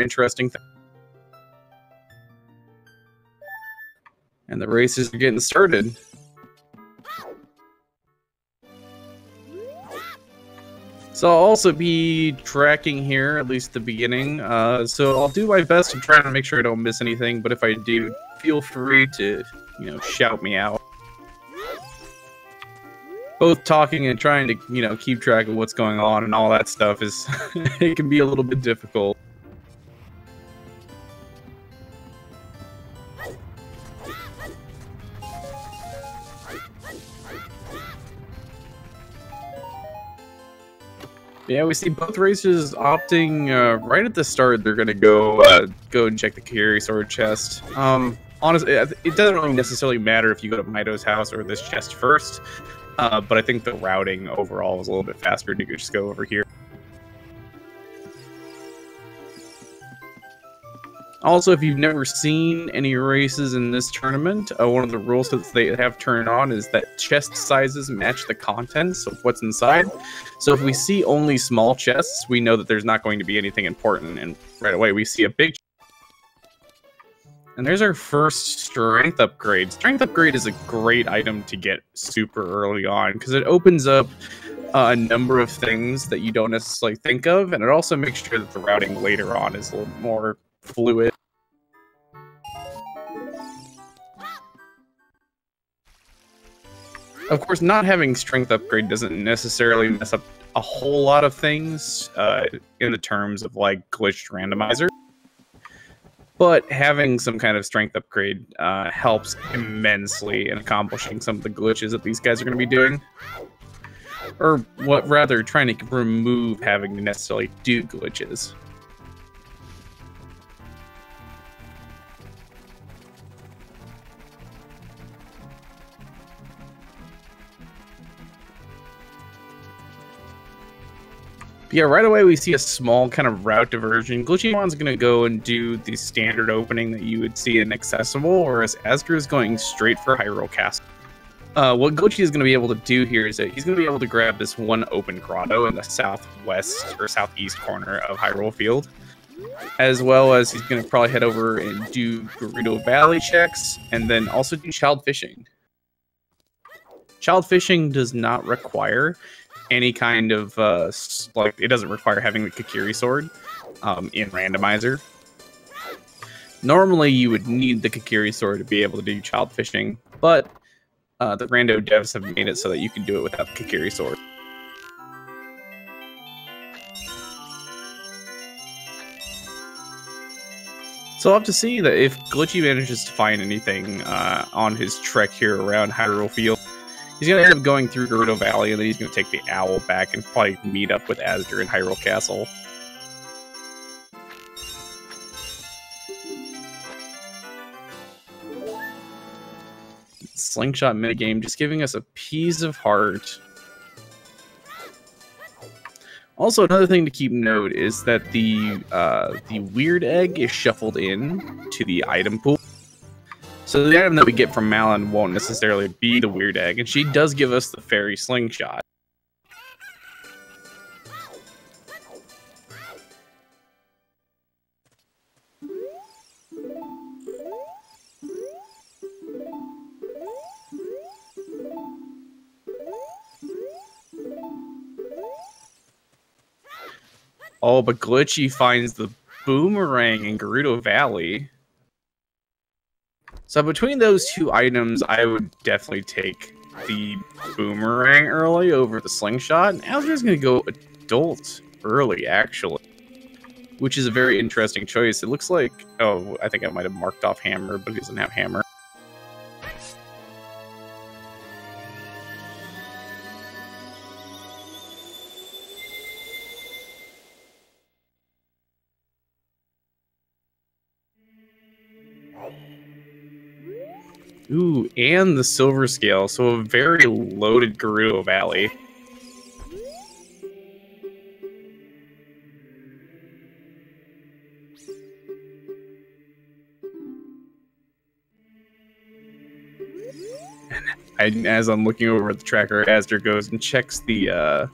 interesting thing. And the races are getting started. So I'll also be tracking here, at least the beginning. So I'll do my best to try to make sure I don't miss anything, but if I do, feel free to, shout me out. Both talking and trying to, keep track of what's going on and all that stuff is, it can be a little bit difficult. Yeah, we see both races opting right at the start. They're gonna go and check the Kakiri sword chest. Honestly, it doesn't really necessarily matter if you go to Mido's house or this chest first, but I think the routing overall is a little bit faster to just go over here. Also, if you've never seen any races in this tournament, one of the rules that they have turned on is that chest sizes match the contents of what's inside. So if we see only small chests, we know that there's not going to be anything important, and right away we see a big chest. And there's our first strength upgrade. Strength upgrade is a great item to get super early on, because it opens up a number of things that you don't necessarily think of, and it also makes sure that the routing later on is a little more fluid. Of course, not having strength upgrade doesn't necessarily mess up a whole lot of things in the terms of like glitched randomizer, but having some kind of strength upgrade helps immensely in accomplishing some of the glitches that these guys are going to be doing, or what rather trying to remove having to necessarily do glitches. Yeah, right away we see a small kind of route diversion. Glitchymon's going to go and do the standard opening that you would see in Accessible, whereas Azder is going straight for Hyrule Castle. What Glitchy is going to be able to do here is that he's going to be able to grab this one open grotto in the southwest or southeast corner of Hyrule Field, as well as he's going to probably head over and do Gerudo Valley checks, and then also do Child Fishing. Child Fishing does not require any kind of, it doesn't require having the Kakiri sword in Randomizer. Normally, you would need the Kakiri sword to be able to do Child Fishing, but the Rando devs have made it so that you can do it without the Kakiri sword. So I'll have to see that if Glitchy manages to find anything on his trek here around Hyrule Field. He's going to end up going through Gerudo Valley, and then he's going to take the owl back and probably meet up with Azder in Hyrule Castle. Slingshot minigame just giving us a piece of heart. Also, another thing to keep note is that the weird egg is shuffled in to the item pool. So the item that we get from Malon won't necessarily be the weird egg, and she does give us the fairy slingshot. Oh, but Glitchy finds the boomerang in Gerudo Valley. So between those two items, I would definitely take the boomerang early over the slingshot. And Azder's going to go adult early, actually, which is a very interesting choice. It looks like, oh, I think I might have marked off hammer, but he doesn't have hammer. Ooh, and the silver scale, so a very loaded Gerudo Valley. And as I'm looking over at the tracker, Azder goes and checks the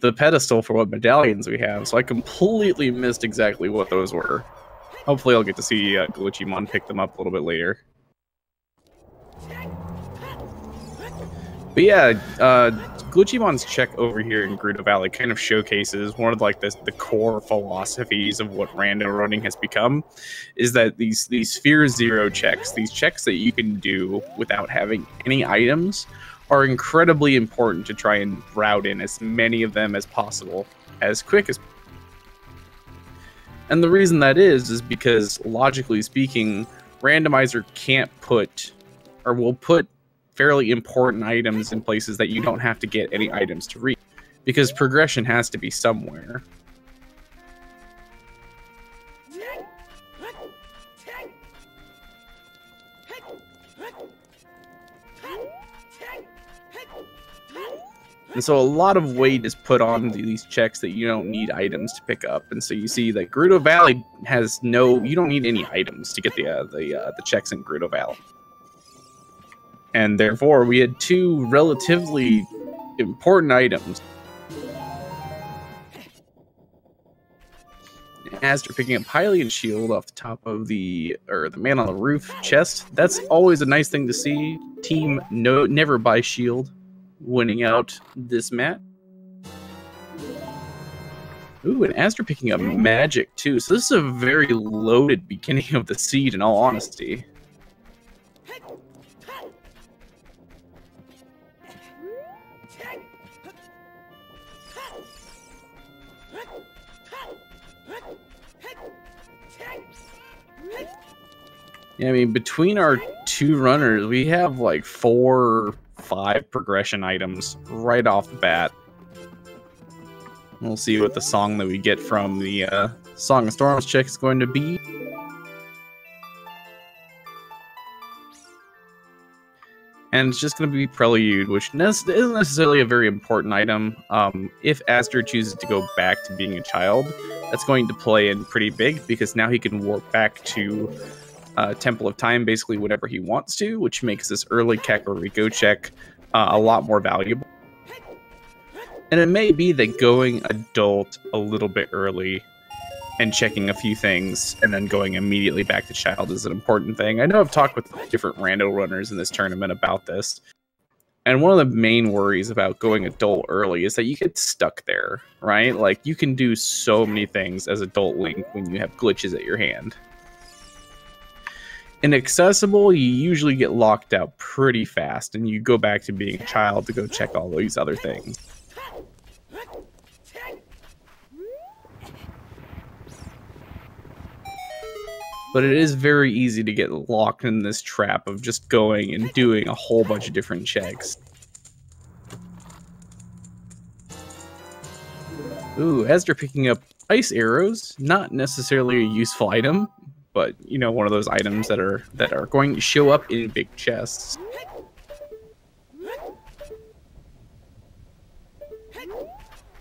the pedestal for what medallions we have, so I completely missed exactly what those were. Hopefully I'll get to see Glitchymon pick them up a little bit later. But yeah, Glitchymon's check over here in Gerudo Valley kind of showcases one of like the core philosophies of what rando running has become, is that these Sphere Zero checks, these checks that you can do without having any items, are incredibly important to try and route in as many of them as possible, as quick as. And the reason that is because, logically speaking, Randomizer can't put, or will put, fairly important items in places that you don't have to get any items to reach, because progression has to be somewhere. And so a lot of weight is put on these checks that you don't need items to pick up. And so you see that Gerudo Valley has you don't need any items to get the checks in Gerudo Valley. And therefore, we had two relatively important items. Azder picking up Hylian Shield off the top of the man on the roof chest. That's always a nice thing to see. Team never buy shield winning out this match. Ooh, and Azder picking up magic too. So this is a very loaded beginning of the seed, in all honesty. Yeah, I mean, between our two runners, we have like 4 or 5 progression items right off the bat. We'll see what the song that we get from the Song of Storms check is going to be. And it's just going to be Prelude, which isn't necessarily a very important item. If Azder chooses to go back to being a child, that's going to play in pretty big, because now he can warp back to Temple of Time basically whenever he wants to, which makes this early Kakariko check a lot more valuable. And it may be that going adult a little bit early and checking a few things and then going immediately back to child is an important thing. I know I've talked with different rando runners in this tournament about this, and one of the main worries about going adult early is that you get stuck there, right? Like, you can do so many things as adult Link when you have glitches at your hand. In accessible, you usually get locked out pretty fast, and you go back to being a child to go check all these other things. But it is very easy to get locked in this trap of just going and doing a whole bunch of different checks. Ooh, Azder picking up ice arrows. Not necessarily a useful item, but, you know, one of those items that are going to show up in big chests.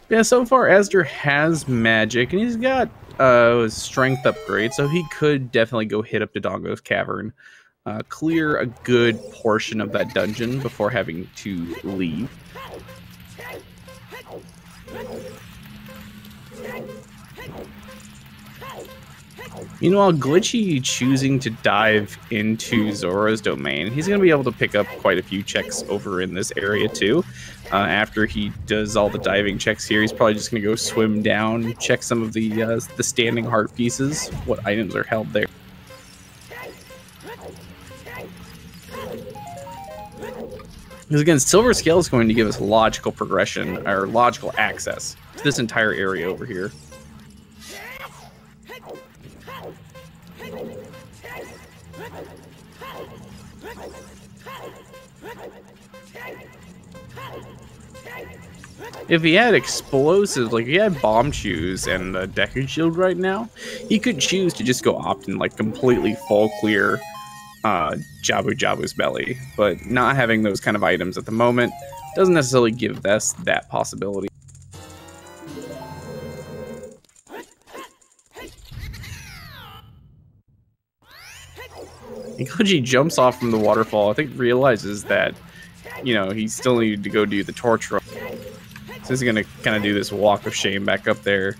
Yeah, so far Azder has magic, and he's got strength upgrade, so he could definitely go hit up Dodongo's Cavern, clear a good portion of that dungeon before having to leave. Meanwhile, Glitchy choosing to dive into Zora's domain, he's going to be able to pick up quite a few checks over in this area too. After he does all the diving checks here, he's probably just going to go swim down, check some of the standing heart pieces, what items are held there. Because again, Silver Scale is going to give us logical progression, or logical access to this entire area over here. If he had explosives, like if he had bomb shoes and a Deku Shield right now, he could choose to just go opt in like completely full clear Jabu Jabu's belly. But not having those kind of items at the moment doesn't necessarily give us that possibility. And Koji jumps off from the waterfall, I think realizes that, you know, he still needed to go do the torch run. So he's gonna kind of do this walk of shame back up there.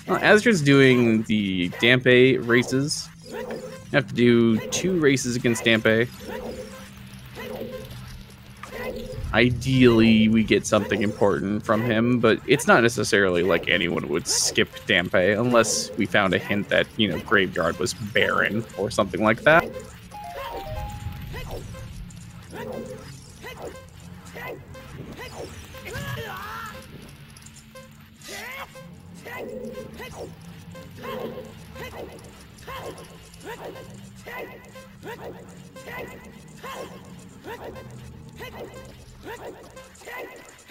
Azder's doing the Dampe races. You have to do 2 races against Dampe. Ideally, we get something important from him, but it's not necessarily like anyone would skip Dampe unless we found a hint that, you know, Graveyard was barren or something like that.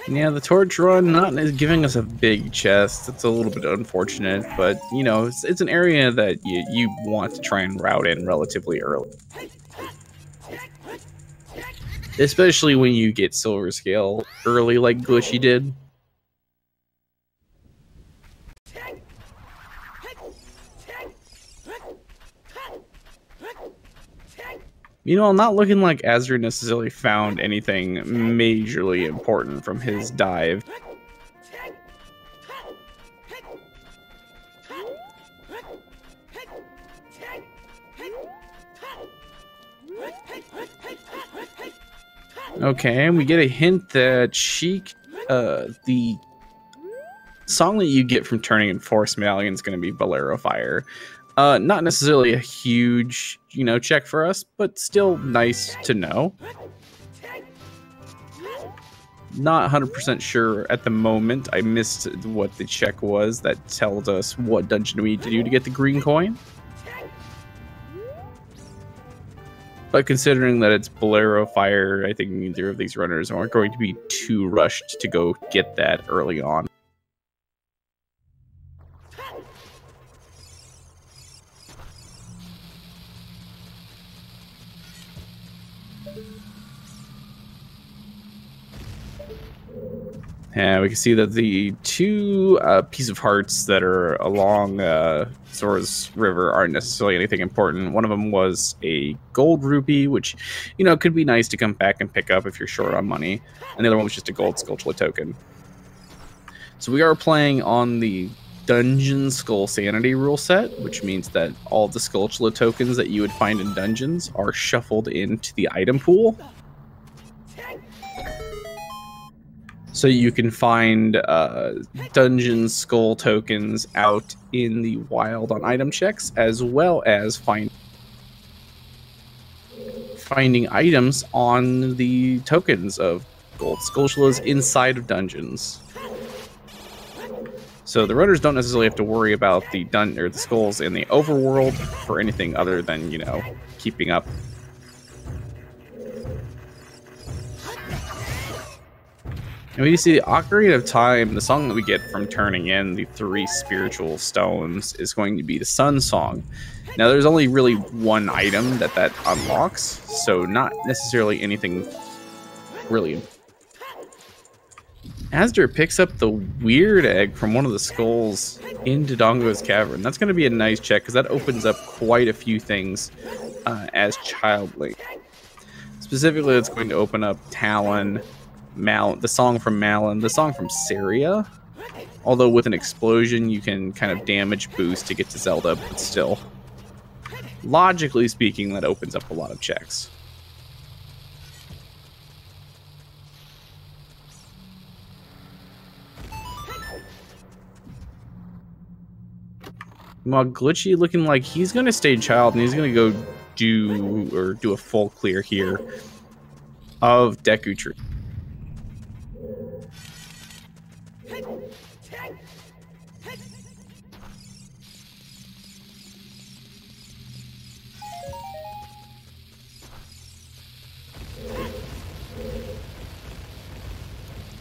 Yeah, the torch run not giving us a big chest. It's a little bit unfortunate, but you know, it's an area that you want to try and route in relatively early. Especially when you get Silver Scale early like Glitchy did. You know, not looking like Azder necessarily found anything majorly important from his dive. Okay, and we get a hint that Sheik, the song that you get from turning in Force Medallion is going to be Bolero Fire. Not necessarily a huge, you know, check for us, but still nice to know. Not 100% sure at the moment. I missed what the check was that tells us what dungeon we need to do to get the green coin. But considering that it's Bolero Fire, I think neither of these runners aren't going to be too rushed to go get that early on. And we can see that the 2 Piece of Hearts that are along Zora's River aren't necessarily anything important. One of them was a gold rupee, which, you know, could be nice to come back and pick up if you're short on money. And the other one was just a gold Skulltula token. So we are playing on the Dungeon Skull Sanity rule set, which means that all the Skulltula tokens that you would find in dungeons are shuffled into the item pool. So you can find dungeon skull tokens out in the wild on item checks, as well as finding items on the tokens of gold Skulltulas inside of dungeons. So the runners don't necessarily have to worry about the skulls in the overworld for anything other than, you know, keeping up. And we see Ocarina of Time, the song that we get from turning in the 3 spiritual stones is going to be the Sun Song. Now, there's only really 1 item that unlocks, so not necessarily anything really. Azder picks up the weird egg from one of the skulls in Dodongo's Cavern. That's going to be a nice check, because that opens up quite a few things as Child Link. Specifically, it's going to open up Talon, the song from Malon, the song from Saria. Although with an explosion, you can kind of damage boost to get to Zelda, but still, logically speaking, that opens up a lot of checks. While Glitchy looking like he's going to stay Child, and he's going to go do a full clear here of Deku Tree.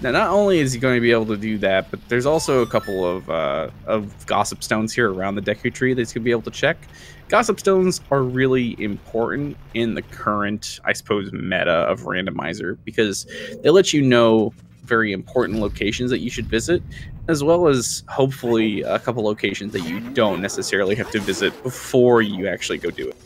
Now, not only is he going to be able to do that, but there's also a couple of Gossip Stones here around the Deku Tree that he's going to be able to check. Gossip Stones are really important in the current, I suppose, meta of Randomizer, because they let you know very important locations that you should visit, as well as hopefully a couple locations that you don't necessarily have to visit before you actually go do it.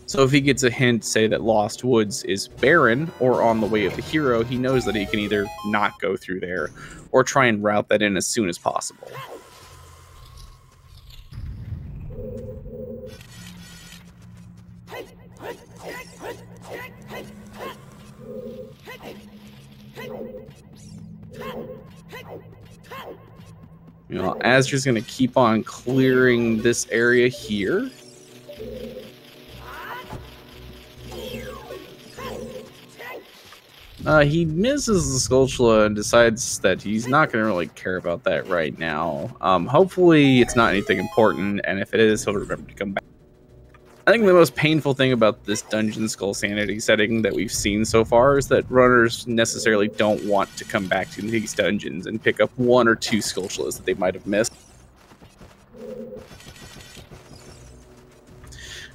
So if he gets a hint, say that Lost Woods is barren or on the way of the hero, he knows that he can either not go through there or try and route that in as soon as possible. You know, Azder's going to keep on clearing this area here. He misses the Skulltula and decides that he's not going to really care about that right now. Hopefully it's not anything important, and if it is, he'll remember to come back. I think the most painful thing about this Dungeon Skull Sanity setting that we've seen so far is that runners necessarily don't want to come back to these dungeons and pick up 1 or 2 Skulltulas that they might have missed.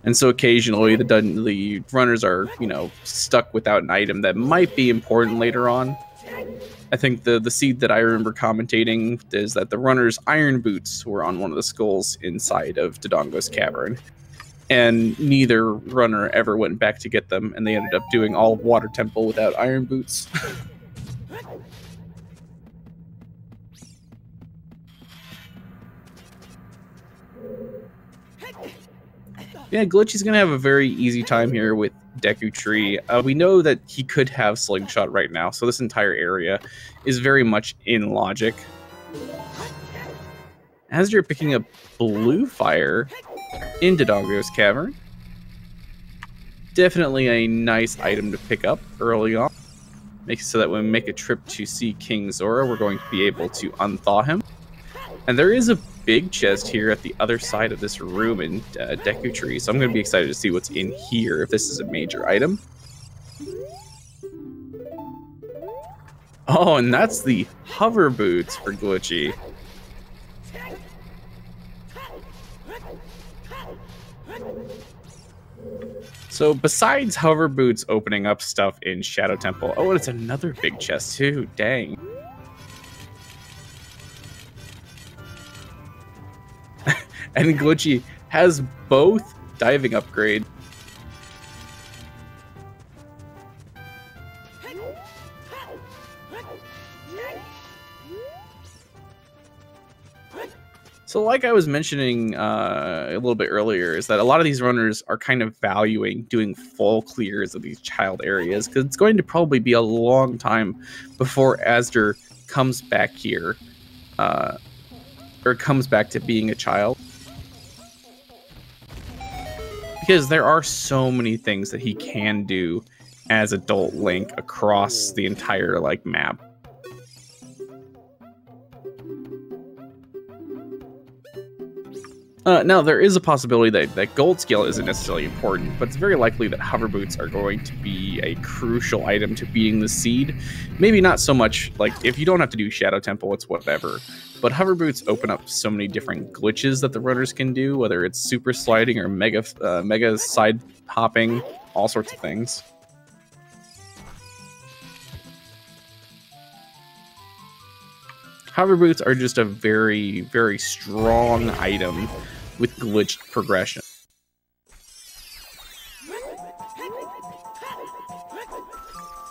And so occasionally the runners are, you know, stuck without an item that might be important later on. I think the seed that I remember commentating is that the runner's iron boots were on one of the skulls inside of Dodongo's cavern. And neither runner ever went back to get them, and they ended up doing all of Water Temple without iron boots. Yeah, Glitchy's going to have a very easy time here with Deku Tree. We know that he could have Slingshot right now, so this entire area is very much in logic. As you're picking up Blue Fire into Dodongo's cavern, definitely a nice item to pick up early on. Make it so that when we make a trip to see King Zora, we're going to be able to unthaw him. And there is a big chest here at the other side of this room in Deku Tree, so I'm going to be excited to see what's in here, if this is a major item. Oh, and that's the hover boots for Glitchy. So besides hover boots opening up stuff in Shadow Temple, oh, and it's another big chest too, dang. And Glitchy has both diving upgrades. So like I was mentioning a little bit earlier, is that a lot of these runners are kind of valuing doing full clears of these child areas, because it's going to probably be a long time before Azder comes back here, or comes back to being a child. Because there are so many things that he can do as adult Link across the entire like map. Now, there is a possibility that gold scale isn't necessarily important, but it's very likely that hover boots are going to be a crucial item to beating the seed. Maybe not so much, like, if you don't have to do Shadow Temple, it's whatever. But hover boots open up so many different glitches that the runners can do, whether it's super sliding or mega side hopping, all sorts of things. Hover boots are just a very, very strong item with glitched progression.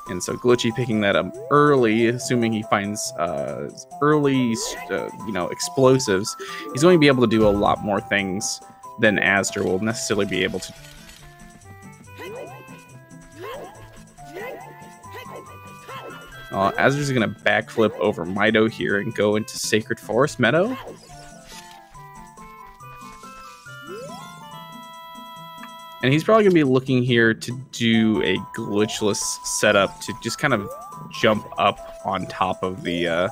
And so Glitchy picking that up early, assuming he finds early, explosives, he's going to be able to do a lot more things than Azder will necessarily be able to. Azder's going to backflip over Mido here and go into Sacred Forest Meadow. And he's probably going to be looking here to do a glitchless setup to just kind of jump up on top of the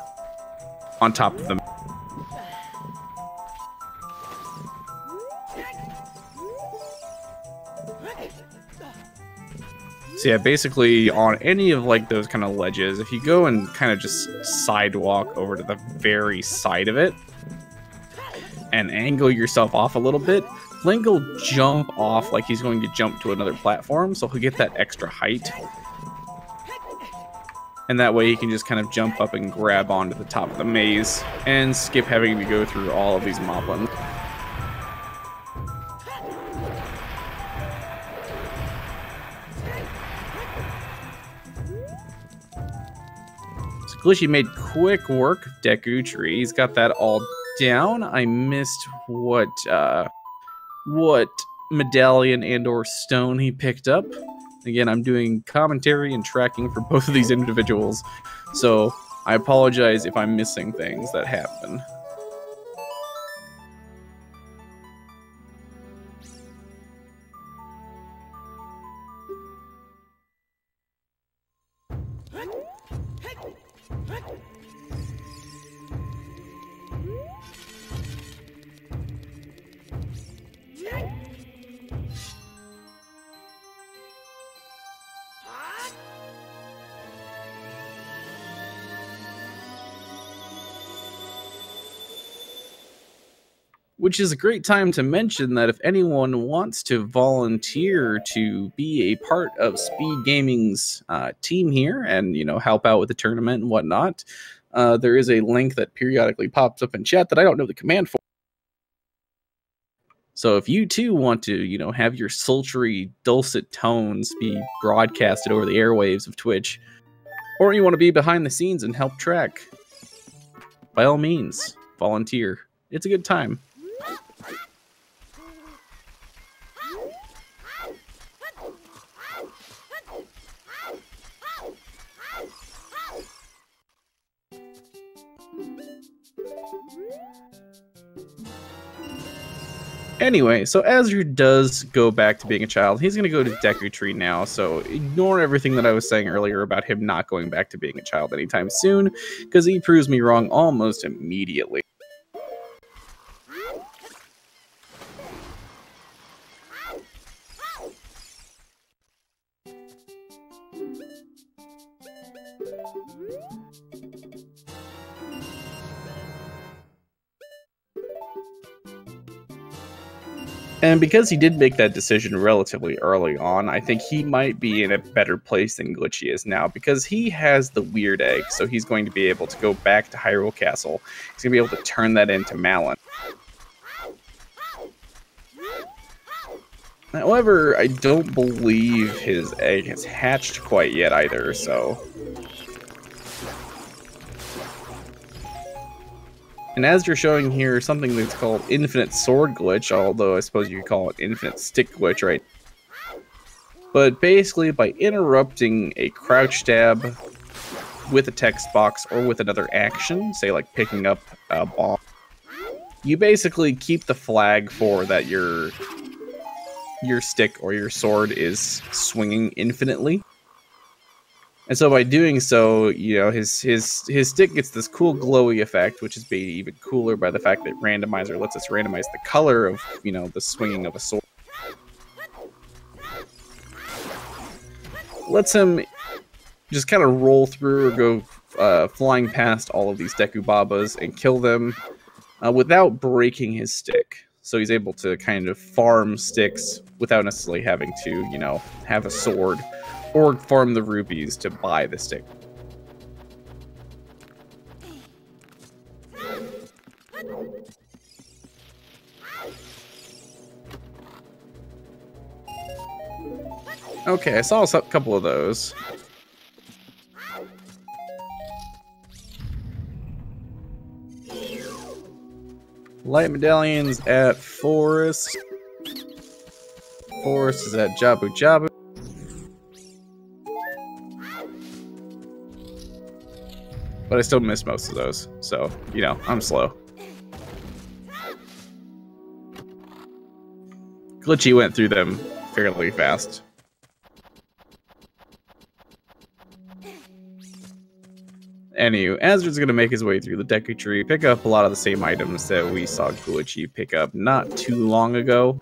So yeah, basically on any of like those kind of ledges, if you go and kind of just sidewalk over to the very side of it and angle yourself off a little bit, Link will jump off like he's going to jump to another platform, so he'll get that extra height. And that way he can just kind of jump up and grab onto the top of the maze and skip having to go through all of these moblins. Glitchy made quick work of Deku Tree. He's got that all down. I missed what medallion and/or stone he picked up. Again, I'm doing commentary and tracking for both of these individuals, so I apologize if I'm missing things that happen. Which is a great time to mention that if anyone wants to volunteer to be a part of Speed Gaming's team here and, you know, help out with the tournament and whatnot, there is a link that periodically pops up in chat that I don't know the command for. So if you too want to, you know, have your sultry, dulcet tones be broadcasted over the airwaves of Twitch, or you want to be behind the scenes and help track, by all means, volunteer. It's a good time. Anyway, so Azure does go back to being a child. He's going to go to Deku Tree now, so ignore everything that I was saying earlier about him not going back to being a child anytime soon, because he proves me wrong almost immediately. And because he did make that decision relatively early on, I think he might be in a better place than Glitchy is now, because he has the weird egg, so he's going to be able to go back to Hyrule Castle. He's going to be able to turn that into Malon. However, I don't believe his egg has hatched quite yet either, so... And as you're showing here, something that's called Infinite Sword Glitch, although I suppose you could call it Infinite Stick Glitch, right? But basically, by interrupting a crouch stab with a text box or with another action, say like picking up a bomb, you basically keep the flag for that your stick or your sword is swinging infinitely. And so by doing so, you know, his stick gets this cool glowy effect, which is made even cooler by the fact that Randomizer lets us randomize the color of, you know, the swinging of a sword. Lets him just kind of roll through or go flying past all of these Deku Babas and kill them without breaking his stick. So he's able to kind of farm sticks without necessarily having to, you know, have a sword or farm the rupees to buy the stick. Okay, I saw a couple of those. Light medallions at Forest. Forest is at Jabu Jabu. But I still miss most of those, so, you know, I'm slow. Glitchy went through them fairly fast. Anywho, Azder's gonna make his way through the Deku Tree, pick up a lot of the same items that we saw Glitchy pick up not too long ago.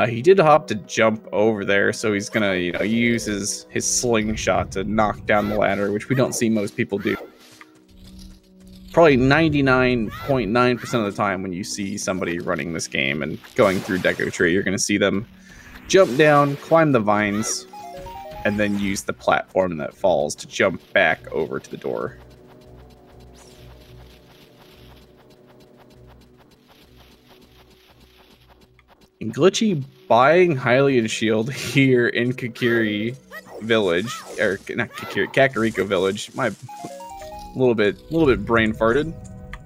He did hop to jump over there, so he's gonna, you know, use his slingshot to knock down the ladder, which we don't see most people do. Probably 99.9% of the time when you see somebody running this game and going through Deku Tree, you're gonna see them jump down, climb the vines, and then use the platform that falls to jump back over to the door. And Glitchy buying Hylian Shield here in Kakiri Village, or not Kakiri, Kakariko Village. My little bit brain farted.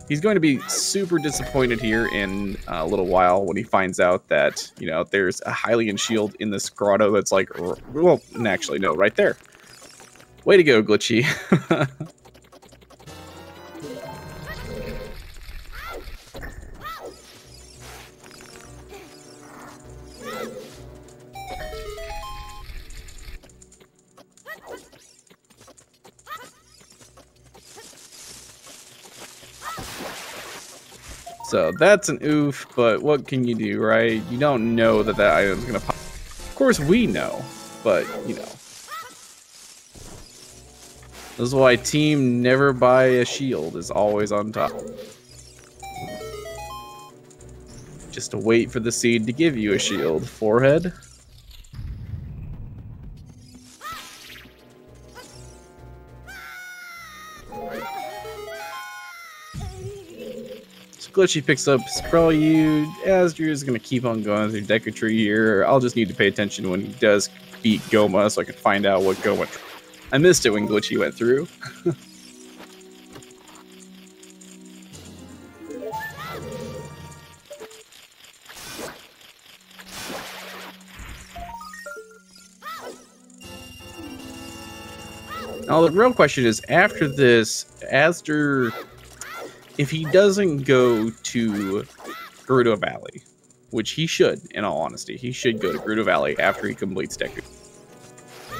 He's going to be super disappointed here in a little while when he finds out that, you know, there's a Hylian Shield in this grotto that's like, well, actually, no, right there. Way to go, Glitchy. So that's an oof, but what can you do, right? You don't know that that item's gonna pop. Of course we know, but, you know. This is why team never buy a shield is always on top. Just to wait for the seed to give you a shield. Forehead. Glitchy picks up Sprelude. Azder is going to keep on going through Decatry here. I'll just need to pay attention when he does beat Goma so I can find out what Goma... I missed it when Glitchy went through. Now the real question is, after this, Azder... if he doesn't go to Gerudo Valley, which he should, in all honesty, he should go to Gerudo Valley after he completes Deku.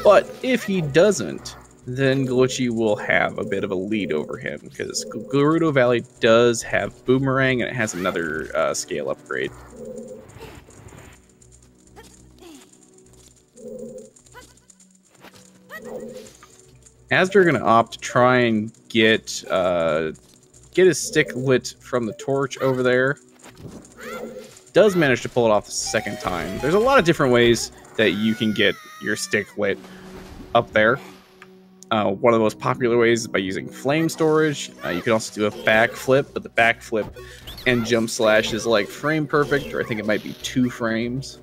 But if he doesn't, then Glitchy will have a bit of a lead over him, because Gerudo Valley does have Boomerang, and it has another scale upgrade. Azder going to opt to try and get his stick lit from the torch over there. Does manage to pull it off the second time. There's a lot of different ways that you can get your stick lit up there. One of the most popular ways is by using flame storage. You can also do a backflip, but the backflip and jump slash is like frame perfect, or I think it might be 2 frames.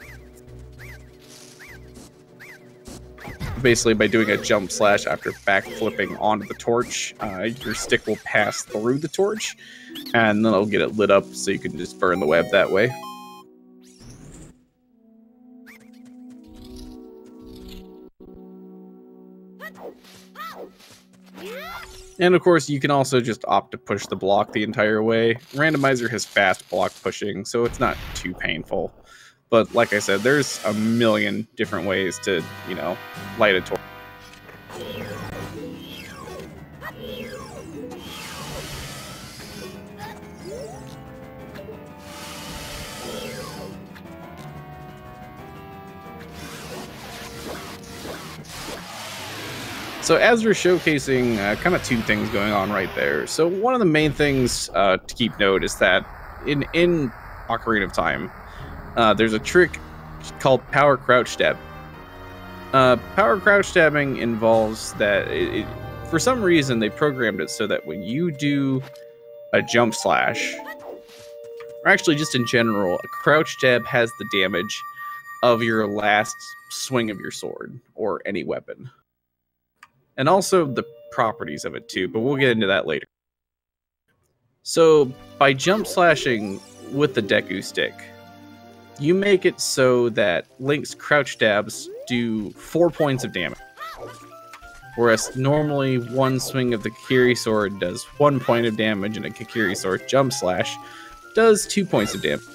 Basically, by doing a jump slash after backflipping onto the torch, your stick will pass through the torch, and then it'll get it lit up so you can just burn the web that way. And of course, you can also just opt to push the block the entire way. Randomizer has fast block pushing, so it's not too painful. But like I said, there's a million different ways to, you know, light a torch. So as we're showcasing kind of 2 things going on right there. So one of the main things to keep note is that in Ocarina of Time, there's a trick called power crouch stab. Power crouch stabbing involves that for some reason they programmed it so that when you do a jump slash, or actually just in general, a crouch stab has the damage of your last swing of your sword or any weapon. And also the properties of it too, but we'll get into that later. So by jump slashing with the Deku stick, you make it so that Link's crouch stabs do 4 points of damage. Whereas normally one swing of the Kakiri sword does 1 point of damage, and a Kakiri sword jump slash does 2 points of damage.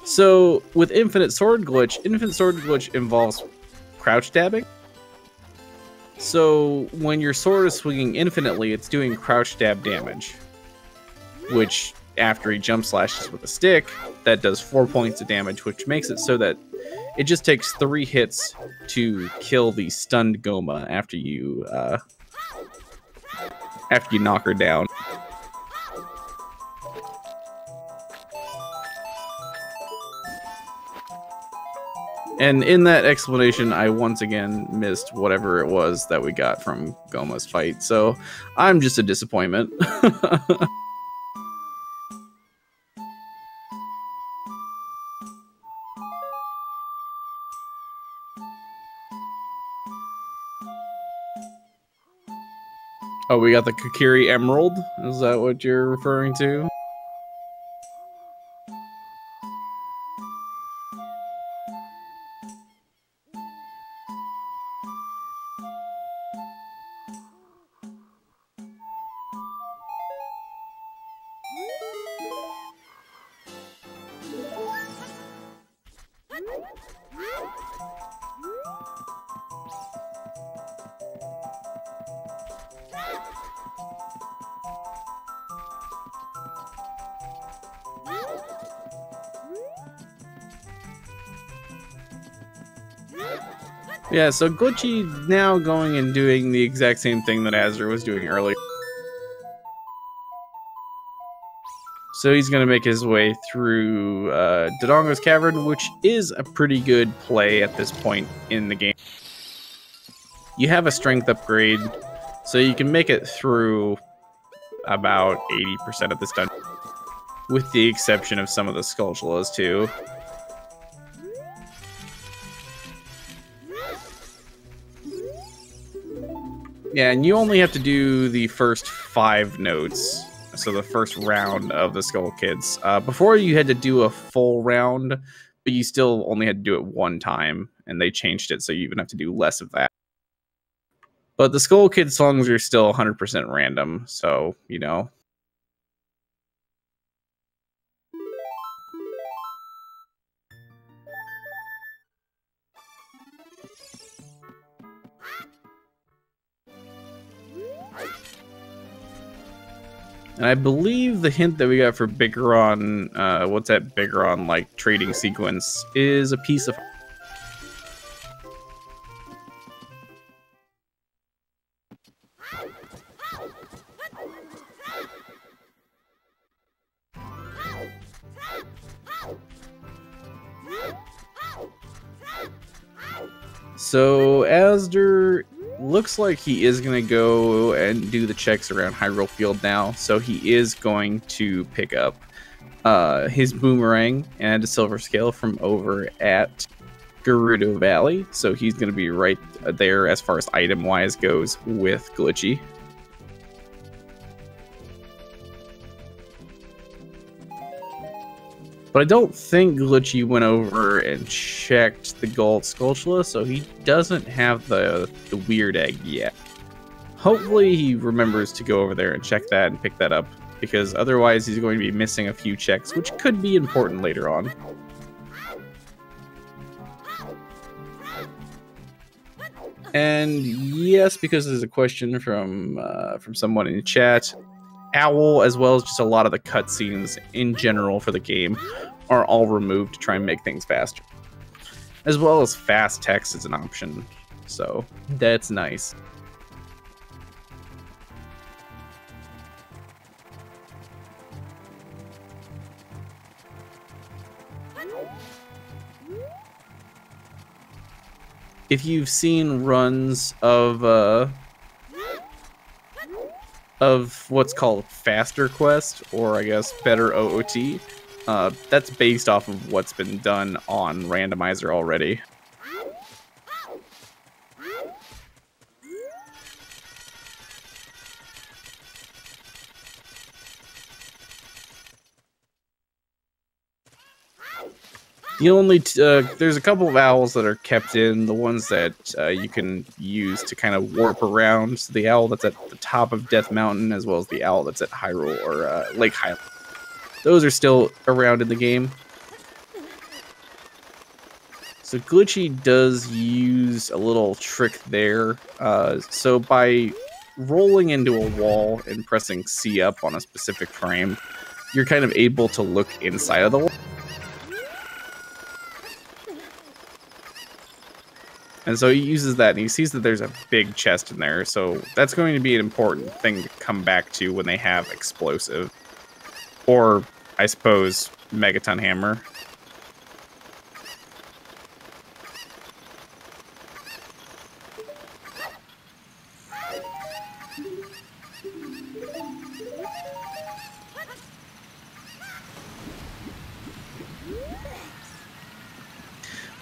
So with Infinite Sword Glitch involves crouch stabbing. So when your sword is swinging infinitely, it's doing crouch stab damage, which after he jump slashes with a stick, that does 4 points of damage, which makes it so that it just takes 3 hits to kill the stunned Goma after you knock her down. And in that explanation, I once again missed whatever it was that we got from Goma's fight, so I'm just a disappointment. Oh, we got the Kokiri Emerald. Is that what you're referring to? Yeah, so Glitchy now going and doing the exact same thing that Azder was doing earlier. So he's going to make his way through Dodongo's Cavern, which is a pretty good play at this point in the game. You have a strength upgrade, so you can make it through about 80% of this dungeon, with the exception of some of the Skulltulas too. Yeah, and you only have to do the first 5 nodes, so the first round of the Skull Kids. Before you had to do a full round, but you still only had to do it 1 time, and they changed it so you even have to do less of that. But the Skull Kid songs are still 100% random, so, you know. And I believe the hint that we got for Bigoron, what's that Bigoron like trading sequence, is a piece of. So Azder looks like he is going to go and do the checks around Hyrule Field now. So he is going to pick up his boomerang and a silver scale from over at Gerudo Valley. So he's going to be right there as far as item-wise goes with Glitchy. But I don't think Glitchy went over and checked the gold Skulltula, so he doesn't have the weird egg yet. Hopefully he remembers to go over there and check that and pick that up, because otherwise he's going to be missing a few checks, which could be important later on. And yes, because there's a question from someone in chat, Owl, as well as just a lot of the cutscenes in general for the game, are all removed to try and make things faster. As well as fast text is an option, so that's nice. If you've seen runs of what's called Faster Quest, or I guess Better OOT. That's based off of what's been done on Randomizer already. There's a couple of owls that are kept in, the ones that you can use to kind of warp around. So the owl that's at the top of Death Mountain, as well as the owl that's at Hyrule, or Lake Hyrule. Those are still around in the game. So Glitchy does use a little trick there. So by rolling into a wall and pressing C up on a specific frame, you're kind of able to look inside of the wall. And so he uses that, and he sees that there's a big chest in there, so that's going to be an important thing to come back to when they have Explosive. Or, I suppose, Megaton Hammer.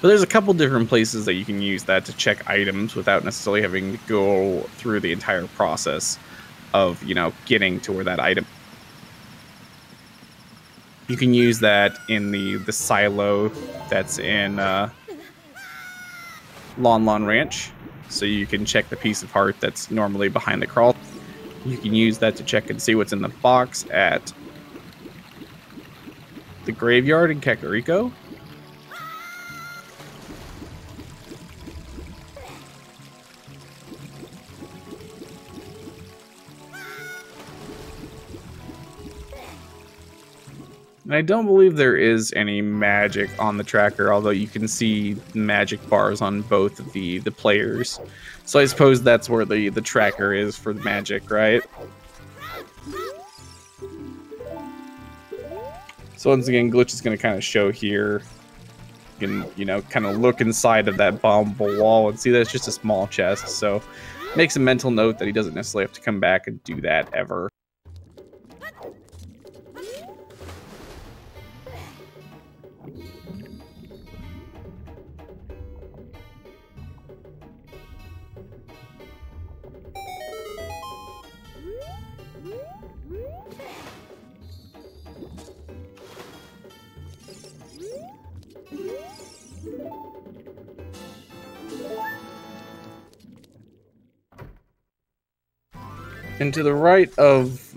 But there's a couple different places that you can use that to check items without necessarily having to go through the entire process. of, you know, getting to where that item. You can use that in the silo that's in Lon Lon Ranch. So you can check the piece of heart that's normally behind the crawl. You can use that to check and see what's in the box at the graveyard in Kakariko. And I don't believe there is any magic on the tracker, although you can see magic bars on both of the players. So I suppose that's where the tracker is for the magic, right? So once again, Glitch is going to kind of show here. You can, you know, kind of look inside of that bombable wall and see that it's just a small chest. So makes a mental note that he doesn't necessarily have to come back and do that ever. And to the right of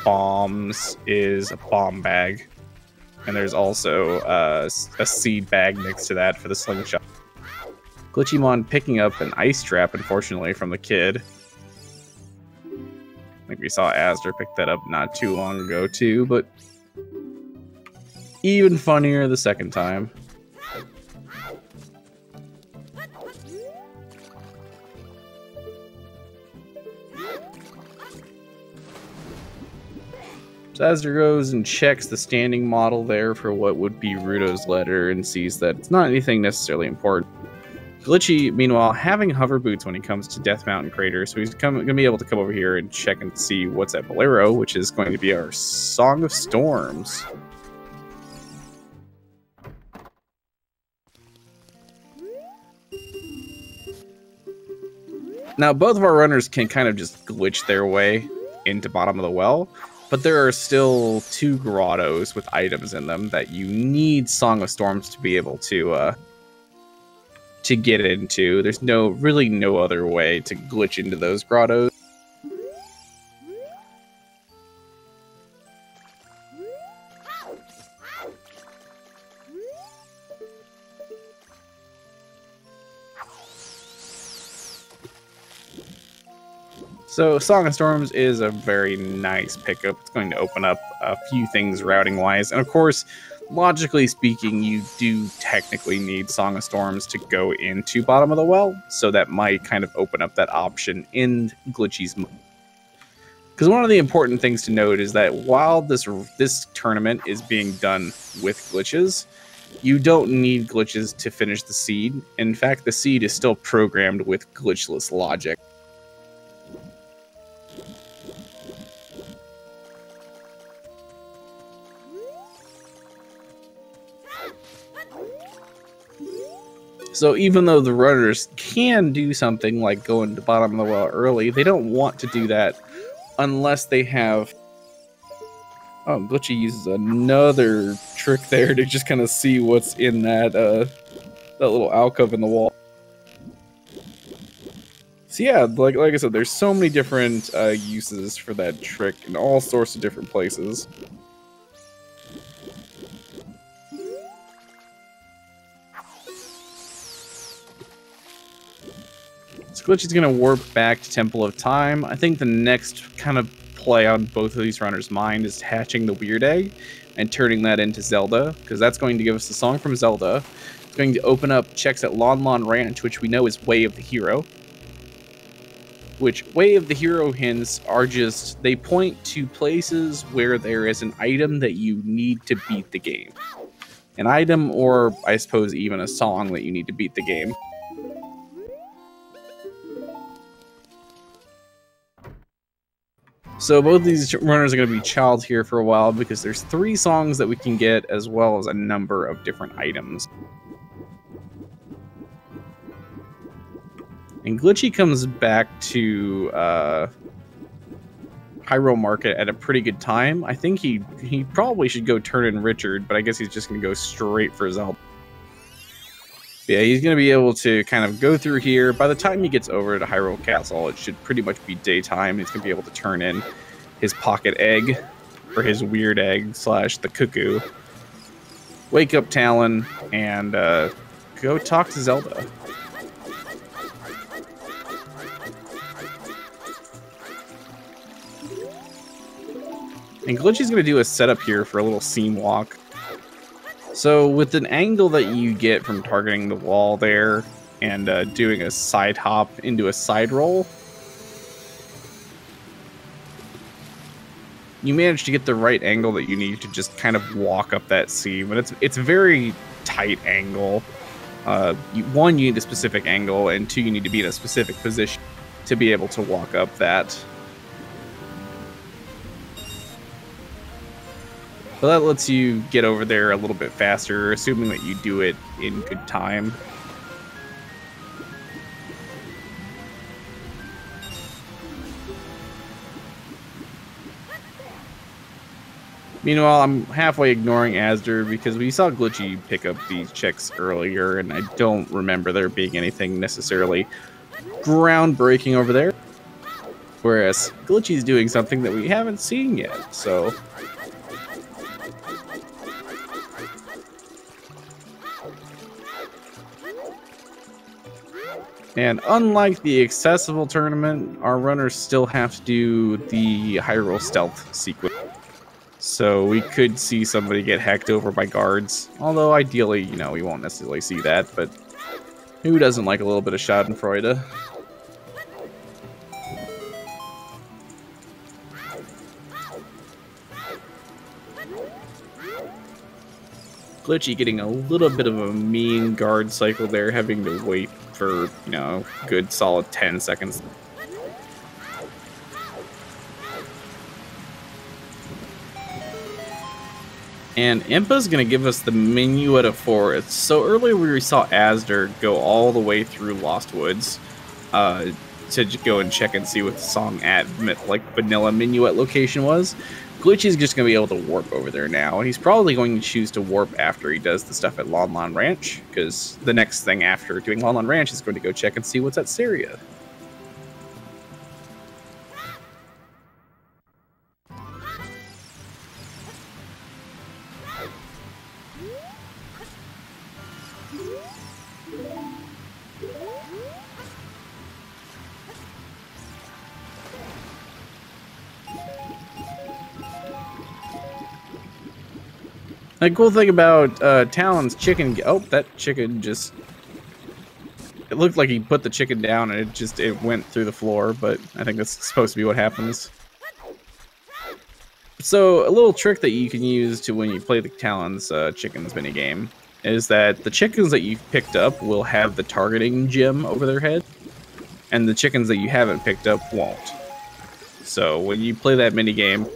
bombs is a bomb bag. And there's also a seed bag next to that for the slingshot. Glitchymon picking up an ice trap, unfortunately, from the kid. I think we saw Azder pick that up not too long ago, too, but even funnier the second time. So Azder goes and checks the standing model there for what would be Ruto's letter and sees that it's not anything necessarily important. Glitchy, meanwhile, having hover boots when he comes to Death Mountain Crater, so he's going to be able to come over here and check and see what's at Bolero, which is going to be our Song of Storms. Now, both of our runners can kind of just glitch their way into bottom of the well, but there are still 2 grottos with items in them that you need Song of Storms to be able to get into. There's really no other way to glitch into those grottos. So Song of Storms is a very nice pickup. It's going to open up a few things routing-wise. And of course, logically speaking, you do technically need Song of Storms to go into bottom of the well. So that might kind of open up that option in Glitchy's mode. Because one of the important things to note is that while this tournament is being done with glitches, you don't need glitches to finish the seed. In fact, the seed is still programmed with glitchless logic. So even though the runners can do something like go into bottom of the well early, they don't want to do that unless they have... Oh, Glitchy uses another trick there to just kind of see what's in that little alcove in the wall. So yeah, like I said, there's so many different uses for that trick in all sorts of different places. Glitch is going to warp back to Temple of Time. I think the next kind of play on both of these runners' mind is hatching the Weird Egg and turning that into Zelda, because that's going to give us a song from Zelda. It's going to open up checks at Lon Lon Ranch, which we know is Way of the Hero. Which Way of the Hero hints are just, they point to places where there is an item that you need to beat the game. An item, or I suppose even a song that you need to beat the game. So both these runners are going to be chilled here for a while because there's 3 songs that we can get as well as a number of different items. And Glitchy comes back to Hyrule Market at a pretty good time. I think he probably should go turn in Richard, but I guess he's just going to go straight for Zelda. Yeah, he's going to be able to kind of go through here. By the time he gets over to Hyrule Castle, it should pretty much be daytime. He's going to be able to turn in his pocket egg, or his weird egg slash the cuckoo. Wake up Talon, and go talk to Zelda. And Glitchy's going to do a setup here for a little seam walk. So with an angle that you get from targeting the wall there and doing a side hop into a side roll, you manage to get the right angle that you need to just kind of walk up that seam. And it's a very tight angle. One, you need a specific angle, and two, you need to be in a specific position to be able to walk up that. So that lets you get over there a little bit faster, assuming that you do it in good time. Meanwhile, I'm halfway ignoring Azder because we saw Glitchy pick up these checks earlier, and I don't remember there being anything necessarily groundbreaking over there. Whereas Glitchy's doing something that we haven't seen yet, so... And unlike the accessible tournament, our runners still have to do the Hyrule Stealth sequence. So we could see somebody get hacked over by guards. Although ideally, you know, we won't necessarily see that, but who doesn't like a little bit of Schadenfreude? Glitchy getting a little bit of a mean guard cycle there, having to wait for, you know, good solid 10 seconds. And Impa's going to give us the minuet of 4. So earlier we saw Azder go all the way through Lost Woods to go and check and see what the song at like vanilla minuet location was. Glitchy's just going to be able to warp over there now, and he's probably going to choose to warp after he does the stuff at Lon Lon Ranch, because the next thing after doing Lon Lon Ranch is going to go check and see what's at Syria. The cool thing about Talon's chicken... Oh, that chicken just... It looked like he put the chicken down and it went through the floor, but I think that's supposed to be what happens. So, a little trick that you can use to when you play the Talon's chickens minigame is that the chickens that you've picked up will have the targeting gem over their head, and the chickens that you haven't picked up won't. So, when you play that minigame,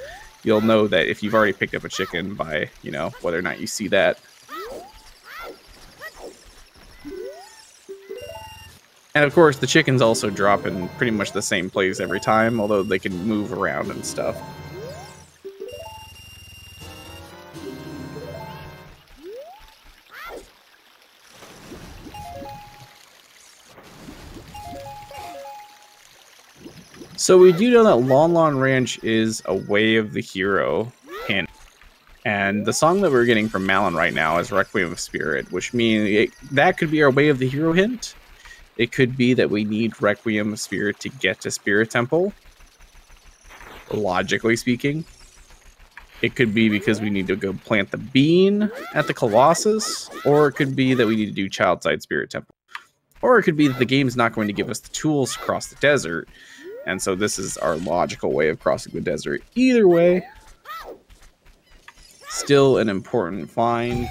you'll know that if you've already picked up a chicken by, you know, whether or not you see that. And of course, the chickens also drop in pretty much the same place every time, although they can move around and stuff. So we do know that Lon Lon Ranch is a Way of the Hero hint. And the song that we're getting from Malon right now is Requiem of Spirit, which means that could be our Way of the Hero hint. It could be that we need Requiem of Spirit to get to Spirit Temple, logically speaking. It could be because we need to go plant the bean at the Colossus, or it could be that we need to do Childside Spirit Temple. Or it could be that the game's not going to give us the tools to cross the desert, and so this is our logical way of crossing the desert. Either way, still an important find.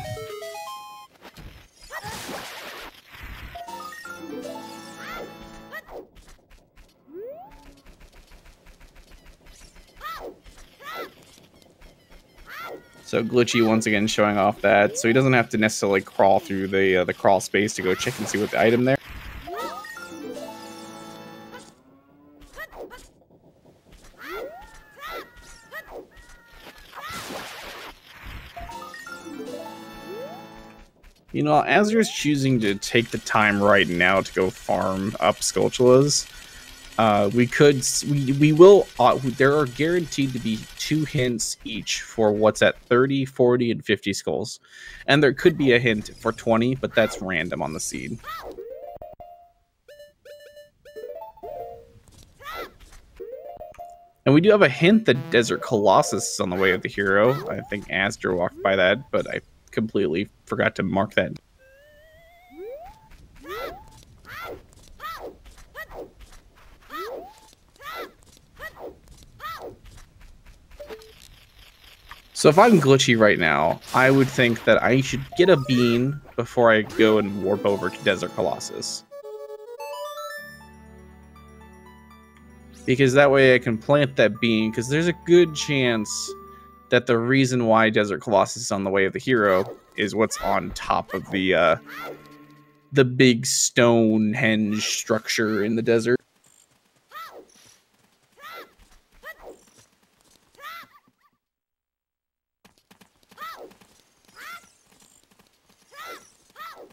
So Glitchy once again showing off that, so he doesn't have to necessarily crawl through the crawl space to go check and see what the item there. You know, Azder's choosing to take the time right now to go farm up Skulltulas. We will, there are guaranteed to be 2 hints each for what's at 30, 40, and 50 skulls. And there could be a hint for 20, but that's random on the seed. And we do have a hint that Desert Colossus is on the way of the hero. I think Azder walked by that, but I completely forgot to mark that. So if I'm glitchy right now, I would think that I should get a bean before I go and warp over to Desert Colossus. Because that way I can plant that bean, because there's a good chance that the reason why Desert Colossus is on the way of the hero is what's on top of the big Stonehenge structure in the desert.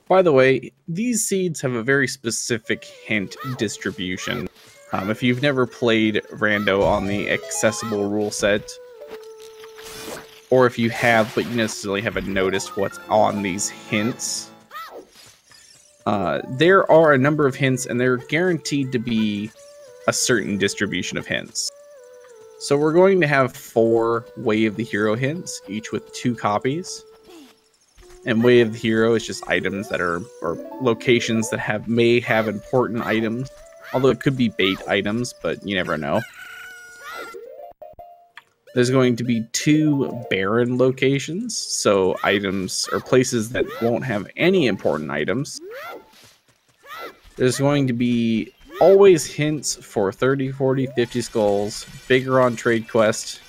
By the way, these seeds have a very specific hint distribution. If you've never played Rando on the accessible rule set, or if you have but you necessarily haven't noticed what's on these hints, there are a number of hints and they're guaranteed to be a certain distribution of hints. So we're going to have 4 Way of the Hero hints, each with 2 copies. And Way of the Hero is just items that are, or locations that may have important items. Although it could be bait items, but you never know. There's going to be 2 barren locations, so items or places that won't have any important items. There's going to be always hints for 30, 40, 50 skulls, bigger on trade quest,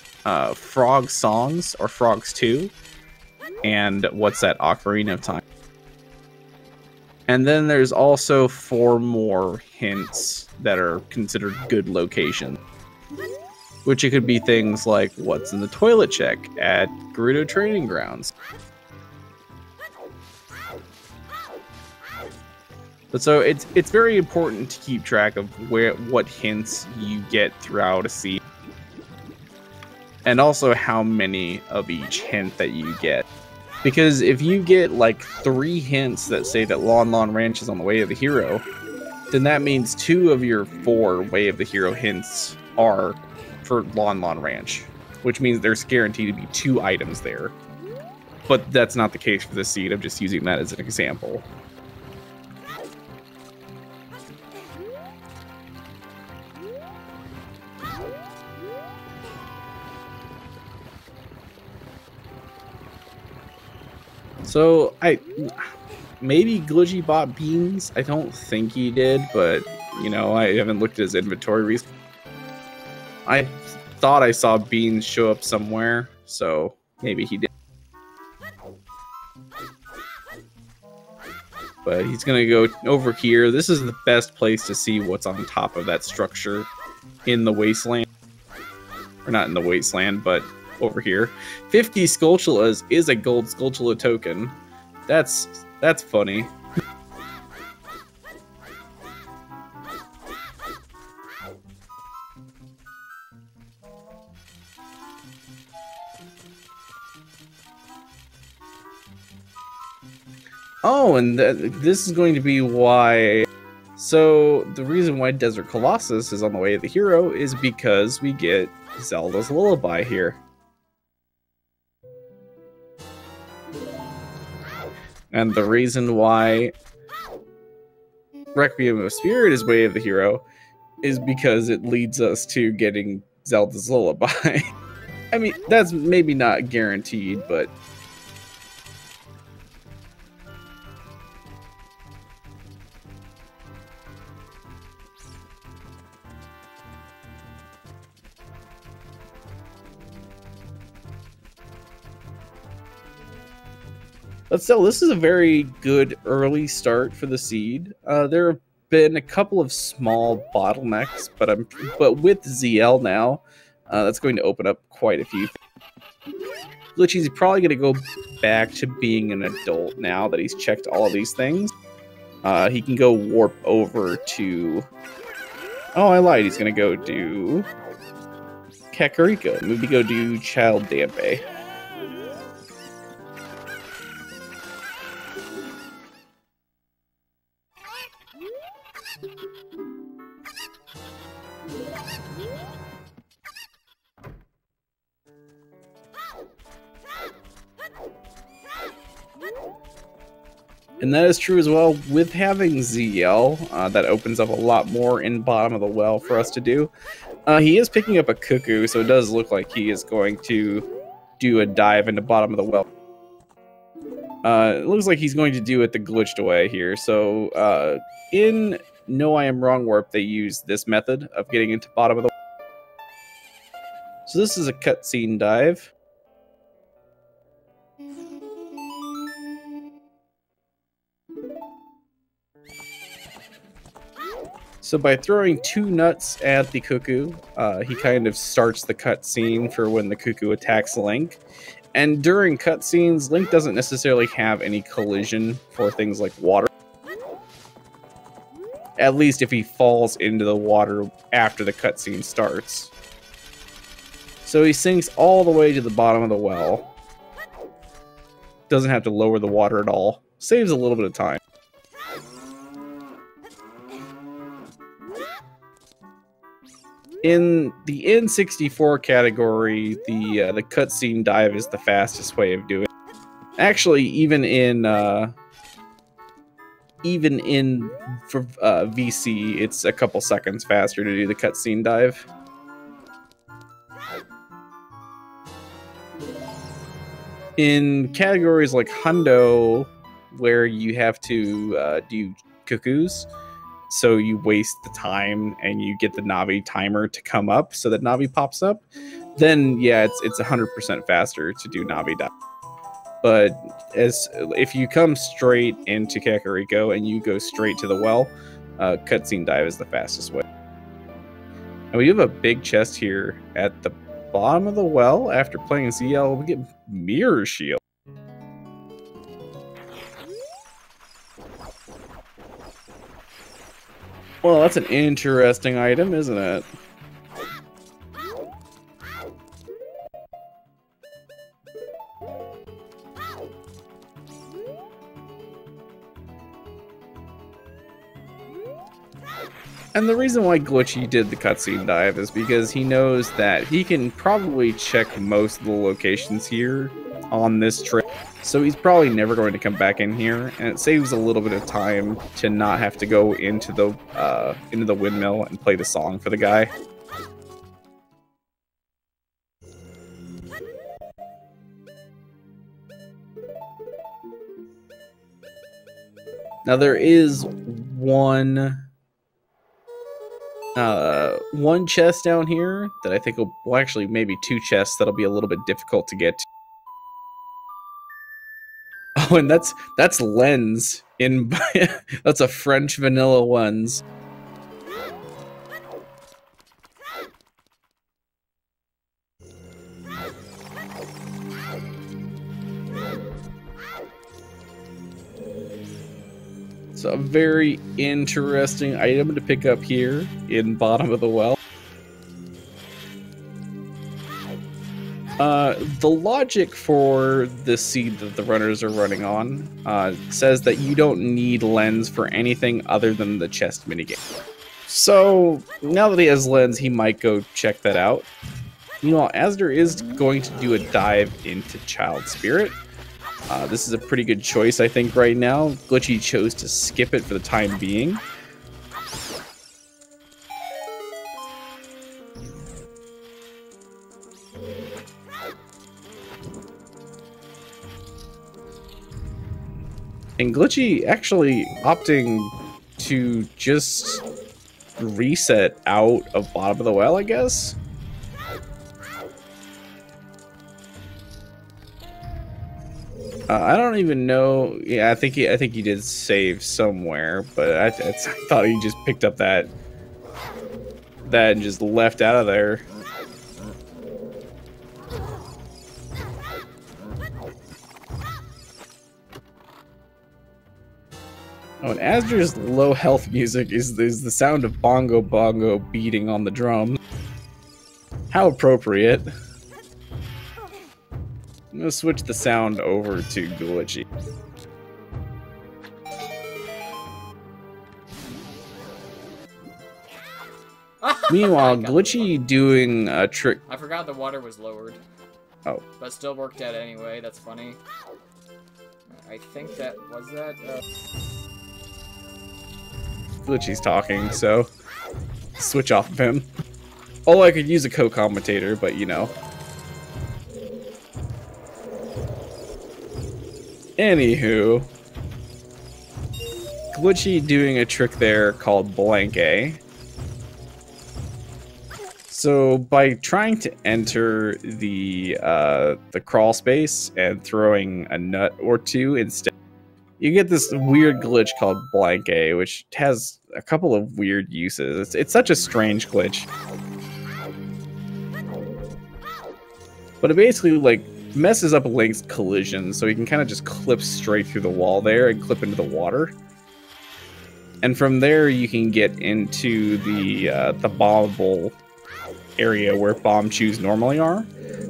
frog songs or frogs 2, and what's that Ocarina of Time. And then there's also 4 more hints that are considered good locations. Which it could be things like what's in the toilet check at Gerudo Training Grounds. But so it's very important to keep track of what hints you get throughout a seed. And also how many of each hint that you get. Because if you get like 3 hints that say that Lon Lon Ranch is on the way of the hero, then that means 2 of your 4 Way of the Hero hints are for Lon Lon Ranch, which means there's guaranteed to be 2 items there. But that's not the case for this seed. I'm just using that as an example. So, maybe Glitchy bought beans. I don't think he did, but, you know, I haven't looked at his inventory recently. I thought I saw beans show up somewhere, so maybe he did. But he's going to go over here. This is the best place to see what's on top of that structure in the wasteland. Or not in the wasteland, but over here. 50 Skulltulas is a gold Skulltula token. That's funny. Oh, and this is going to be why. So the reason why Desert Colossus is on the way of the hero is because we get Zelda's Lullaby here. And the reason why Requiem of Spirit is Way of the Hero is because it leads us to getting Zelda's Lullaby. I mean, that's maybe not guaranteed, but... But still, this is a very good early start for the seed. There have been a couple of small bottlenecks, but with ZL now, that's going to open up quite a few things. Glitchy's probably going to go back to being an adult now that he's checked all of these things. He can go warp over to... Oh, I lied. He's going to go do Kakariko. Maybe go do Child Dambe. And that is true as well with having ZL. That opens up a lot more in bottom of the well for us to do. He is picking up a cuckoo, so it does look like he is going to do a dive into bottom of the well. It looks like he's going to do it the glitched way here. So in No I Am Wrong Warp, they use this method of getting into bottom of the well. So this is a cutscene dive. So by throwing 2 nuts at the cuckoo, he kind of starts the cutscene for when the cuckoo attacks Link. And during cutscenes, Link doesn't necessarily have any collision for things like water. At least if he falls into the water after the cutscene starts. So he sinks all the way to the bottom of the well. Doesn't have to lower the water at all. Saves a little bit of time. In the N64 category, the cutscene dive is the fastest way of doing it. Actually, even in VC, it's a couple seconds faster to do the cutscene dive. In categories like Hundo, where you have to do cuckoos, so you waste the time and you get the Navi timer to come up so that Navi pops up, then yeah, it's 100% faster to do Navi dive. But if you come straight into Kakariko and you go straight to the well, cutscene dive is the fastest way. And we have a big chest here at the bottom of the well. After playing ZL, we get Mirror Shield. Well, that's an interesting item, isn't it? And the reason why Glitchy did the cutscene dive is because he knows that he can probably check most of the locations here on this trip. So he's probably never going to come back in here, and it saves a little bit of time to not have to go into the windmill and play the song for the guy. Now there is one chest down here that I think will, well, actually maybe 2 chests that'll be a little bit difficult to get to. Oh, and that's Lens in that's a French vanilla lens. So a very interesting item to pick up here in bottom of the well. The logic for the seed that the runners are running on says that you don't need Lens for anything other than the chest minigame. So now that he has Lens, he might go check that out. Meanwhile, Azder is going to do a dive into Child Spirit. This is a pretty good choice, I think, right now. Glitchy chose to skip it for the time being. And Glitchy actually opting to just reset out of bottom of the well, I guess. I don't even know. Yeah, I think he did save somewhere, but I thought he just picked up that and just left out of there. Oh, and Asder's low health music is the sound of bongo bongo beating on the drum. How appropriate. I'm gonna switch the sound over to Glitchy. Meanwhile, Glitchy doing a trick. I forgot the water was lowered. Oh. But still worked out anyway, that's funny. I think that, was that, Glitchy's talking, so switch off of him. Oh, I could use a co-commentator, but you know. Anywho, Glitchy doing a trick there called blank A. So by trying to enter the crawl space and throwing a nut or two instead, you get this weird glitch called blank A, which has a couple of weird uses. It's such a strange glitch. But it basically like messes up Link's collision, so he can kind of just clip straight through the wall there and clip into the water. And from there you can get into the bombable area where bomb chews normally are,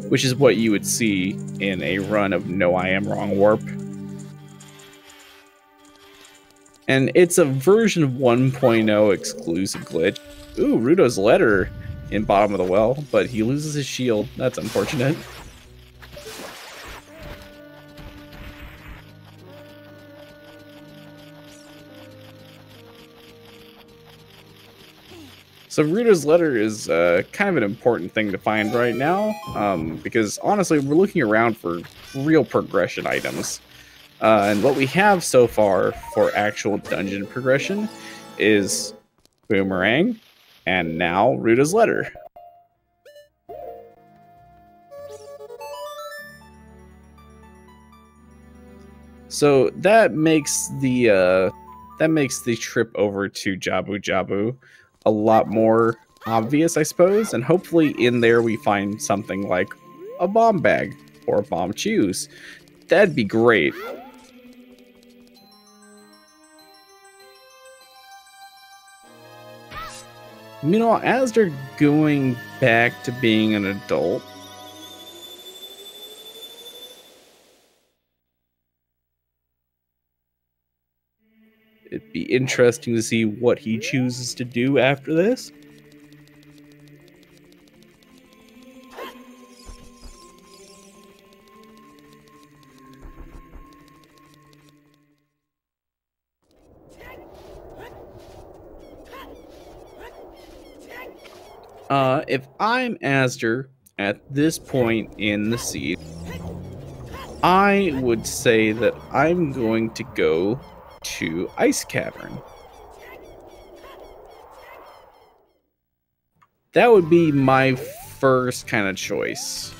which is what you would see in a run of No I Am Wrong Warp. And it's a version 1.0 exclusive glitch. Ooh, Rudo's letter in bottom of the well, but he loses his shield. That's unfortunate. So Rudo's letter is kind of an important thing to find right now, because honestly, we're looking around for real progression items. And what we have so far for actual dungeon progression is Boomerang, and now Rudo's letter. So that makes the trip over to Jabu Jabu a lot more obvious, I suppose, and hopefully in there we find something like a bomb bag or bomb chews. That'd be great. Meanwhile, as they're going back to being an adult, it'd be interesting to see what he chooses to do after this. If I'm Azder at this point in the seed, I would say that I'm going to go to Ice Cavern. That would be my first kind of choice.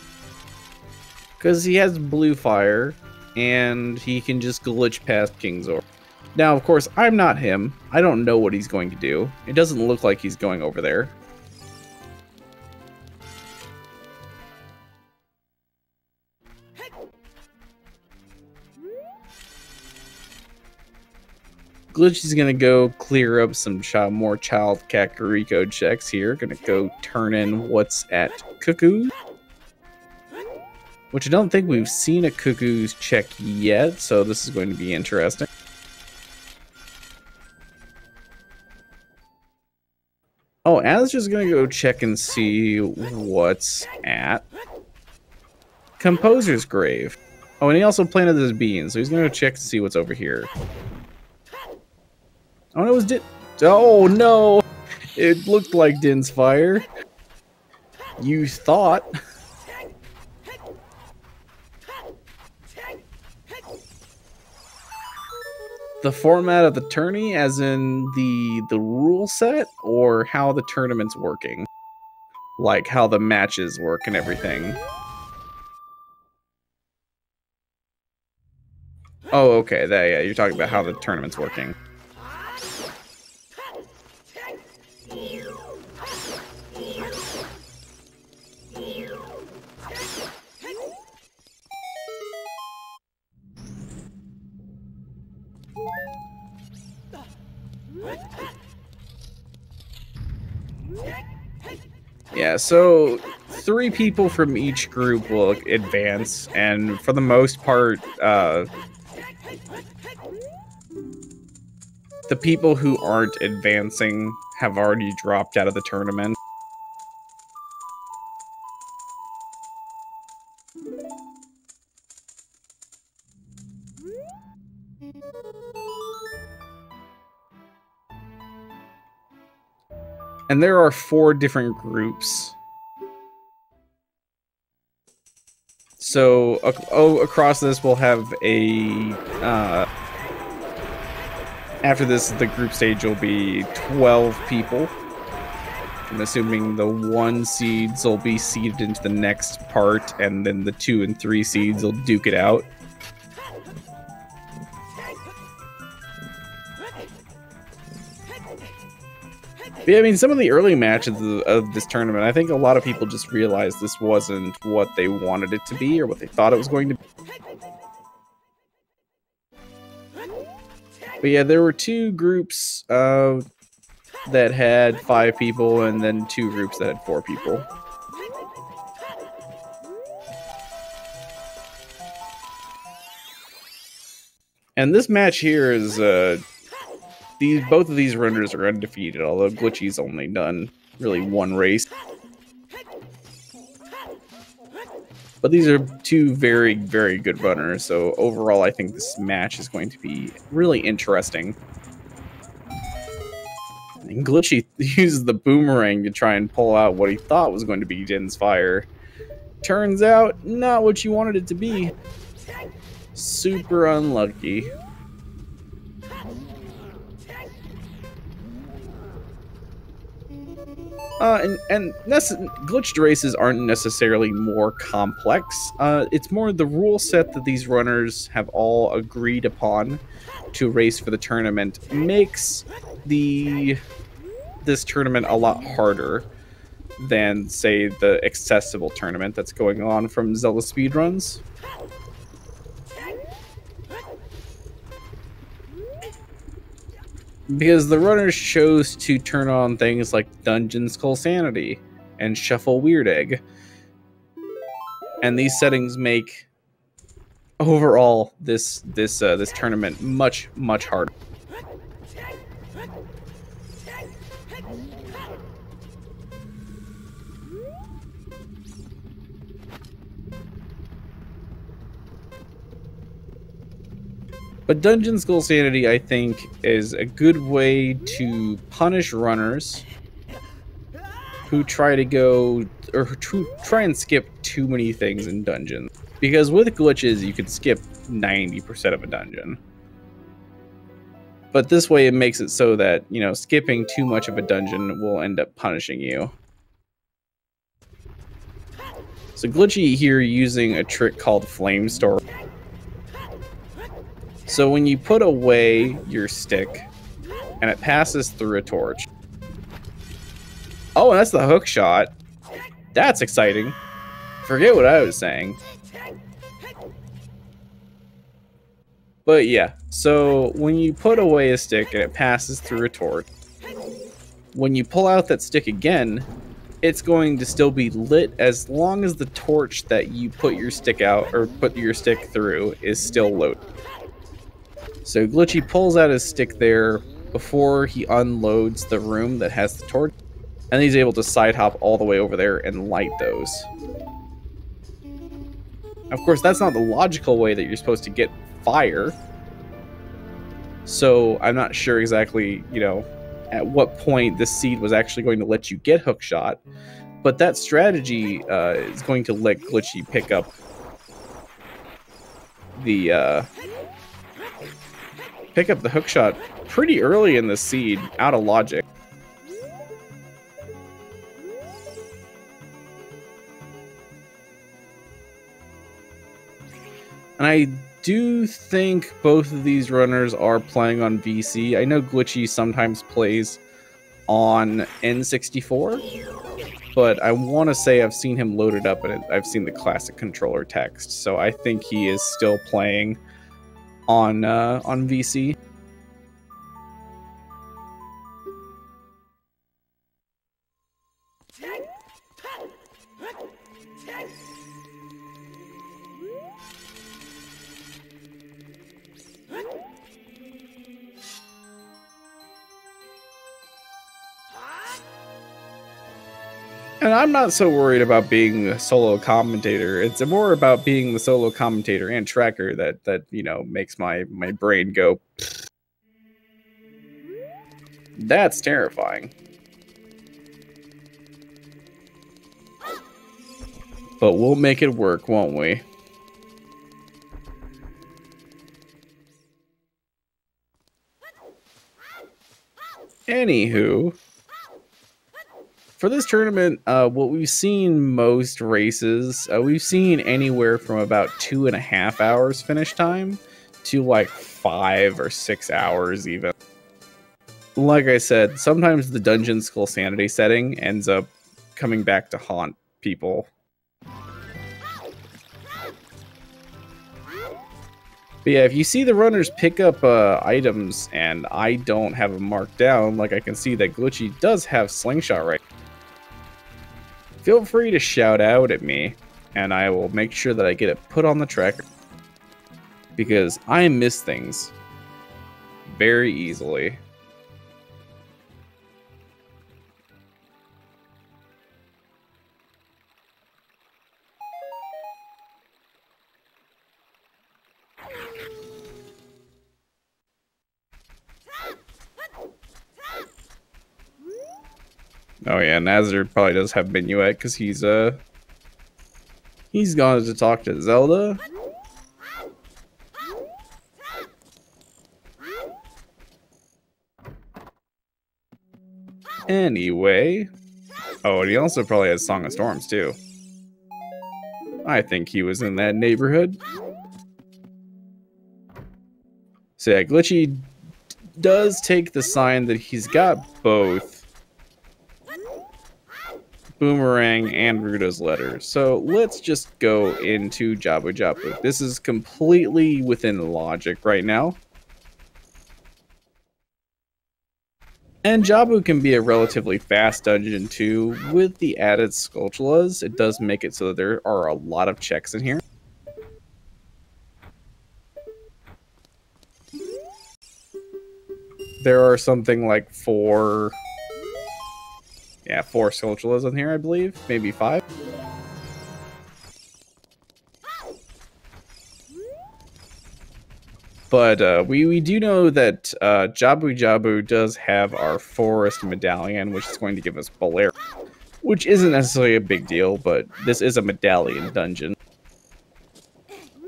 Because he has blue fire, and he can just glitch past Kingzor. Now, of course, I'm not him. I don't know what he's going to do. It doesn't look like he's going over there. Glitch is gonna go clear up some more child Kakariko checks here. Gonna go turn in what's at Cuckoo, which I don't think we've seen a Cuckoo's check yet, so this is going to be interesting. Oh, Alice just gonna go check and see what's at Composer's Grave. Oh, and he also planted his beans, so he's gonna go check to see what's over here. Oh, no, it was Din. Oh, no! It looked like Din's fire. You thought. The format of the tourney, as in the rule set, or how the tournament's working? Like how the matches work and everything. Oh, okay. Yeah, you're talking about how the tournament's working. Yeah, so 3 people from each group will advance, and for the most part, the people who aren't advancing have already dropped out of the tournament. And there are 4 different groups. So across this, we'll have a... after this, the group stage will be 12 people. I'm assuming the 1 seeds will be seeded into the next part, and then the 2 and 3 seeds will duke it out. But yeah, I mean, some of the early matches of this tournament, I think a lot of people just realized this wasn't what they wanted it to be or what they thought it was going to be. But yeah, there were 2 groups that had 5 people, and then 2 groups that had 4 people. And this match here is both of these runners are undefeated, although Glitchy's only done really 1 race. But these are 2 very, very good runners, so overall I think this match is going to be really interesting. And Glitchy uses the boomerang to try and pull out what he thought was going to be Din's fire. Turns out, not what you wanted it to be. Super unlucky. Glitched races aren't necessarily more complex. It's more the rule set that these runners have all agreed upon to race for the tournament makes this tournament a lot harder than, say, the accessible tournament that's going on from Zelda speedruns. Because the runners chose to turn on things like Dungeon Skull Sanity and Shuffle Weird Egg. And these settings make overall this tournament much, much harder. But Dungeon Skull Sanity, I think, is a good way to punish runners who try to go, or who try and skip too many things in dungeons. Because with glitches, you could skip 90% of a dungeon. But this way it makes it so that, you know, skipping too much of a dungeon will end up punishing you. So Glitchy here using a trick called Flame Store. So when you put away your stick, and it passes through a torch. Oh, and that's the hook shot. That's exciting. Forget what I was saying. But yeah, so when you put away a stick and it passes through a torch, when you pull out that stick again, it's going to still be lit as long as the torch that you put your stick out, or put your stick through, is still loaded. So Glitchy pulls out his stick there before he unloads the room that has the torch, and he's able to side hop all the way over there and light those. Of course, that's not the logical way that you're supposed to get fire, so I'm not sure exactly, you know, at what point this seed was actually going to let you get hookshot, but that strategy is going to let Glitchy pick up the hookshot pretty early in the seed, out of logic. And I do think both of these runners are playing on VC. I know Glitchy sometimes plays on N64, but I want to say I've seen him loaded up and I've seen the classic controller text, so I think he is still playing on VC. And I'm not so worried about being the solo commentator. It's more about being the solo commentator and tracker that you know, makes my brain go. That's terrifying. But we'll make it work, won't we? Anywho, for this tournament, what we've seen most races, we've seen anywhere from about 2.5 hours finish time to like 5 or 6 hours even. Like I said, sometimes the dungeon skull sanity setting ends up coming back to haunt people. But yeah, if you see the runners pick up items and I don't have them marked down, like I can see that Glitchy does have Slingshot right. Feel free to shout out at me, and I will make sure that I get it put on the tracker. Because I miss things very easily. Oh yeah, Azder probably does have Minuet because he's gone to talk to Zelda. Anyway, oh, and he also probably has Song of Storms too. I think he was in that neighborhood. So yeah, Glitchy does take the sign that he's got both Boomerang and Ruto's letter. So let's just go into Jabu Jabu. This is completely within logic right now. And Jabu can be a relatively fast dungeon too. With the added Skulltulas, it does make it so that there are a lot of checks in here. There are something like 4 Skulltulas in here, I believe. Maybe 5. But we do know that Jabu Jabu does have our Forest Medallion, which is going to give us Bolaire. Which isn't necessarily a big deal, but this is a medallion dungeon.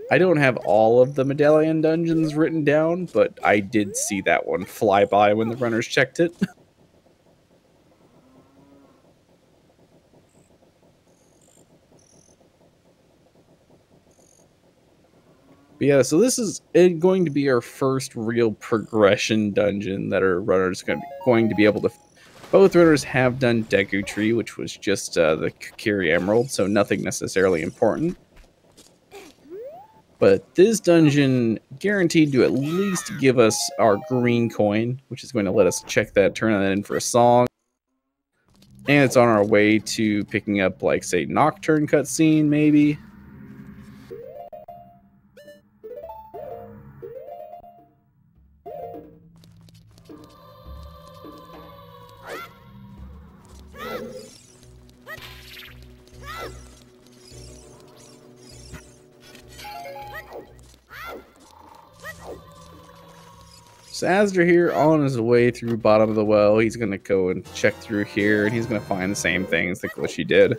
I don't have all of the medallion dungeons written down, but I did see that one fly by when the runners checked it. But yeah, so this is going to be our first real progression dungeon that our runners are going to be able to. Both runners have done Deku Tree, which was just the Kakiri Emerald, so nothing necessarily important. But this dungeon guaranteed to at least give us our green coin, which is going to let us check that, turn that in for a song. And it's on our way to picking up, like, say, Nocturne cutscene, maybe. So Azder here, on his way through bottom of the well, he's going to go and check through here, and he's going to find the same things that Glitchy did.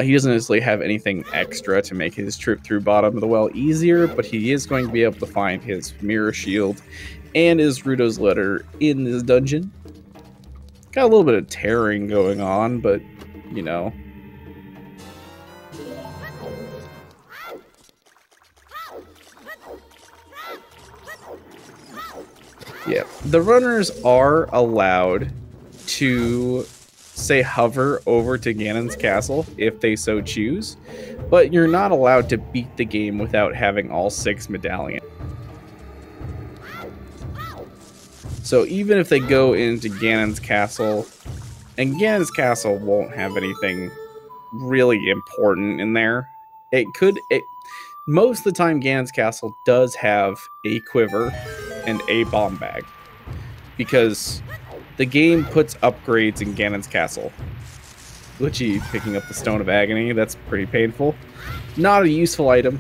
He doesn't necessarily have anything extra to make his trip through bottom of the well easier, but he is going to be able to find his Mirror Shield and his Ruto's letter in this dungeon. Got a little bit of tearing going on, but, you know. Yeah, the runners are allowed to, say, hover over to Ganon's castle if they so choose, but you're not allowed to beat the game without having all 6 medallions. So even if they go into Ganon's castle, and Ganon's castle won't have anything really important in there, most of the time Ganon's castle does have a quiver and a bomb bag, because the game puts upgrades in Ganon's castle. Glitchy picking up the Stone of Agony. That's pretty painful. Not a useful item.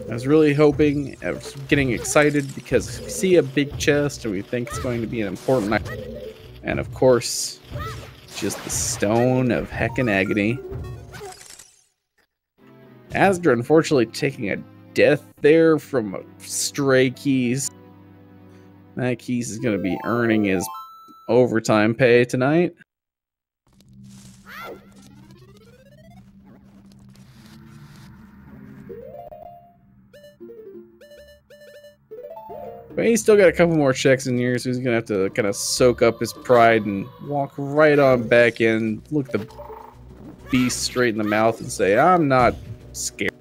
I was really hoping, I was getting excited because we see a big chest and we think it's going to be an important item. And of course, just the Stone of Heckin' Agony. Azder unfortunately taking a death there from a stray keys. That keys is going to be earning his overtime pay tonight. But he's still got a couple more checks in here, so he's gonna have to kind of soak up his pride and walk right on back in, look the beast straight in the mouth and say, "I'm not scared."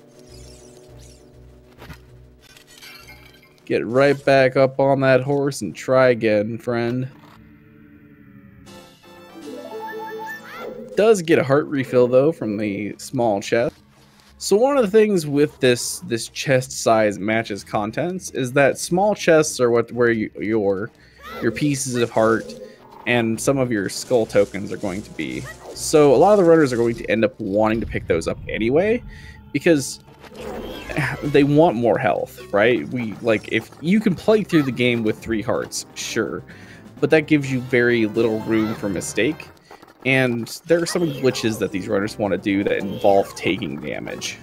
Get right back up on that horse and try again, friend. Does get a heart refill though from the small chest. So one of the things with this chest size matches contents is that small chests are where your pieces of heart and some of your skull tokens are going to be. So a lot of the runners are going to end up wanting to pick those up anyway because they want more health, right? If you can play through the game with 3 hearts, sure, but that gives you very little room for mistake. And there are some glitches that these runners want to do that involve taking damage.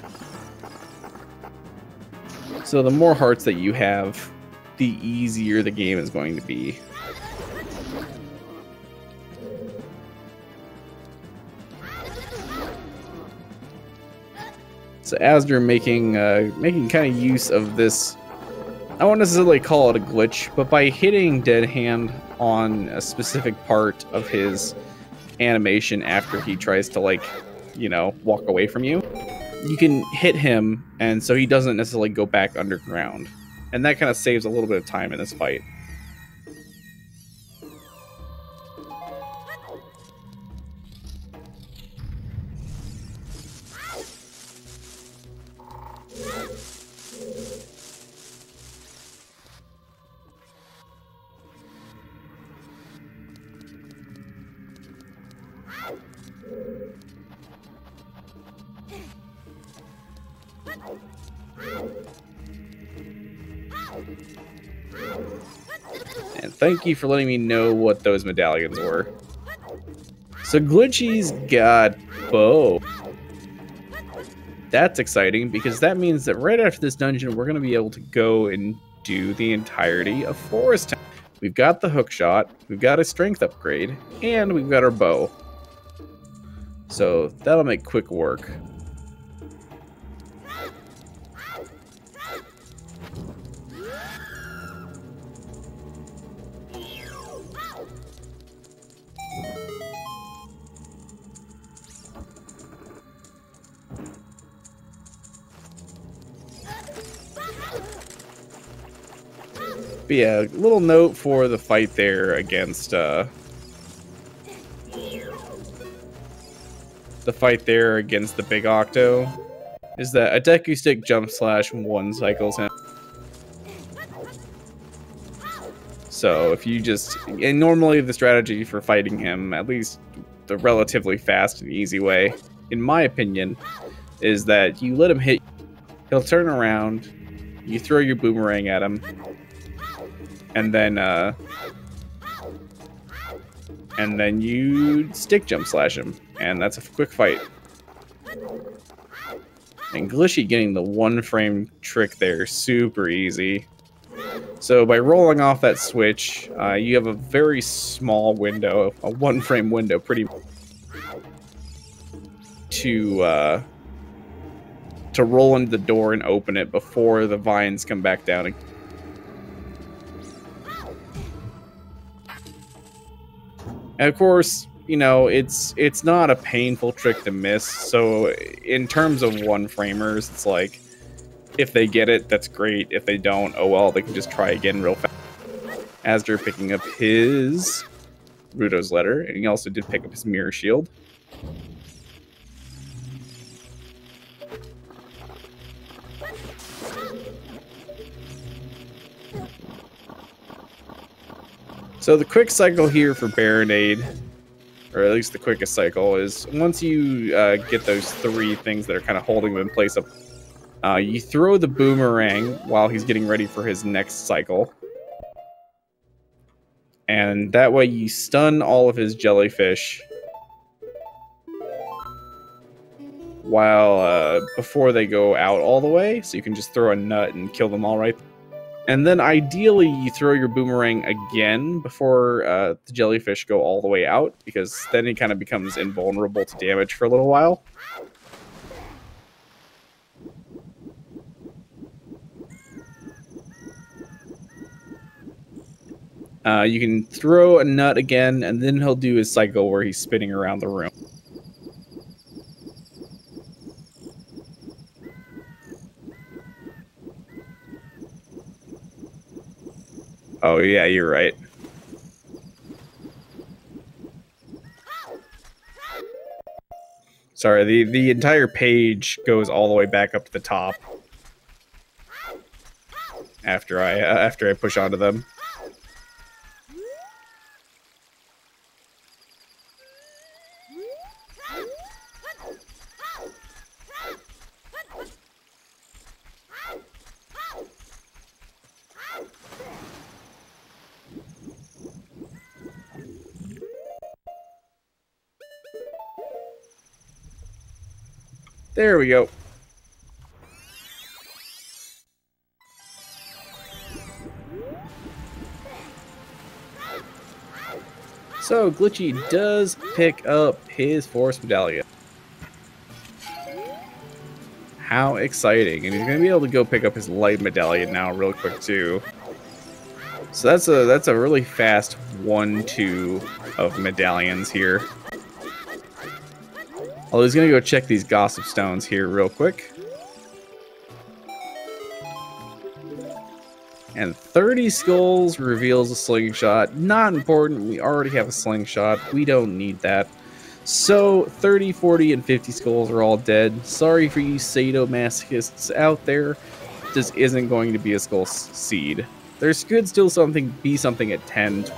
So the more hearts that you have, the easier the game is going to be. So Azder making kind of use of this, I won't necessarily call it a glitch, but by hitting Dead Hand on a specific part of his animation after he tries to walk away from you, you can hit him and so he doesn't necessarily go back underground, and that kind of saves a little bit of time in this fight. And thank you for letting me know what those medallions were. So Glitchy's got bow. That's exciting because that means that right after this dungeon, we're going to be able to go and do the entirety of Forest Town. We've got the hook shot, we've got a strength upgrade, and we've got our bow. So that'll make quick work. But yeah, a little note for the fight there against the big Octo is that a Deku Stick jump slash 1 cycles him. So if you and normally the strategy for fighting him, at least the relatively fast and easy way, in my opinion, is that you let him hit, he'll turn around, you throw your boomerang at him, and then you stick jump slash him, and that's a quick fight. And Glitchy getting the 1-frame trick there, super easy. So by rolling off that switch, you have a very small window, a 1-frame window, pretty to roll into the door and open it before the vines come back down. And of course, it's not a painful trick to miss. So in terms of 1-framers, it's like, if they get it, that's great. If they don't, oh well, they can just try again real fast. Azder picking up his Ruto's letter, and he also did pick up his mirror shield. So the quick cycle here for Baronade, or at least the quickest cycle, is once you get those 3 things that are kind of holding him in place, you throw the boomerang while he's getting ready for his next cycle. And that way you stun all of his jellyfish while before they go out all the way, so you can just throw a nut and kill them all right. And then ideally you throw your boomerang again before the jellyfish go all the way out, because then he kind of becomes invulnerable to damage for a little while. You can throw a nut again, and then he'll do his cycle where he's spinning around the room. Oh yeah, you're right. Sorry, the entire page goes all the way back up to the top after I push onto them. There we go. So, Glitchy does pick up his Forest Medallion. How exciting. And he's going to be able to go pick up his Light Medallion now real quick, too. So that's a really fast 1-2 of medallions here. Although he's going to go check these Gossip Stones here real quick. And 30 skulls reveals a slingshot. Not important. We already have a slingshot. We don't need that. So 30, 40, and 50 skulls are all dead. Sorry for you sadomasochists out there. This isn't going to be a skull seed. There's could still be something at 10.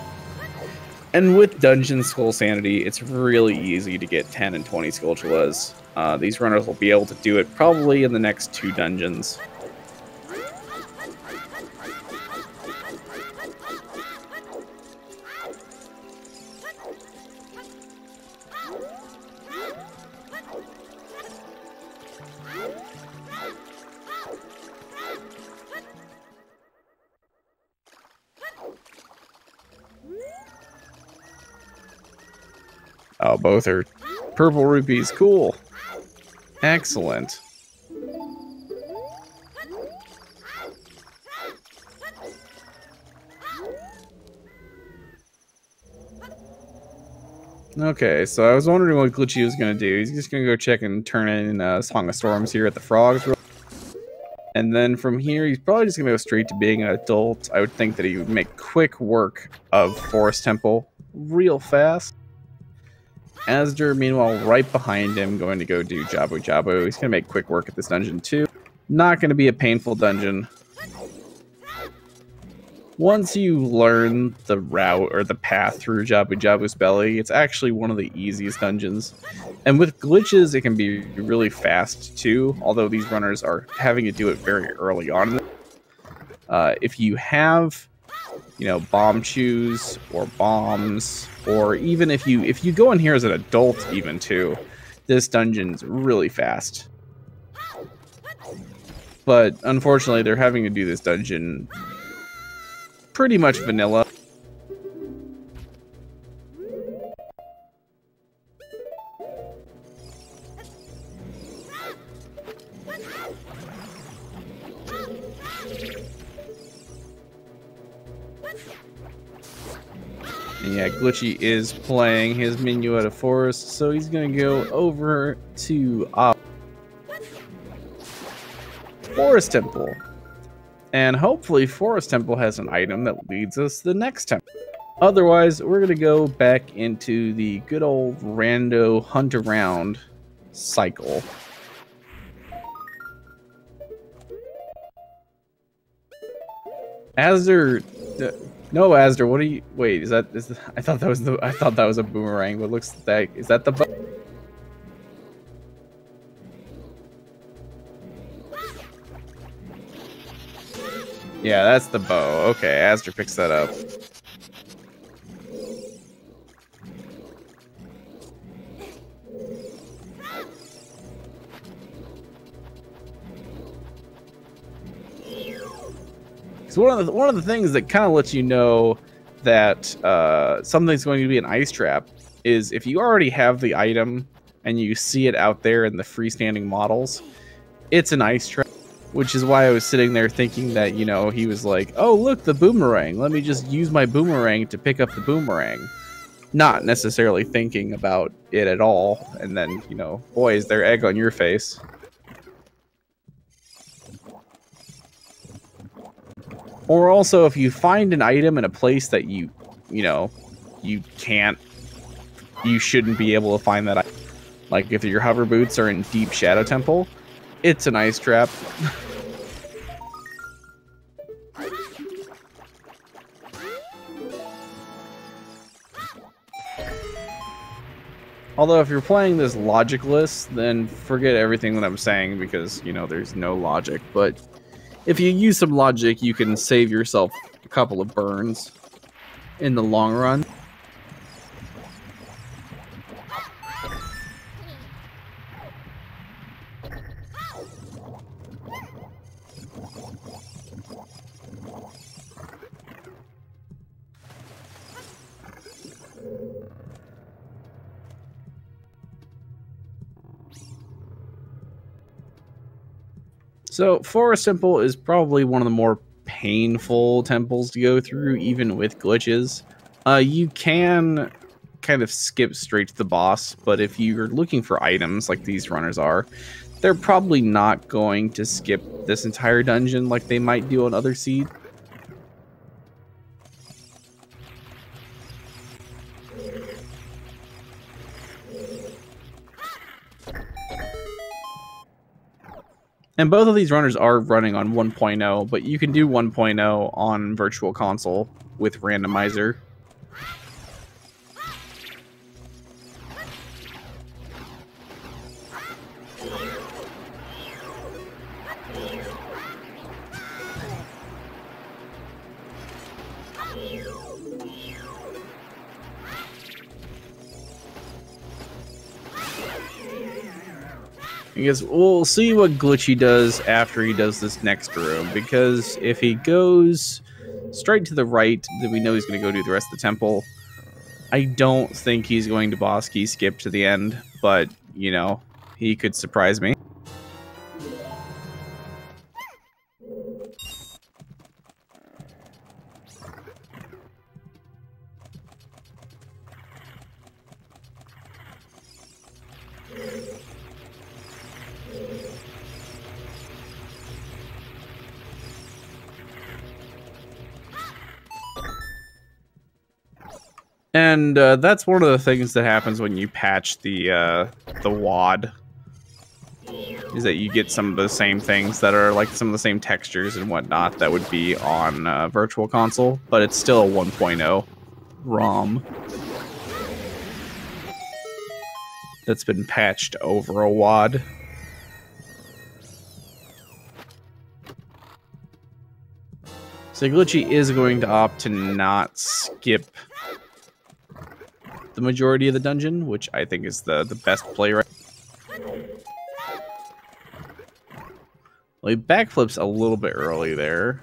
And with Dungeon Skull Sanity, it's really easy to get 10 and 20 Skulltulas. These runners will be able to do it probably in the next 2 dungeons. Oh, both are purple rupees. Cool. Excellent. Okay, so I was wondering what Glitchy was going to do. He's just going to go check and turn in Song of Storms here at the Frogs. And then from here, he's probably just going to go straight to being an adult. I would think that he would make quick work of Forest Temple real fast. Azder, meanwhile, right behind him, going to go do Jabu Jabu. He's going to make quick work at this dungeon, too. Not going to be a painful dungeon. Once you learn the route or the path through Jabu Jabu's belly, it's actually one of the easiest dungeons. And with glitches, it can be really fast, too, although these runners are having to do it very early on. If you have, you know, bomb chews or bombs, or even if you go in here as an adult even too, this dungeon's really fast. But unfortunately, they're having to do this dungeon pretty much vanilla. And yeah, Glitchy is playing his Minuetta Forest, so he's gonna go over to Forest Temple. And hopefully Forest Temple has an item that leads us to the next temple. Otherwise, we're gonna go back into the good old rando hunt around cycle. Azder, No, Azder, what are you? Wait, I thought that was a boomerang. What looks like is that the bow? Yeah, that's the bow. Okay, Azder picks that up. So one of the things that kind of lets you know that something's going to be an ice trap is if you already have the item and you see it out there in the freestanding models, it's an ice trap. Which is why I was sitting there thinking that, you know, he was like, oh, look, the boomerang. Let me just use my boomerang to pick up the boomerang. Not necessarily thinking about it at all. And then, you know, boy, is there egg on your face. Or also, if you find an item in a place that you shouldn't be able to find that item. Like if your hover boots are in Deep Shadow Temple, it's an ice trap. Although if you're playing this logicless, then forget everything that I'm saying because, you know, there's no logic. But if you use some logic, you can save yourself a couple of burns in the long run. So, Forest Temple is probably one of the more painful temples to go through, even with glitches. You can kind of skip straight to the boss, but if you're looking for items like these runners are, they're probably not going to skip this entire dungeon like they might do on other seeds. And both of these runners are running on 1.0, but you can do 1.0 on Virtual Console with Randomizer. I guess we'll see what Glitchy does after he does this next room, because if he goes straight to the right, then we know he's going to go do the rest of the temple. I don't think he's going to boss key skip to the end, but, you know, he could surprise me. And that's one of the things that happens when you patch the WAD, is that you get some of the same things that are like some of the same textures and whatnot that would be on Virtual Console, but it's still a 1.0 ROM that's been patched over a WAD. So Glitchy is going to opt to not skip the majority of the dungeon, which I think is the best play right. Well, he backflips a little bit early there.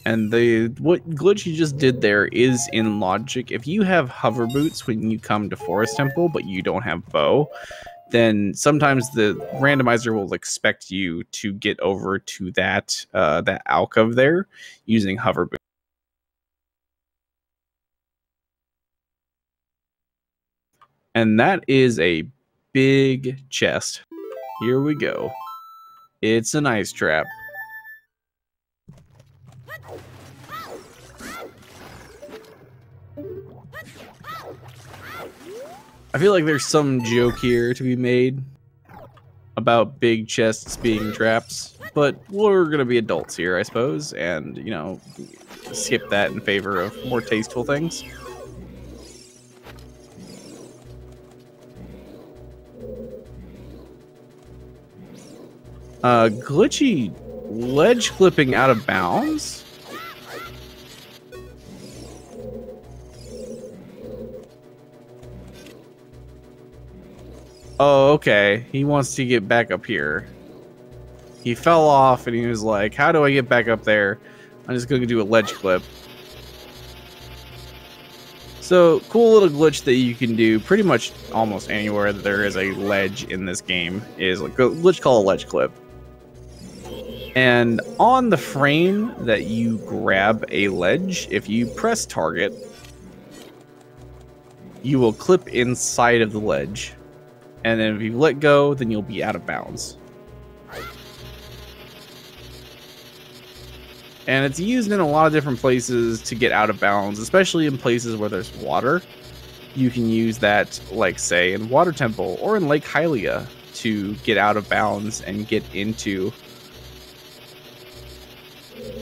And what Glitchy just did there is in logic. If you have hover boots when you come to Forest Temple, but you don't have bow, then sometimes the randomizer will expect you to get over to that alcove there using hover boots. And that is a big chest. Here we go. It's an ice trap. I feel like there's some joke here to be made about big chests being traps, but we're gonna be adults here, I suppose, and, you know, skip that in favor of more tasteful things. Glitchy ledge clipping out of bounds? Oh, okay. He wants to get back up here. He fell off and he was like, how do I get back up there? I'm just going to do a ledge clip. So, cool little glitch that you can do pretty much almost anywhere that there is a ledge in this game is like a glitch called a ledge clip. And on the frame that you grab a ledge, if you press target, you will clip inside of the ledge. And then if you let go, then you'll be out of bounds. And it's used in a lot of different places to get out of bounds, especially in places where there's water. You can use that, like, say, in Water Temple or in Lake Hylia to get out of bounds and get into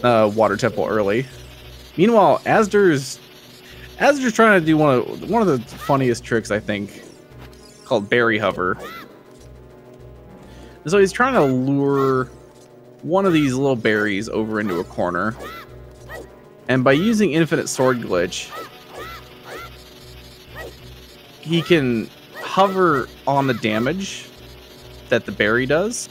Water Temple early. Meanwhile, Azder's trying to do one of the funniest tricks, I think, called Berry Hover. So he's trying to lure one of these little berries over into a corner. And by using Infinite Sword Glitch, he can hover on the damage that the berry does.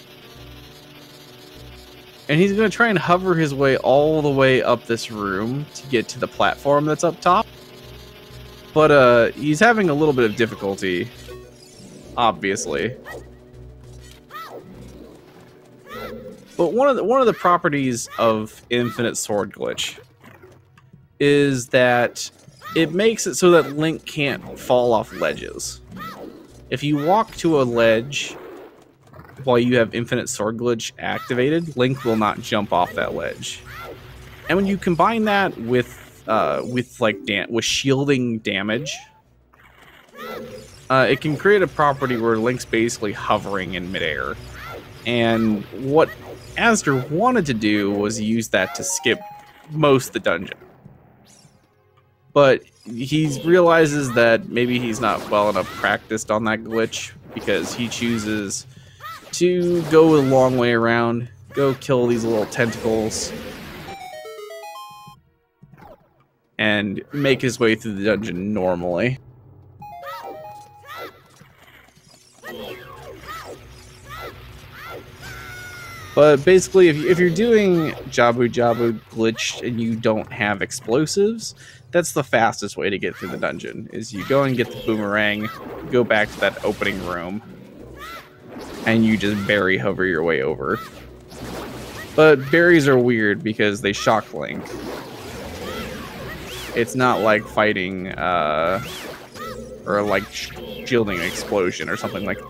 And he's going to try and hover his way all the way up this room to get to the platform that's up top. But he's having a little bit of difficulty, obviously. But one of the properties of Infinite Sword Glitch is that it makes it so that Link can't fall off ledges. If you walk to a ledge while you have Infinite Sword Glitch activated, Link will not jump off that ledge. And when you combine that with shielding damage, it can create a property where Link's basically hovering in midair. And what Azder wanted to do was use that to skip most of the dungeon. But he realizes that maybe he's not well enough practiced on that glitch, because he chooses to go a long way around, go kill these little tentacles, and make his way through the dungeon normally. But basically, if you're doing Jabu Jabu glitched and you don't have explosives, that's the fastest way to get through the dungeon, is you go and get the boomerang, go back to that opening room, and you just berry hover your way over. But berries are weird because they shock Link. It's not like fighting, or like shielding an explosion or something like that.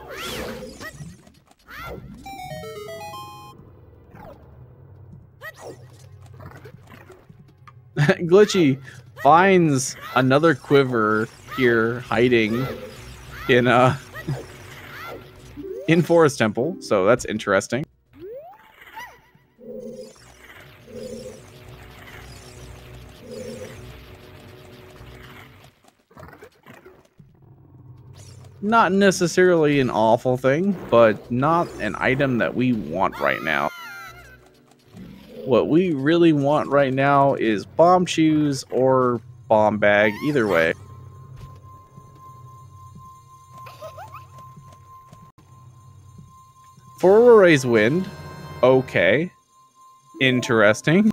Glitchy finds another quiver here hiding in Forest Temple, so that's interesting. Not necessarily an awful thing, but not an item that we want right now. What we really want right now is bomb shoes or bomb bag, either way. Furoray's Wind, okay. Interesting.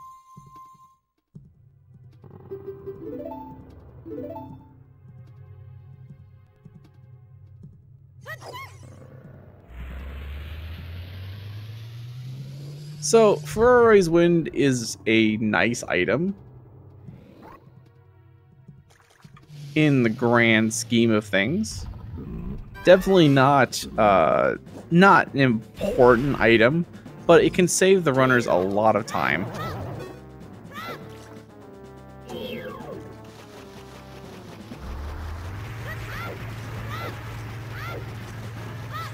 So, Furoray's Wind is a nice item in the grand scheme of things. Definitely not not an important item, but it can save the runners a lot of time.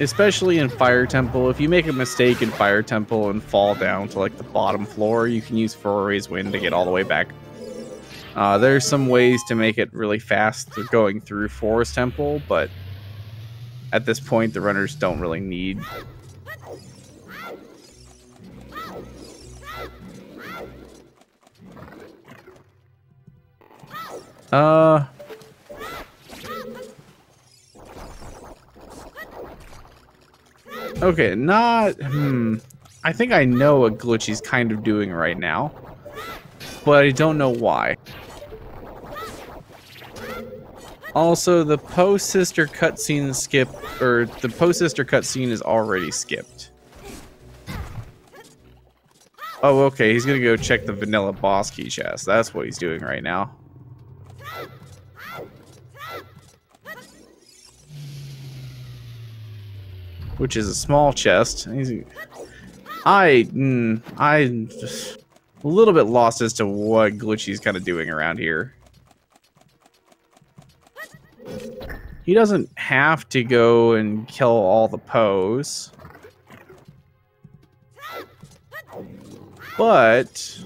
especially in Fire Temple. If you make a mistake in Fire Temple and fall down to like the bottom floor, you can use Forays Wind to get all the way back. There's some ways to make it really fast through going through Forest Temple, but at this point, the runners don't really need. Okay, I think I know what Glitchy's kind of doing right now, but I don't know why. Also, the post-sister cutscene is already skipped. Oh, okay, he's gonna go check the vanilla boss key chest. That's what he's doing right now. Which is a small chest. I'm just a little bit lost as to what Glitchy's kind of doing around here. He doesn't have to go and kill all the Poes. But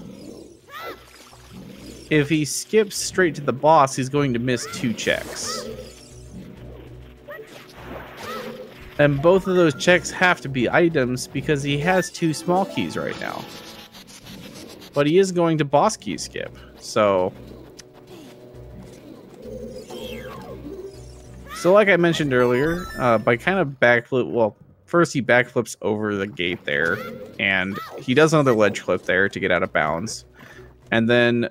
if he skips straight to the boss, he's going to miss 2 checks. And both of those checks have to be items because he has 2 small keys right now. But he is going to boss key skip, so... So like I mentioned earlier, by kind of backflip, well, first he backflips over the gate there, and he does another ledge flip there to get out of bounds. And then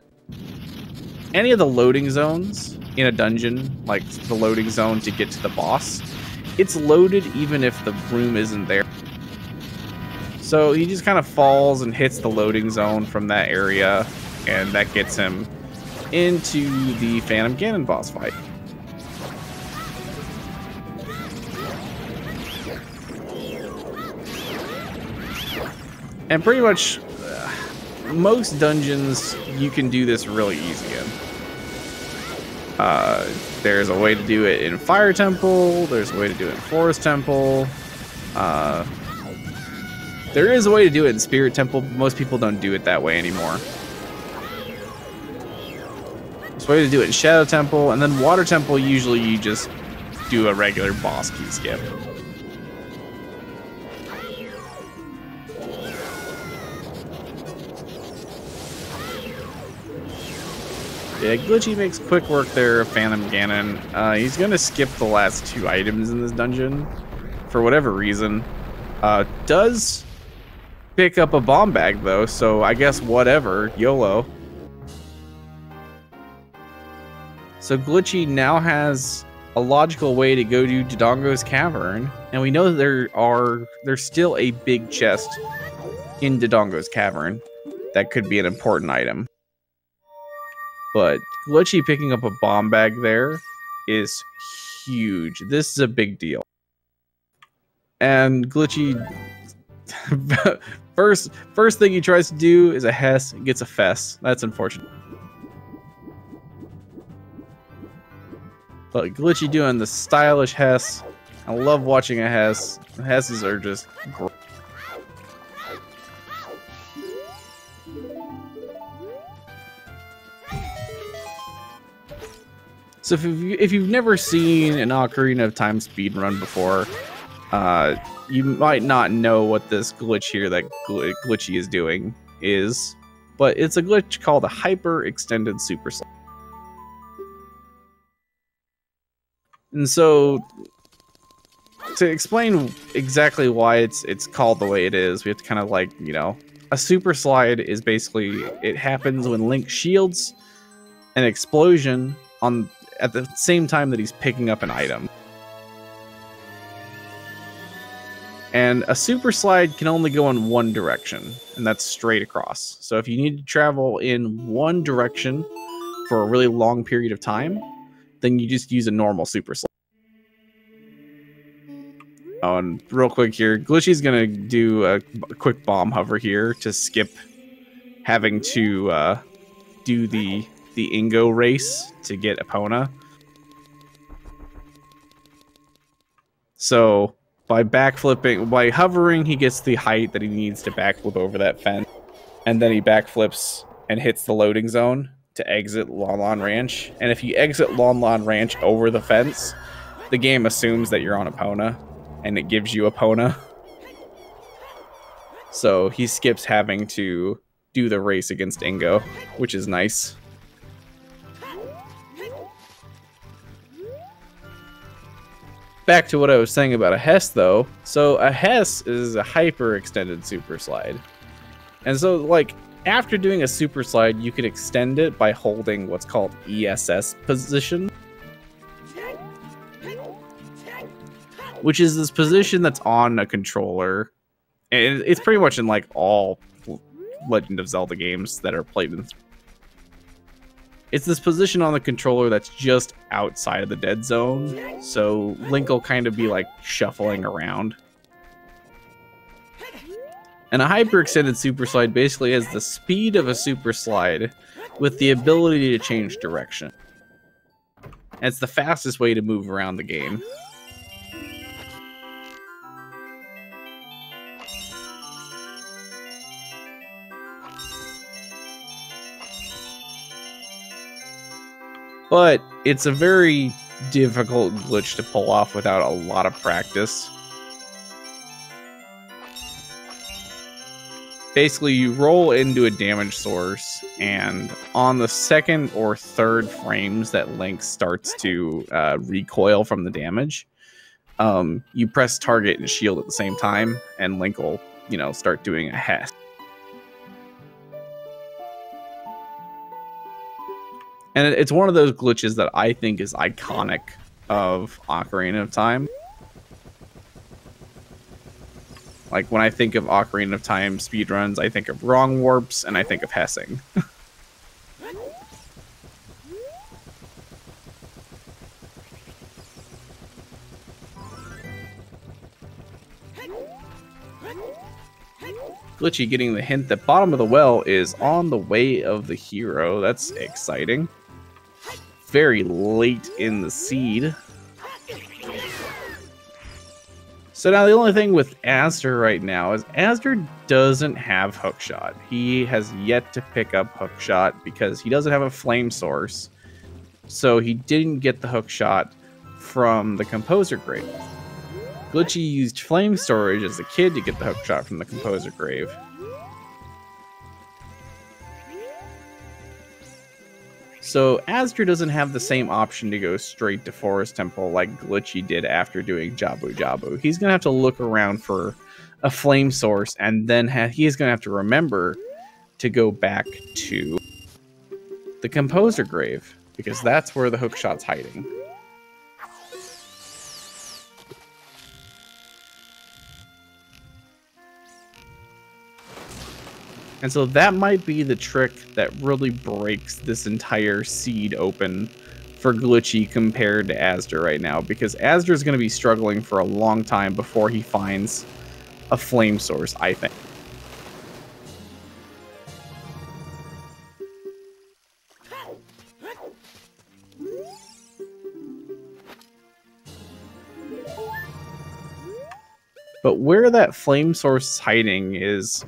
any of the loading zones in a dungeon, like the loading zone to get to the boss, it's loaded even if the room isn't there. So he just kind of falls and hits the loading zone from that area, and that gets him into the Phantom Ganon boss fight. And pretty much most dungeons you can do this really easy in. There's a way to do it in Fire Temple. There's a way to do it in Forest Temple. There is a way to do it in Spirit Temple, but most people don't do it that way anymore. There's a way to do it in Shadow Temple, and then Water Temple, usually you just do a regular boss key skip. Yeah, Glitchy makes quick work there of Phantom Ganon. He's gonna skip the last 2 items in this dungeon for whatever reason. Does pick up a bomb bag though, so I guess whatever, YOLO. So Glitchy now has a logical way to go to Dodongo's Cavern, and we know that there's still a big chest in Dodongo's Cavern that could be an important item. But Glitchy picking up a bomb bag there is huge. This is a big deal. And Glitchy, first thing he tries to do is a Hess, and gets a Fess. That's unfortunate. But Glitchy doing the stylish Hess. I love watching a Hess. Hesses are just great. So if you've never seen an Ocarina of Time speedrun before, you might not know what this glitch here that Glitchy is doing is, but it's a glitch called a Hyper Extended Super Slide. And so, to explain exactly why it's called the way it is, we have to kind of like, you know, a Super Slide is basically, it happens when Link shields an explosion at the same time that he's picking up an item. And a Super Slide can only go in one direction, and that's straight across. So if you need to travel in one direction for a really long period of time, then you just use a normal Super Slide. Oh, and real quick here, Glitchy's gonna do a quick bomb hover here to skip having to do the Ingo race to get Epona. So by hovering, he gets the height that he needs to backflip over that fence. And then he backflips and hits the loading zone to exit Lon Lon Ranch. And if you exit Lon Lon Ranch over the fence, the game assumes that you're on Epona, and it gives you Epona. So he skips having to do the race against Ingo, which is nice. Back to what I was saying about a Hess, though. So a Hess is a hyper extended super slide. And so, like, after doing a super slide, you can extend it by holding what's called ESS position, which is this position that's on a controller. And it's pretty much in, like, all Legend of Zelda games that are played in. It's this position on the controller that's just outside of the dead zone, so Link will kind of be like shuffling around. And a hyper-extended super slide basically has the speed of a super slide with the ability to change direction. And it's the fastest way to move around the game. But it's a very difficult glitch to pull off without a lot of practice. Basically, you roll into a damage source, and on the second or third frames that Link starts to recoil from the damage, you press target and shield at the same time, and Link will, start doing a Hess. And it's one of those glitches that I think is iconic of Ocarina of Time. Like, when I think of Ocarina of Time speedruns, I think of wrong warps, and I think of Hessing. Glitchy getting the hint that bottom of the well is on the way of the hero. That's exciting. Very late in the seed. So now the only thing with Azder right now is Azder doesn't have hookshot. He has yet to pick up hookshot because he doesn't have a flame source. So he didn't get the hookshot from the Composer Grave. Glitchy used flame storage as a kid to get the hookshot from the Composer Grave. So Azder doesn't have the same option to go straight to Forest Temple like Glitchy did after doing Jabu Jabu. He's going to have to look around for a flame source, and then he's going to have to remember to go back to the Composer Grave, because that's where the hookshot's hiding. And so that might be the trick that really breaks this entire seed open for Glitchy compared to Azder right now, because Azder is going to be struggling for a long time before he finds a flame source, I think. But where that flame source is hiding is...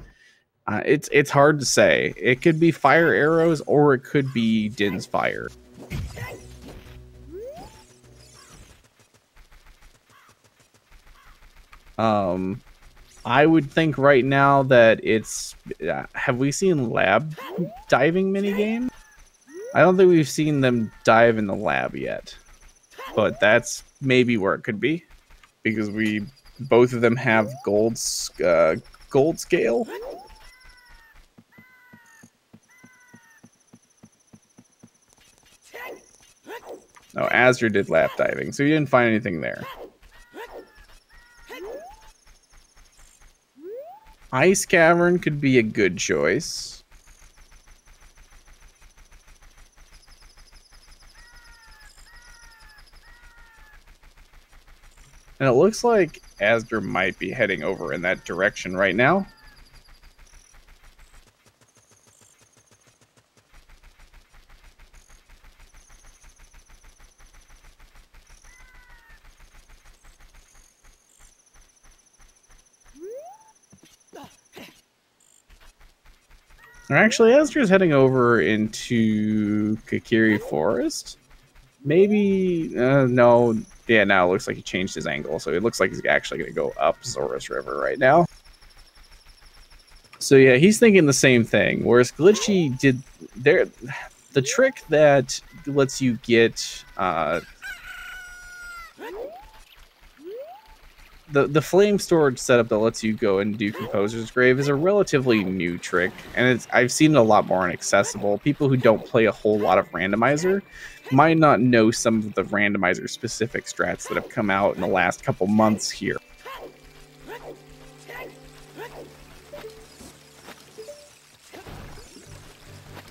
it's hard to say. It could be fire arrows, or it could be Din's fire. I would think right now that it's... have we seen lab diving minigame? I don't think we've seen them dive in the lab yet. But that's maybe where it could be. Because both of them have gold scale. No, Azder did lap diving, so you didn't find anything there. Ice Cavern could be a good choice. And it looks like Azder might be heading over in that direction right now. Or actually, Azder's heading over into Kakiri Forest. Maybe, no. Yeah, now it looks like he changed his angle, so it looks like he's actually going to go up Zoras River right now. So yeah, he's thinking the same thing, whereas Glitchy did... The trick that lets you get... The flame storage setup that lets you go and do Composer's Grave is a relatively new trick, and I've seen it a lot more inaccessible. People who don't play a whole lot of Randomizer might not know some of the Randomizer specific strats that have come out in the last couple months here.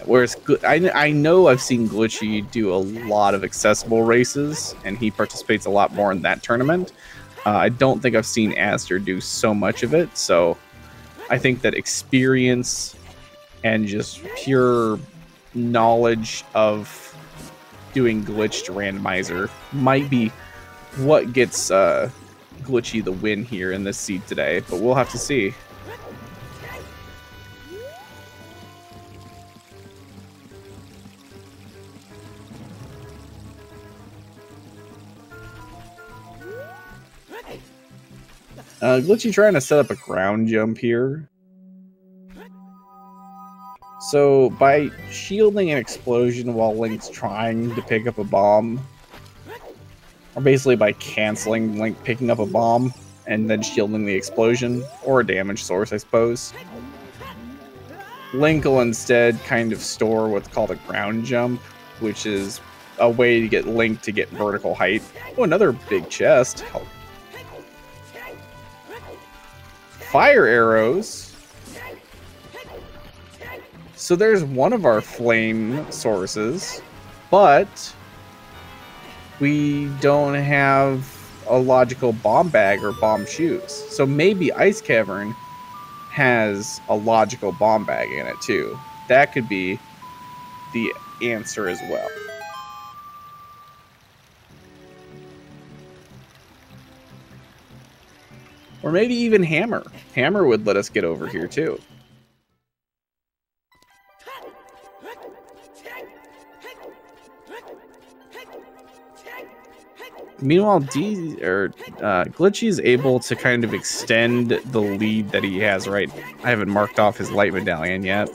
Whereas I know I've seen Glitchy do a lot of accessible races, and he participates a lot more in that tournament. I don't think I've seen azder do so much of it, so I think that experience and just pure knowledge of doing glitched randomizer might be what gets Glitchy the win here in this seed today, but we'll have to see. Glitchy trying to set up a ground jump here. So by shielding an explosion while Link's trying to pick up a bomb, or basically by canceling Link picking up a bomb and then shielding the explosion, or a damage source, I suppose, Link will instead kind of store what's called a ground jump, which is a way to get Link to get vertical height. Oh, another big chest. Fire arrows. So there's one of our flame sources, but we don't have a logical bomb bag or bomb shoes. So maybe Ice Cavern has a logical bomb bag in it too. That could be the answer as well. Or maybe even Hammer. Hammer would let us get over here too. Meanwhile, Glitchy is able to kind of extend the lead that he has right. I haven't marked off his light medallion yet.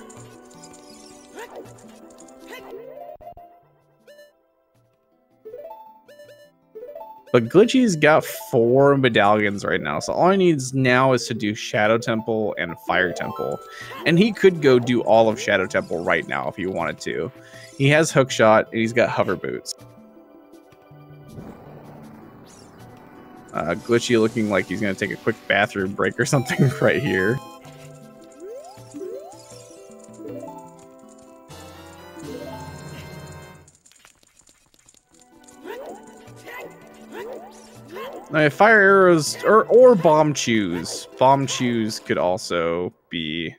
But Glitchy's got 4 medallions right now, so all he needs now is to do Shadow Temple and Fire Temple. And he could go do all of Shadow Temple right now if he wanted to. He has Hookshot, and he's got Hover Boots. Glitchy looking like he's going to take a quick bathroom break or something right here. Now, fire arrows or bomb chews. Bomb chews could also be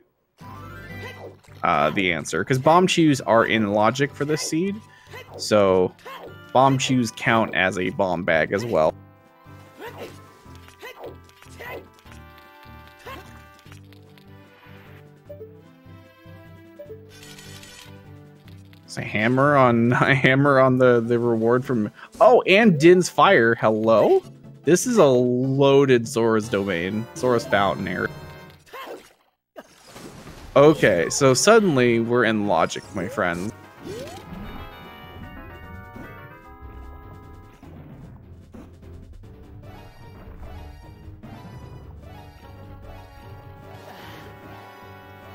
the answer, because bomb chews are in logic for this seed. So bomb chews count as a bomb bag as well. It's a hammer on the reward from... Oh, and Din's Fire. Hello? This is a loaded Zora's Domain. Zora's Fountain area. Okay, so suddenly we're in logic, my friends.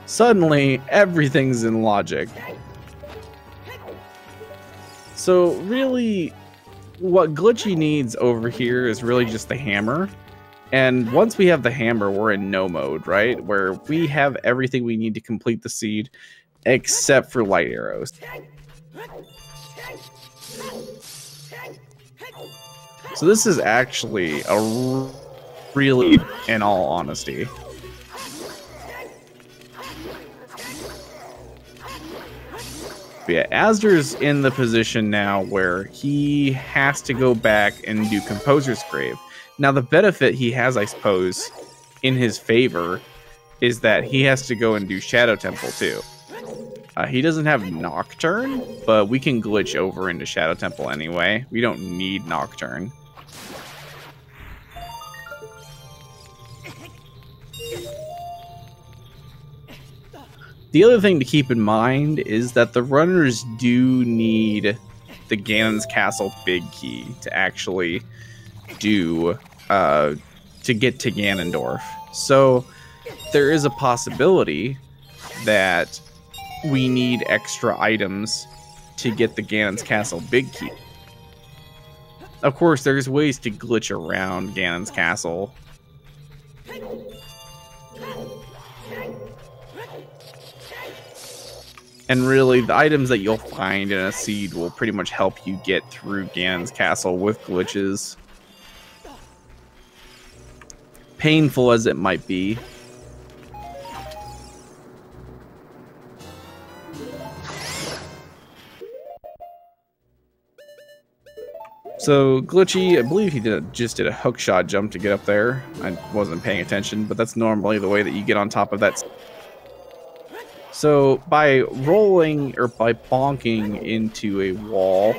Suddenly, everything's in logic. So really, what Glitchy needs over here is really just the hammer. And once we have the hammer, we're in no mode, right? Where we have everything we need to complete the seed, except for light arrows. So this is actually a really, in all honesty. But yeah, azder's in the position now where he has to go back and do Composer's Grave. Now, the benefit he has, I suppose, in his favor is that he has to go and do Shadow Temple too. He doesn't have Nocturne, but we can glitch over into Shadow Temple anyway. We don't need Nocturne. The other thing to keep in mind is that the runners do need the Ganon's Castle Big Key to actually do to get to Ganondorf. So there is a possibility that we need extra items to get the Ganon's Castle Big Key. Of course, there's ways to glitch around Ganon's Castle. And really, the items that you'll find in a seed will pretty much help you get through Ganon's Castle with glitches. Painful as it might be. So Glitchy, I believe he just did a hookshot jump to get up there. I wasn't paying attention, but that's normally the way that you get on top of that. So by rolling or by bonking into a wall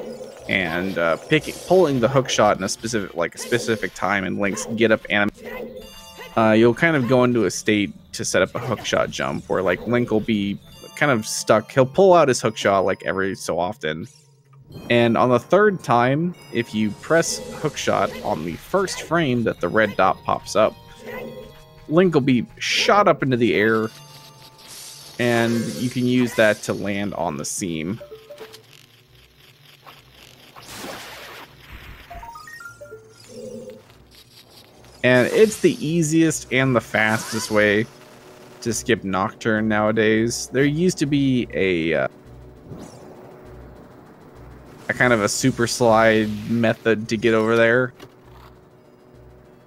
and pulling the hookshot in a specific time and Link's get up animation, you'll kind of go into a state to set up a hookshot jump where like Link will be kind of stuck. He'll pull out his hookshot like every so often. And on the third time, if you press hookshot on the first frame that the red dot pops up, Link will be shot up into the air, and you can use that to land on the seam. And it's the easiest and the fastest way to skip Nocturne nowadays. There used to be a kind of a super slide method to get over there,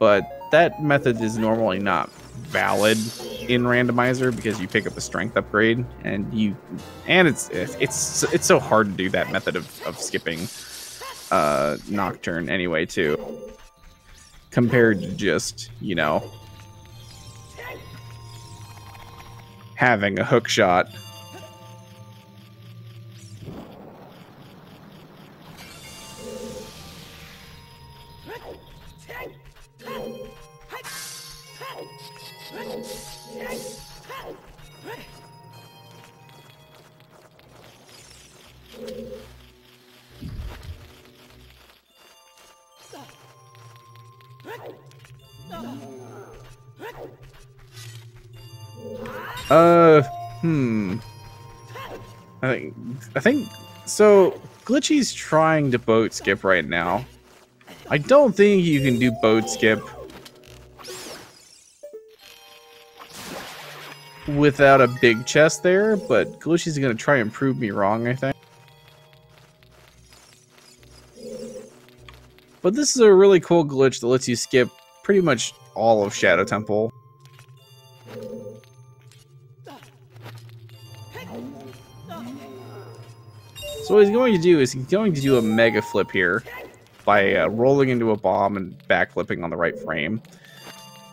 but that method is normally not valid in Randomizer because you pick up a strength upgrade and it's so hard to do that method of skipping Nocturne anyway too, compared to just, you know, having a hook shot. I think so. Glitchy's trying to boat skip right now. I don't think you can do boat skip without a big chest there, but Glitchy's gonna try and prove me wrong, I think. But this is a really cool glitch that lets you skip pretty much all of Shadow Temple. So what he's going to do is he's going to do a mega flip here by rolling into a bomb and backflipping on the right frame.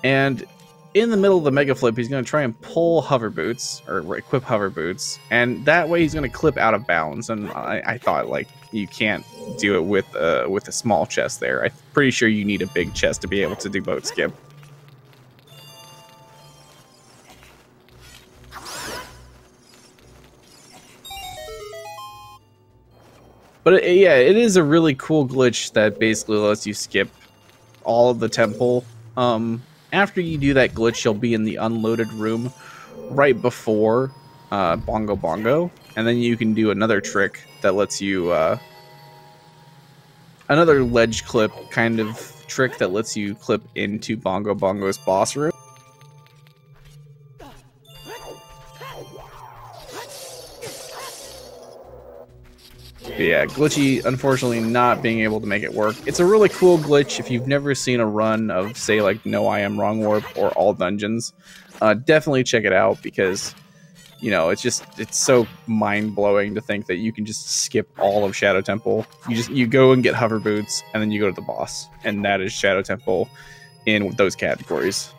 And in the middle of the mega flip, he's going to try and pull hover boots, or equip hover boots, and that way he's going to clip out of bounds. And I thought, like, you can't do it with a small chest there. I'm pretty sure you need a big chest to be able to do boat skip. But yeah, it is a really cool glitch that basically lets you skip all of the temple. After you do that glitch, you'll be in the unloaded room right before Bongo Bongo, and then you can do another trick that lets you another ledge clip kind of trick that lets you clip into Bongo Bongo's boss room. But yeah, Glitchy unfortunately not being able to make it work. It's a really cool glitch if you've never seen a run of, say, like No I Am Wrong Warp or All Dungeons. Definitely check it out because, you know, it's so mind-blowing to think that you can just skip all of Shadow Temple. You go and get hover boots and then you go to the boss, and that is Shadow Temple in those categories.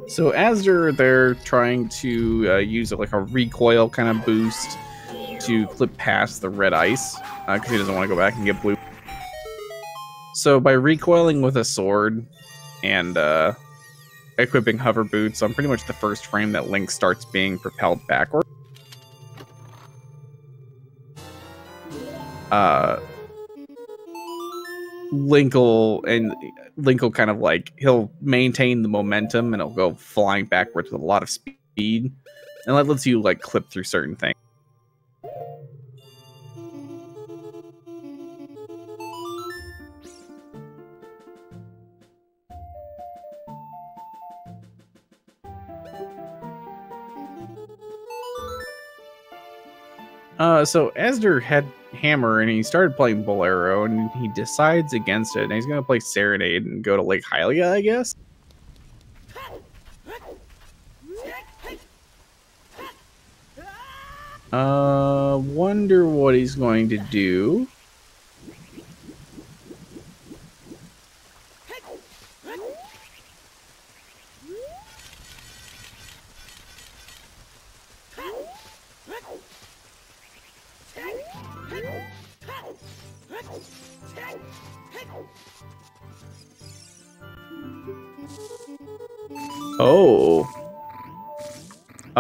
So as they're trying to use like a recoil kind of boost to clip past the red ice, because he doesn't want to go back and get blue. So by recoiling with a sword and equipping hover boots on pretty much the first frame that Link starts being propelled backward, Link will kind of like, he'll maintain the momentum and it'll go flying backwards with a lot of speed, and that lets you like clip through certain things. So Azder had Hammer and he started playing Bolero and he decides against it and he's gonna play Serenade and go to Lake Hylia, I guess. Wonder what he's going to do.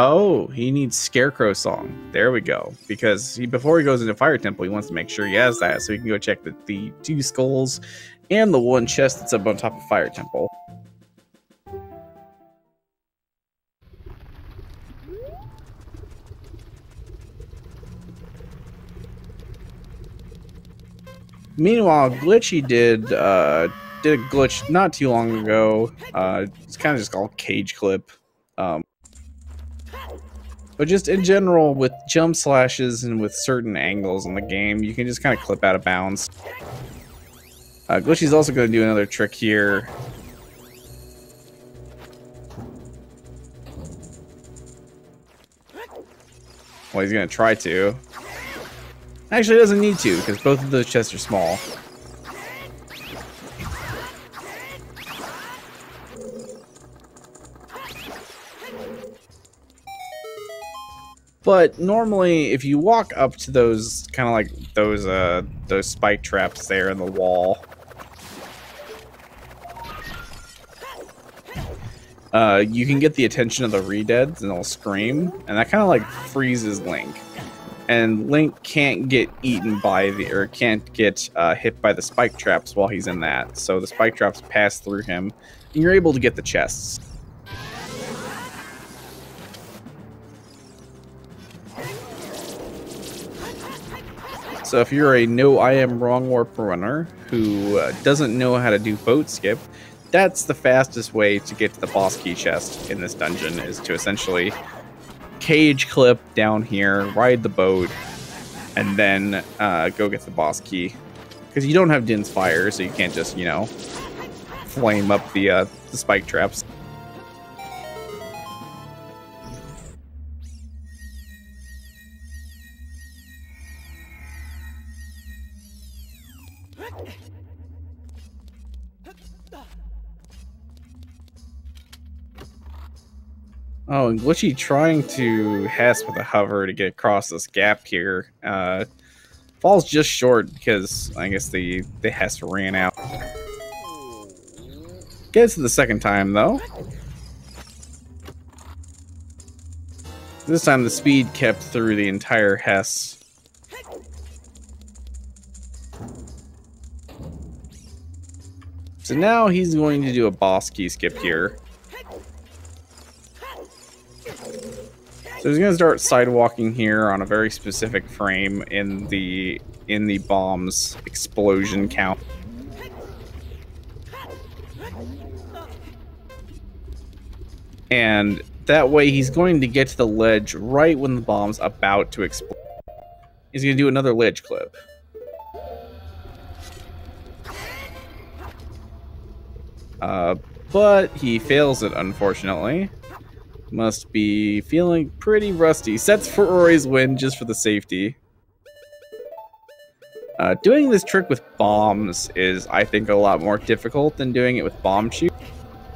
Oh, he needs Scarecrow Song. There we go. Because before he goes into Fire Temple, he wants to make sure he has that so he can go check the 2 skulls and the 1 chest that's up on top of Fire Temple. Meanwhile, Glitchy did a glitch not too long ago. It's kind of just called Cage Clip. But just in general, with jump slashes and with certain angles in the game, you can just kind of clip out of bounds. Glitchy's also going to do another trick here. Well, he's going to try to. Actually, he doesn't need to, because both of those chests are small. But normally, if you walk up to those kind of like those spike traps there in the wall, you can get the attention of the Redeads and they'll scream, and that kind of like freezes Link. And Link can't get eaten by can't get hit by the spike traps while he's in that. So the spike traps pass through him, and you're able to get the chests. So if you're a no I am wrong warp runner who doesn't know how to do boat skip, that's the fastest way to get to the boss key chest in this dungeon, is to essentially cage clip down here, ride the boat, and then go get the boss key. Because you don't have Din's Fire, so you can't just, you know, flame up the spike traps. Oh, and Glitchy trying to Hess with a hover to get across this gap here. Falls just short because I guess the Hess ran out. Gets it the second time though. This time the speed kept through the entire Hess. So now he's going to do a boss key skip here. So he's going to start sidewalking here on a very specific frame in the bomb's explosion count. And that way he's going to get to the ledge right when the bomb's about to explode. He's going to do another ledge clip. But he fails it, unfortunately. must be feeling pretty rusty. Sets for Rory's win just for the safety. Doing this trick with bombs is, I think, a lot more difficult than doing it with bomb shoot.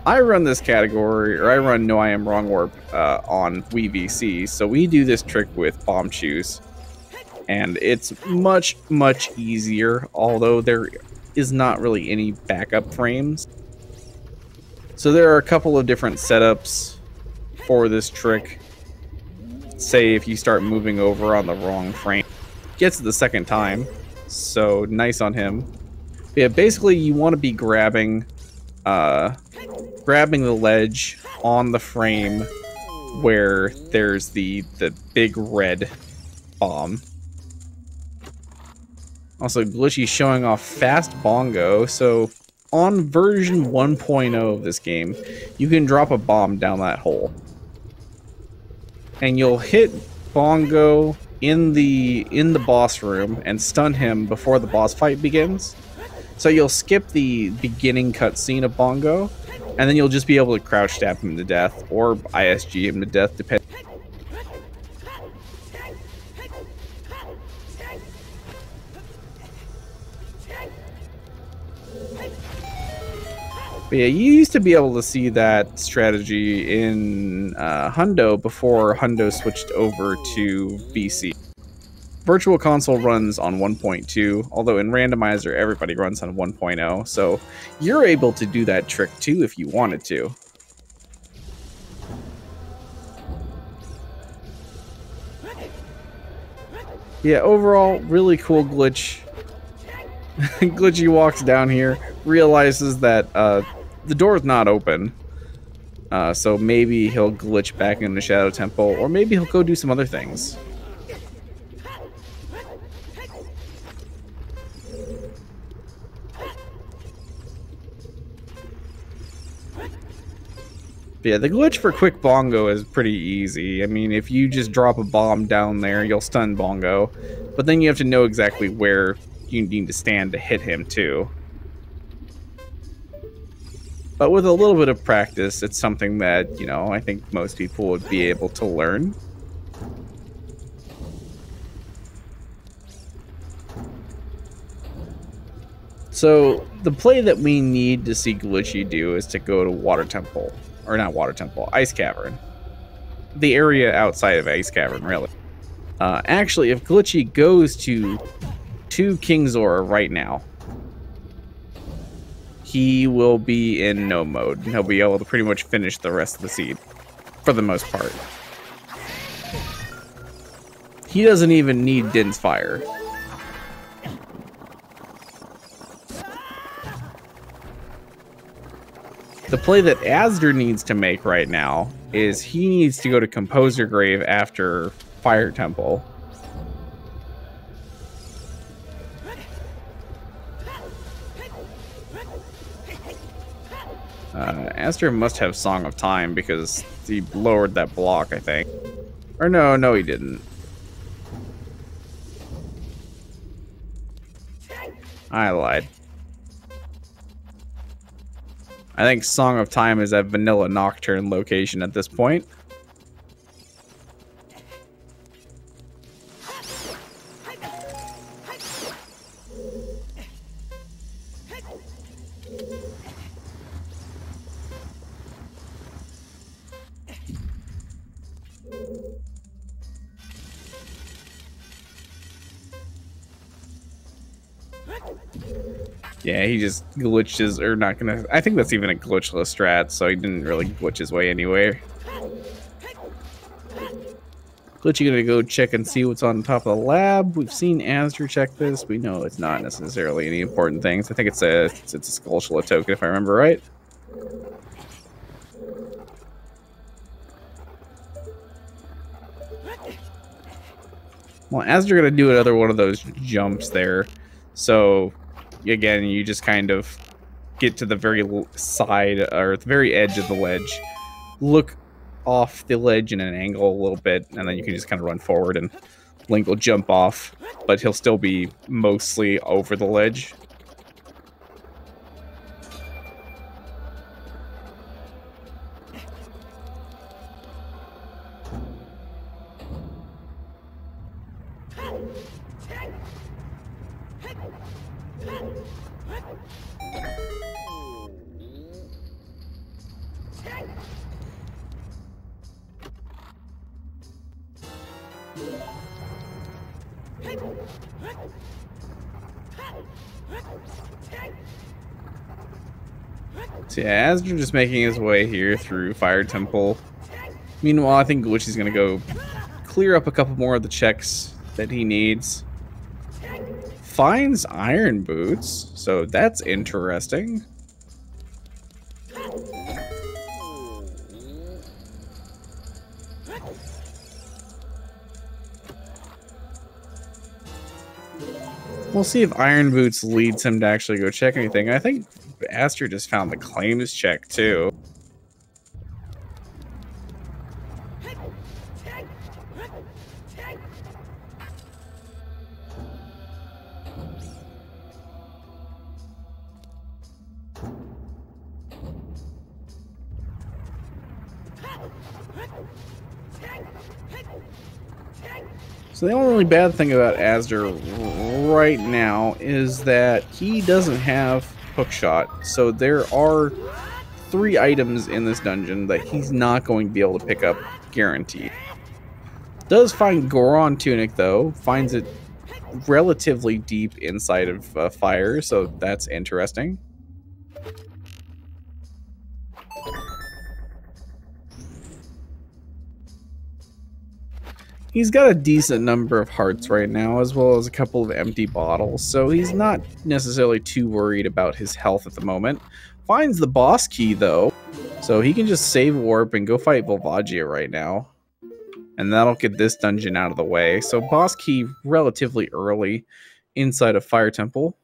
I run this category, or I run No I Am Wrong Warp on WeVC, so we do this trick with bomb shoes. And it's much, much easier, although there is not really any backup frames. So there are a couple of different setups for this trick. Say if you start moving over on the wrong frame, gets it the second time, so nice on him. But yeah, basically you want to be grabbing the ledge on the frame where there's the big red bomb. Also, Glitchy showing off fast bongo. So on version 1.0 of this game, you can drop a bomb down that hole, and you'll hit Bongo in the boss room and stun him before the boss fight begins. So you'll skip the beginning cutscene of Bongo, and then you'll just be able to crouch stab him to death or ISG him to death, depending. But yeah, you used to be able to see that strategy in Hundo before Hundo switched over to BC. Virtual Console runs on 1.2, although in Randomizer everybody runs on 1.0, so you're able to do that trick too if you wanted to. Yeah, overall, really cool glitch. Glitchy walks down here, realizes that the door's not open, so maybe he'll glitch back into Shadow Temple, or maybe he'll go do some other things. But yeah, the glitch for Quick Bongo is pretty easy. I mean, if you just drop a bomb down there, you'll stun Bongo, but then you have to know exactly where you need to stand to hit him too. But with a little bit of practice, it's something that, you know, I think most people would be able to learn. So the play that we need to see Glitchy do is to go to Water Temple. Or not Water Temple, Ice Cavern. The area outside of Ice Cavern, really. Actually, if Glitchy goes to King Zora right now, he will be in no mode. He'll be able to pretty much finish the rest of the seed, for the most part. He doesn't even need Din's Fire. The play that Azder needs to make right now is he needs to go to Composer Grave after Fire Temple. Azder must have Song of Time because he lowered that block, I think. Or no, he didn't. I lied. I think Song of Time is at Vanilla Nocturne location at this point. Yeah, he just glitches, or not gonna... I think that's even a glitchless strat, so he didn't really glitch his way anyway. Glitchy gonna go check and see what's on top of the lab. We've seen Azder check this. We know it's not necessarily any important things. I think it's a Skulltula token, if I remember right. Well, Azder gonna do another one of those jumps there, so... Again, you just kind of get to the very side, or the very edge of the ledge, look off the ledge in an angle a little bit, and then you can just kind of run forward and Link will jump off, but he'll still be mostly over the ledge. So yeah, Azder just making his way here through Fire Temple. Meanwhile, I think Glitchy's gonna go clear up a couple more of the checks that he needs. Finds iron boots, so that's interesting. We'll see if iron boots leads him to actually go check anything. I think Azder just found the claims check too. So the only bad thing about Azder right now is that he doesn't have hookshot. So there are 3 items in this dungeon that he's not going to be able to pick up, guaranteed. Does find Goron Tunic though, finds it relatively deep inside of fire, so that's interesting. He's got a decent number of hearts right now, as well as a couple of empty bottles, so he's not necessarily too worried about his health at the moment. Finds the boss key, though, so he can just save warp and go fight Volvagia right now. And that'll get this dungeon out of the way. So boss key relatively early inside of Fire Temple.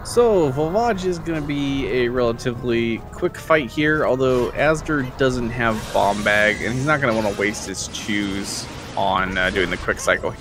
So, Volvagia is going to be a relatively quick fight here, although Azder doesn't have Bomb Bag, and he's not going to want to waste his chews on doing the quick cycle.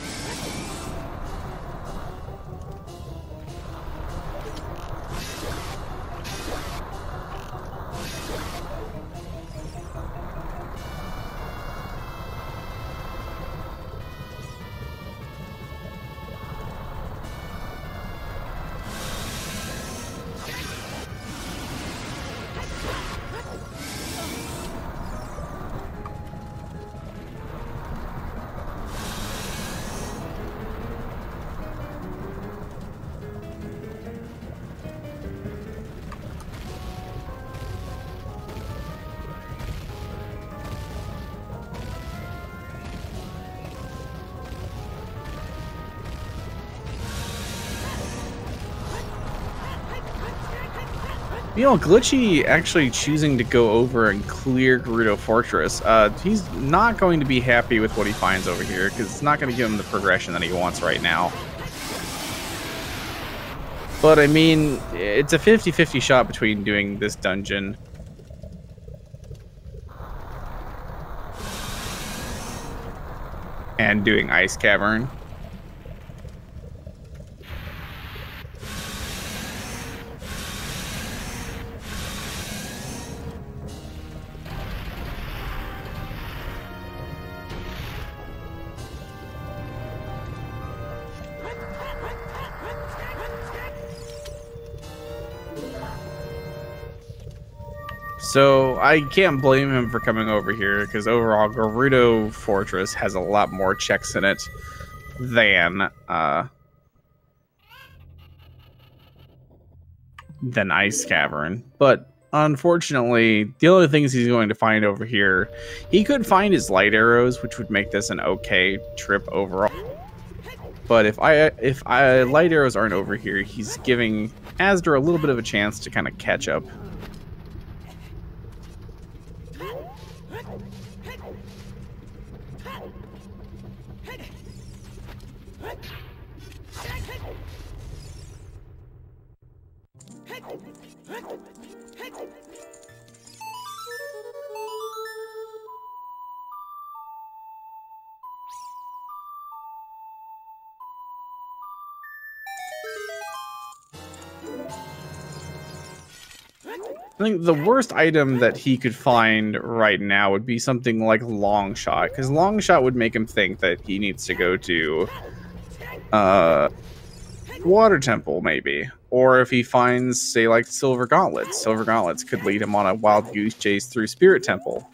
You know, Glitchy actually choosing to go over and clear Gerudo Fortress. He's not going to be happy with what he finds over here, because it's not going to give him the progression that he wants right now. But, I mean, it's a 50-50 shot between doing this dungeon and doing Ice Cavern. So I can't blame him for coming over here because overall Gerudo Fortress has a lot more checks in it than Ice Cavern. But unfortunately, the only things he's going to find over here, he could find his light arrows, which would make this an okay trip overall. But if light arrows aren't over here, he's giving Azder a little bit of a chance to kind of catch up. I think the worst item that he could find right now would be something like Long Shot, because Long Shot would make him think that he needs to go to Water Temple, maybe. Or if he finds, say, like Silver Gauntlets. Silver Gauntlets could lead him on a wild goose chase through Spirit Temple.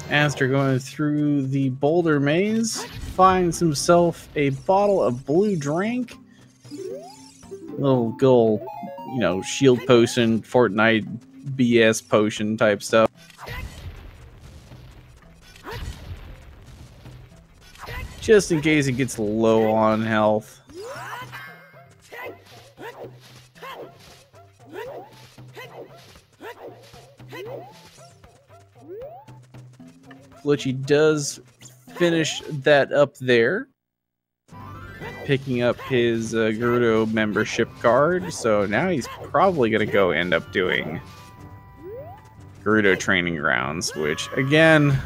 Azder going through the boulder maze finds himself a bottle of blue drink. Little gold, you know, shield potion, Fortnite BS potion type stuff. Just in case he gets low on health. Glitchy does finish that up there, picking up his Gerudo membership card. So now he's probably going to go end up doing Gerudo training grounds, which again,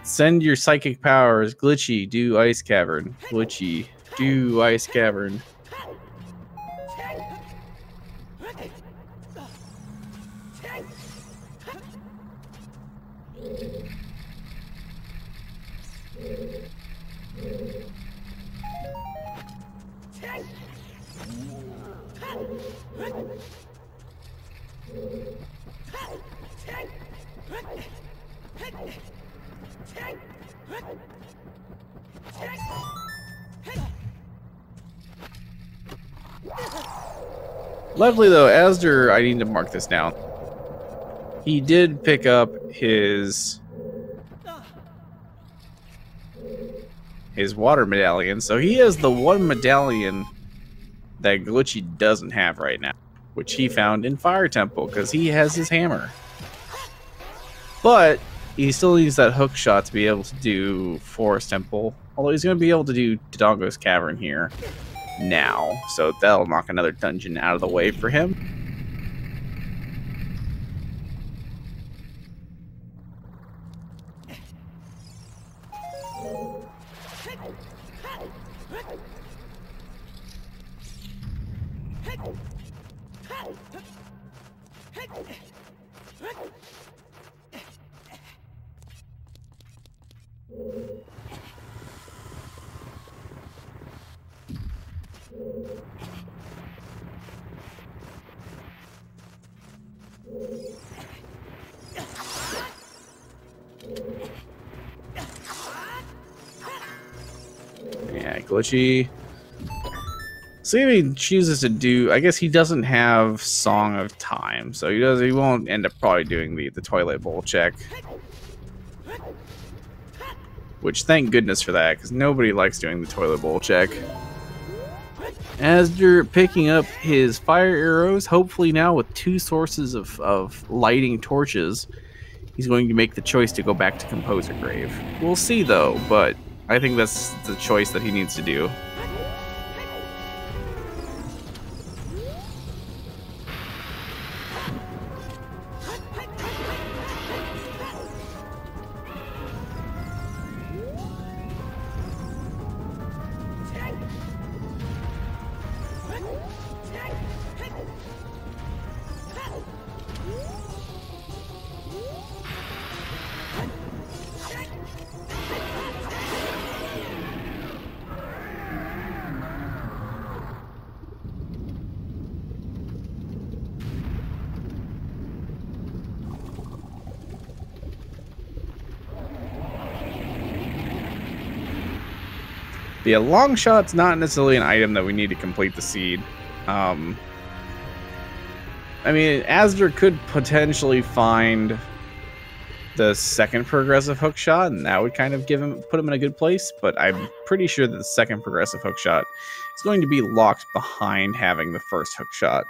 send your psychic powers. Glitchy, do Ice Cavern. Glitchy, do Ice Cavern. Lovely though, Azder, I need to mark this down. He did pick up his water medallion, so he has the one medallion that Glitchy doesn't have right now, which he found in Fire Temple because he has his hammer. But he still needs that hook shot to be able to do Forest Temple, although he's going to be able to do Dodongo's Cavern here now, so that'll knock another dungeon out of the way for him. Yeah, Glitchy. See if he chooses to do. I guess he doesn't have Song of Time, so he won't end up probably doing the Toilet Bowl check. Which, thank goodness for that, because nobody likes doing the Toilet Bowl check. Azder picking up his fire arrows, hopefully now with 2 sources of lighting torches. He's going to make the choice to go back to Composer Grave. We'll see, though, but I think that's the choice that he needs to do. The long shot's not necessarily an item that we need to complete the seed. I mean, Azder could potentially find the second progressive hook shot, and that would kind of put him in a good place. But I'm pretty sure that the second progressive hook shot is going to be locked behind having the first hook shot.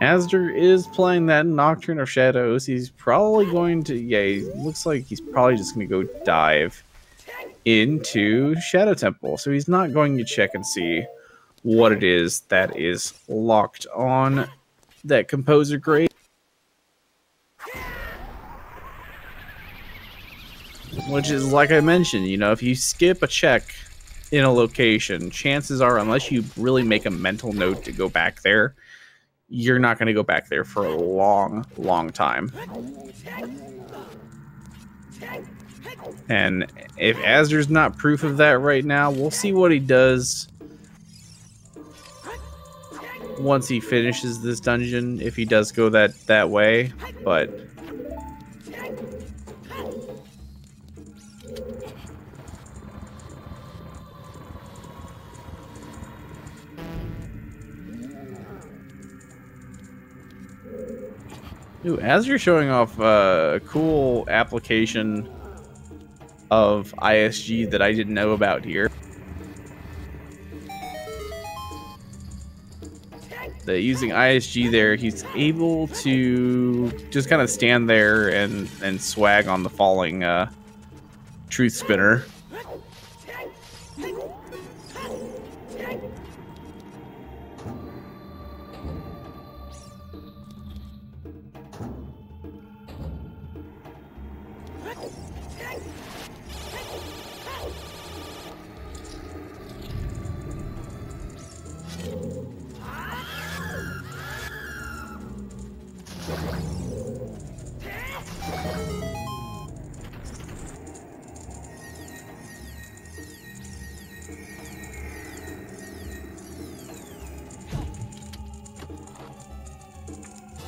Azder is playing that Nocturne of Shadows. He's probably going to... Yeah, he looks like he's probably just going to go dive into Shadow Temple. So he's not going to check and see what it is that is locked on that Composer Grave. Which is, like I mentioned, you know, if you skip a check in a location, chances are, unless you really make a mental note to go back there, you're not going to go back there for a long, long time. And if Azder's not proof of that right now, we'll see what he does once he finishes this dungeon, if he does go that way. But ooh, as you're showing off a cool application of ISG that I didn't know about here. That using ISG there, he's able to just kind of stand there and swag on the falling truth spinner.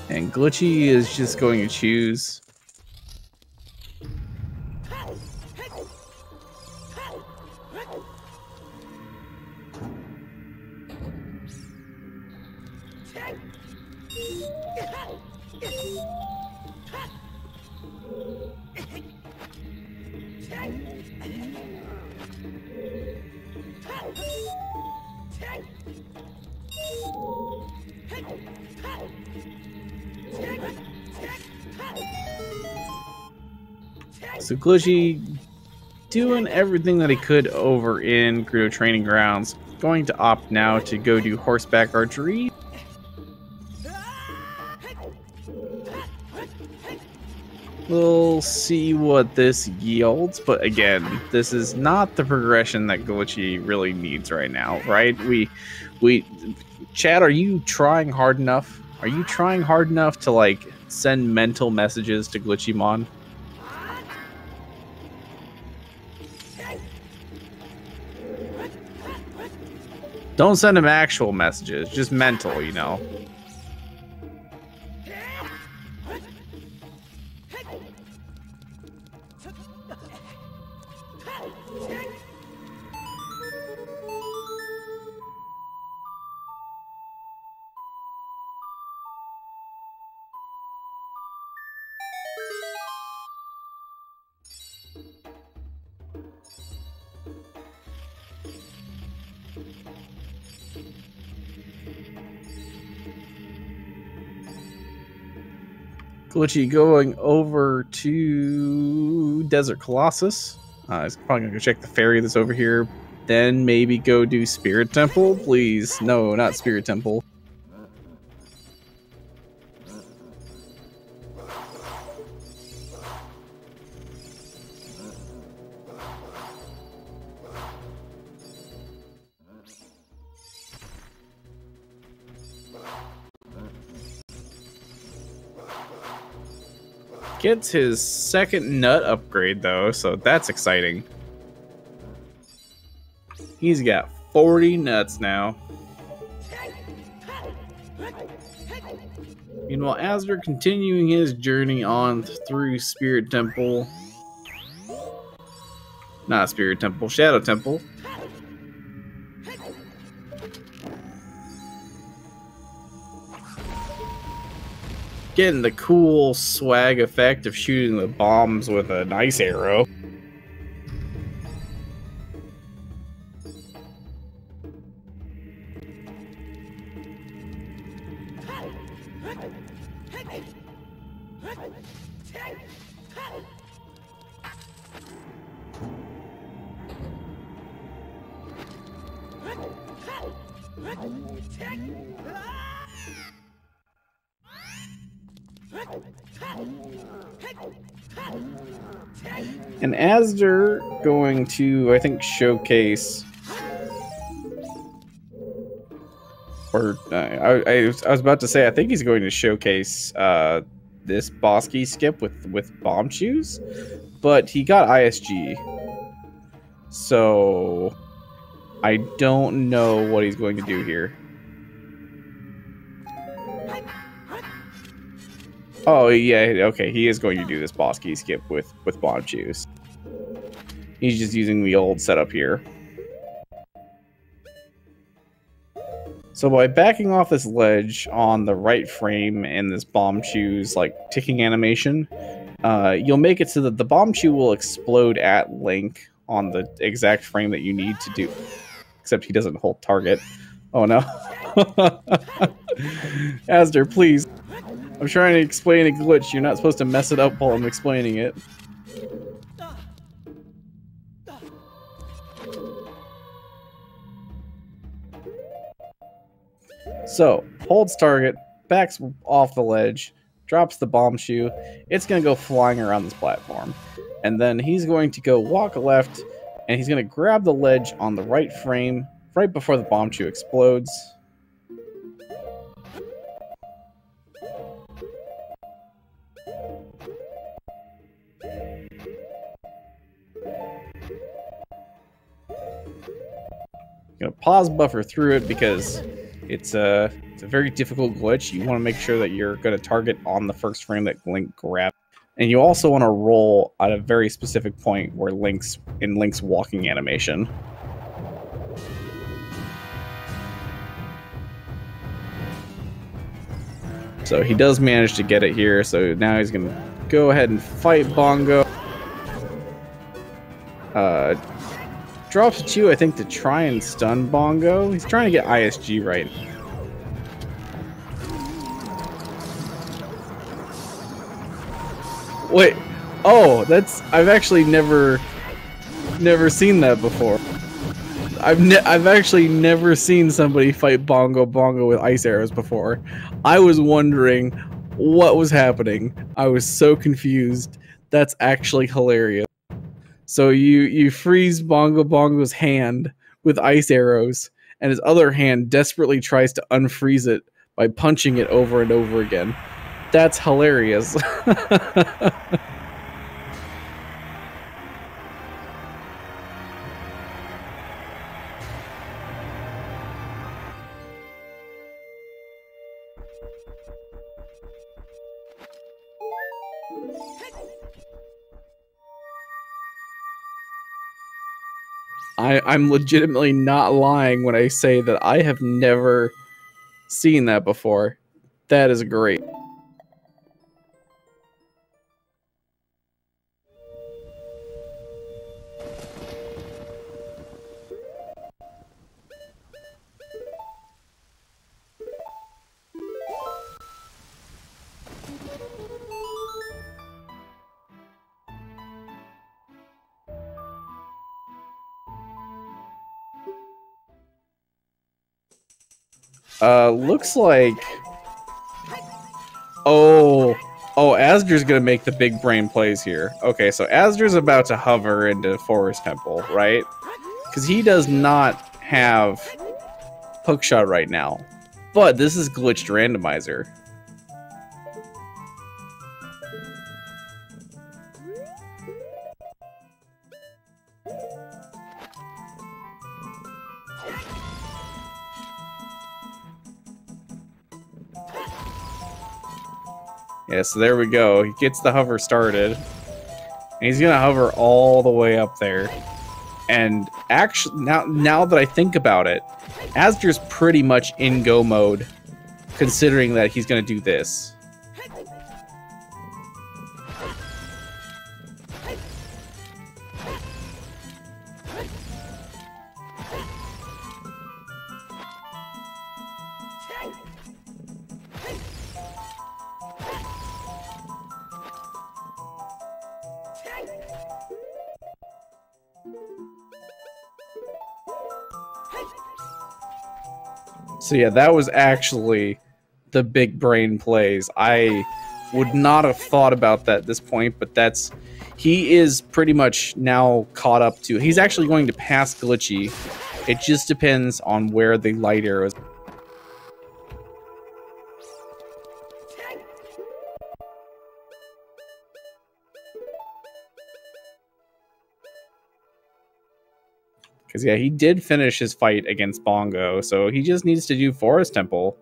And Glitchy is just going to choose so Glitchy doing everything that he could over in Gerudo Training Grounds, going to opt now to go do horseback archery. We'll see what this yields, but again, this is not the progression that Glitchy really needs right now, right? Chad, are you trying hard enough? Are you trying hard enough to like send mental messages to Glitchymon. Don't send him actual messages, just mental, you know. Glitchy going over to Desert Colossus. He's probably going to go check the ferry that's over here. Then maybe go do Spirit Temple. Please. No, not Spirit Temple. Gets his second nut upgrade though, so that's exciting. He's got 40 nuts now. Meanwhile, Azder continuing his journey on through Spirit Temple. Not Spirit Temple, Shadow Temple. Getting the cool swag effect of shooting the bombs with an ice arrow. And Azder going to, I think, showcase, or I was about to say, I think he's going to showcase this boss key skip with bomb shoes, but he got ISG, so I don't know what he's going to do here. Oh, yeah, okay, he is going to do this boss key skip with bomb shoes. He's just using the old setup here. So by backing off this ledge on the right frame and this bomb shoes, like, ticking animation, you'll make it so that the bomb shoe will explode at Link on the exact frame that you need to do. Except he doesn't hold target. Oh, no. Azder, please. I'm trying to explain a glitch. You're not supposed to mess it up while I'm explaining it. So, holds target, backs off the ledge, drops the bomb shoe. It's going to go flying around this platform. And then he's going to go walk left, and he's going to grab the ledge on the right frame, right before the bomb shoe explodes. Gonna pause buffer through it because it's a very difficult glitch. You want to make sure that you're going to target on the first frame that Link grabbed, and you also want to roll at a very specific point where Link's walking animation. So he does manage to get it here. So now he's going to go ahead and fight Bongo. Drops a Chew, I think, to try and stun Bongo. He's trying to get ISG right. Wait. Oh, I've actually never seen that before. I've actually never seen somebody fight Bongo with ice arrows before. I was wondering what was happening. I was so confused. That's actually hilarious. So you freeze Bongo's hand with ice arrows, and his other hand desperately tries to unfreeze it by punching it over and over again. That's hilarious. I'm legitimately not lying when I say that I have never seen that before. That is great. Looks like... Oh, Azder's gonna make the big brain plays here. Okay, so Azder's about to hover into Forest Temple, right? Because he does not have Hookshot right now. But this is glitched Randomizer. Yeah, so there we go. He gets the hover started. And he's gonna hover all the way up there. And actually, now that I think about it, Azder's pretty much in go mode, considering that he's gonna do this. So yeah, that was actually the big brain plays. I would not have thought about that at this point, but he is pretty much now caught up to. He's actually going to pass Glitchy. It just depends on where the light arrows. Because, yeah, he did finish his fight against Bongo, so he just needs to do Forest Temple.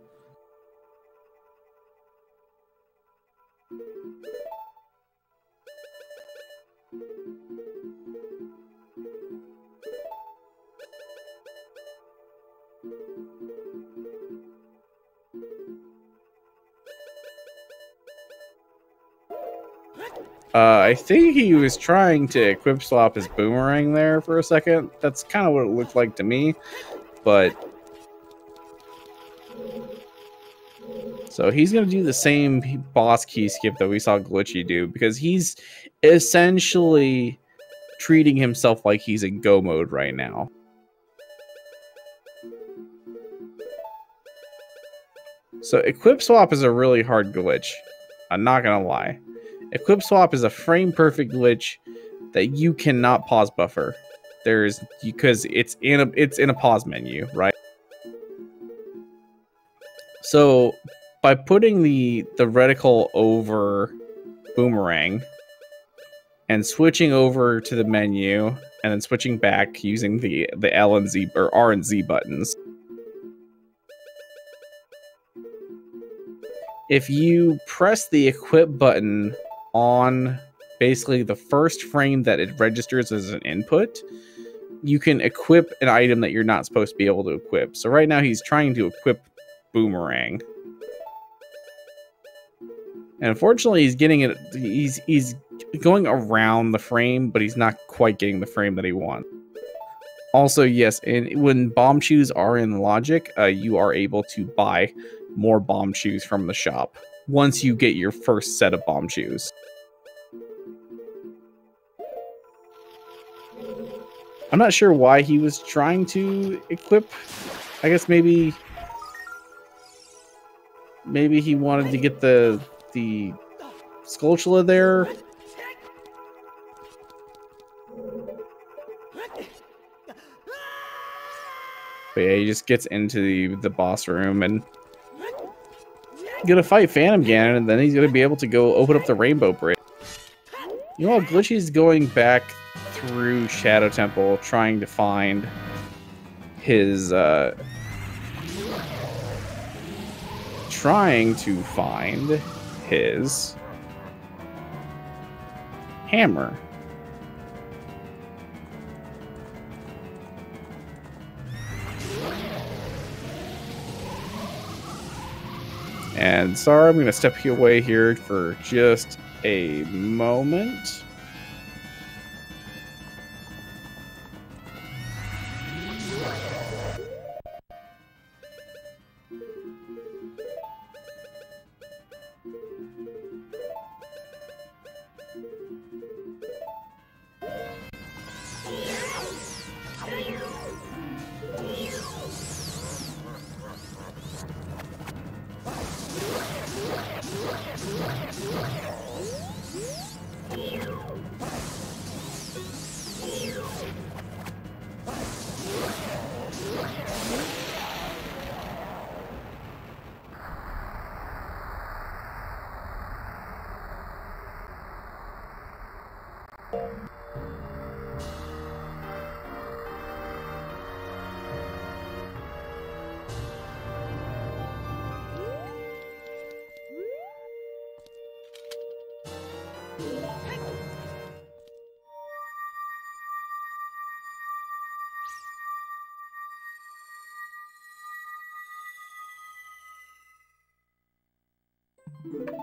I think he was trying to equip swap his boomerang there for a second. That's kind of what it looked like to me. But so he's going to do the same boss key skip that we saw Glitchy do, because he's essentially treating himself like he's in go mode right now. So equip swap is a really hard glitch. I'm not going to lie. Equip swap is a frame perfect glitch that you cannot pause buffer. Because it's in a pause menu, right? So by putting the reticle over boomerang and switching over to the menu and then switching back using the L and Z or R and Z buttons. If you press the equip button on basically the first frame that it registers as an input, you can equip an item that you're not supposed to be able to equip. So right now he's trying to equip boomerang. And unfortunately he's getting it, he's going around the frame, but he's not quite getting the frame that he wants. Also, yes, and when bomb shoes are in logic, you are able to buy more bomb shoes from the shop once you get your first set of bomb shoes. I'm not sure why he was trying to equip. I guess maybe he wanted to get the Skulltula there. But yeah, he just gets into the boss room and gonna fight Phantom Ganon, and then he's gonna be able to go open up the Rainbow Bridge. You know, Glitchy's going back through Shadow Temple, trying to find his hammer. And sorry, I'm going to step you away here for just a moment.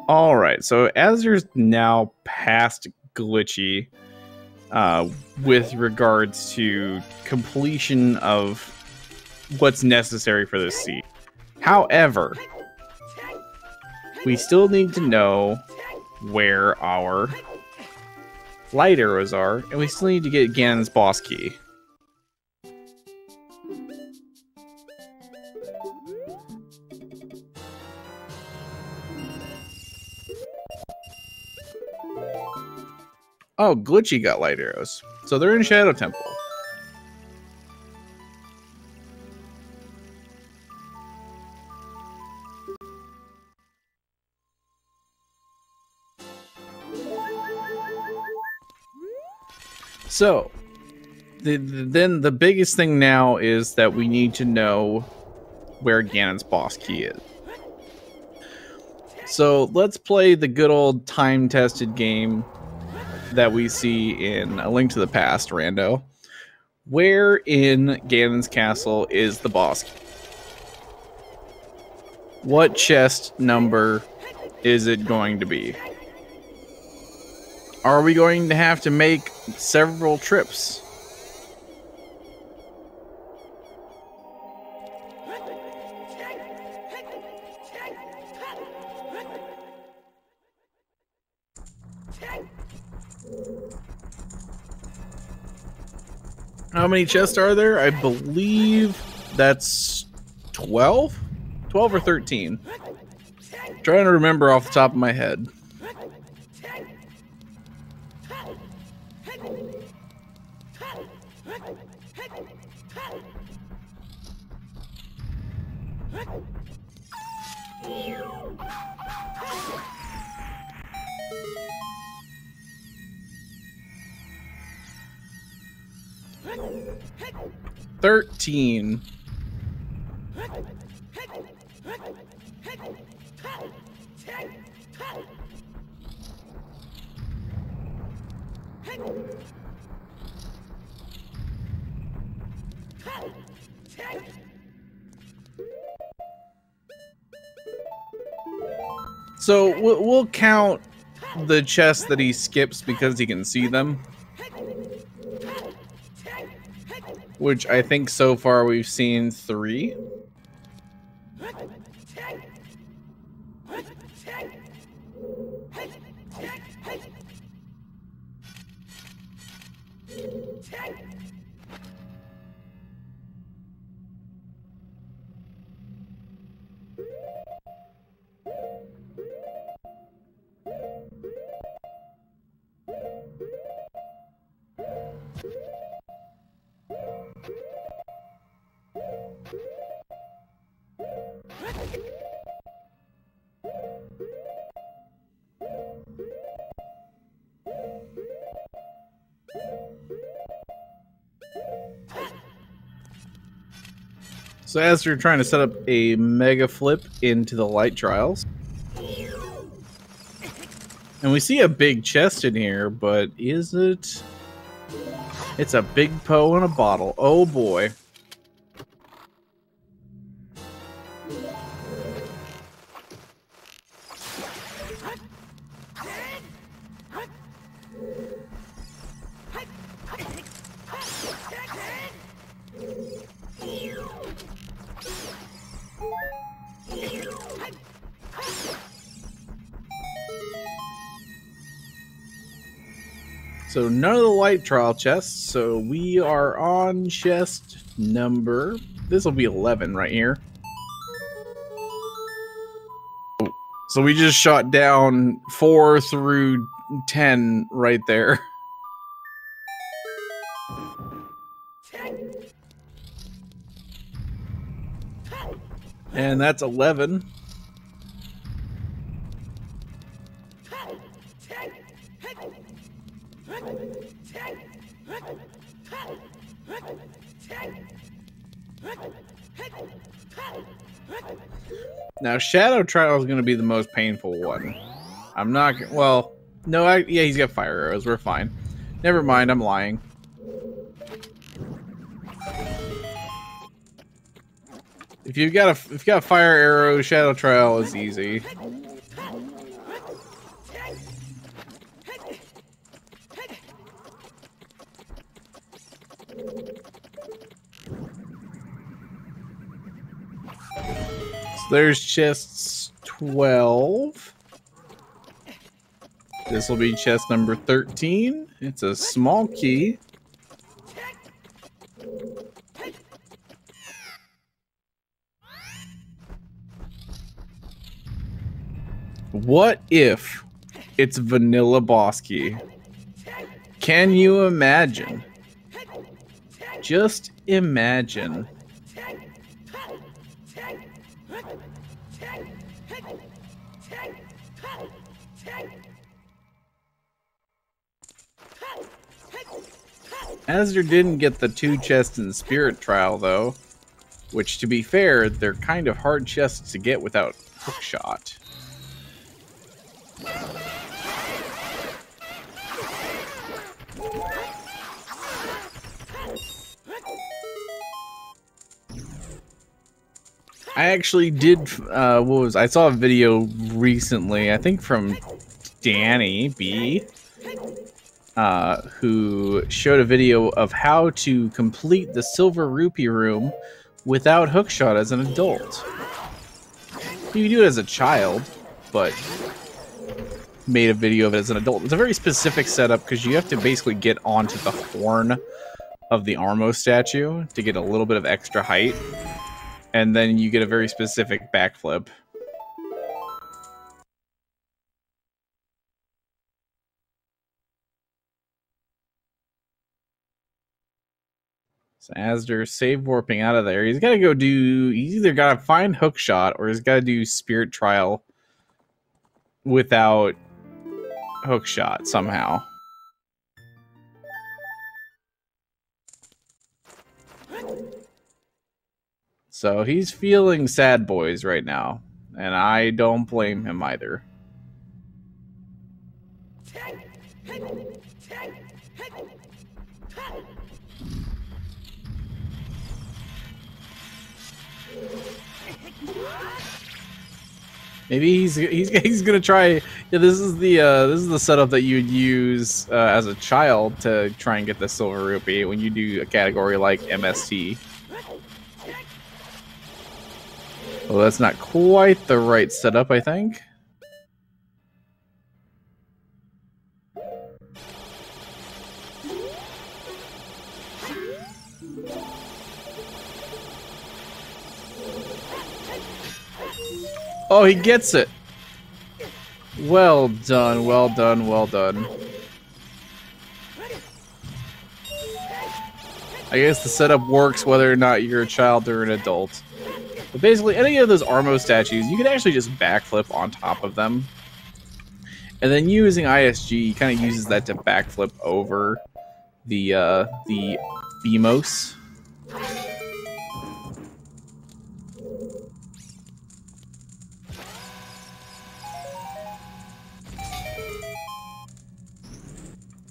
All right, so Azder's now past Glitchy with regards to completion of what's necessary for this seed. However, we still need to know where our light arrows are, and we still need to get Ganon's boss key. Oh, Glitchy got light arrows. So they're in Shadow Temple. So, then the biggest thing now is that we need to know where Ganon's boss key is. So let's play the good old time-tested game that we see in A Link to the Past, Rando. Where in Ganon's castle is the boss key? What chest number is it going to be? Are we going to have to make several trips? How many chests are there? I believe that's 12? 12 or 13. I'm trying to remember off the top of my head. $13. So we'll count the chests that he skips because he can see them. Which I think so far we've seen 3. So as you're trying to set up a mega flip into the light trials. And we see a big chest in here, but is it? It's a big Poe in a bottle. Oh boy. So none of the light trial chests, so we are on chest number... This will be 11 right here. So we just shot down 4 through 10 right there. And that's 11. Now, Shadow Trial is going to be the most painful one. I'm not... Well, no, yeah, he's got fire arrows. We're fine. Never mind, I'm lying. If you've got a fire arrow, Shadow Trial is easy. There's chests 12. This will be chest number 13. It's a small key. What if it's vanilla boss key? Can you imagine? Just imagine. Azder didn't get the 2 chests in Spirit Trial, though. Which, to be fair, they're kind of hard chests to get without hookshot. I actually did, I saw a video recently, I think from Danny B, who showed a video of how to complete the Silver Rupee room without hookshot as an adult. You can do it as a child, but made a video of it as an adult. It's a very specific setup because you have to basically get onto the horn of the Armo statue to get a little bit of extra height. And then you get a very specific backflip. So Azder save warping out of there. He's got to go do... He's either got to find hookshot or he's got to do Spirit Trial without hookshot somehow. So he's feeling sad boys right now, and I don't blame him either. Maybe he's gonna try. Yeah, this is the setup that you'd use as a child to try and get the Silver Rupee when you do a category like MST. Well, that's not quite the right setup, I think. Oh, he gets it. Well done, well done, well done. I guess the setup works whether or not you're a child or an adult. But basically, any of those Armo statues, you can actually just backflip on top of them. And then using ISG kind of uses that to backflip over the BMOS.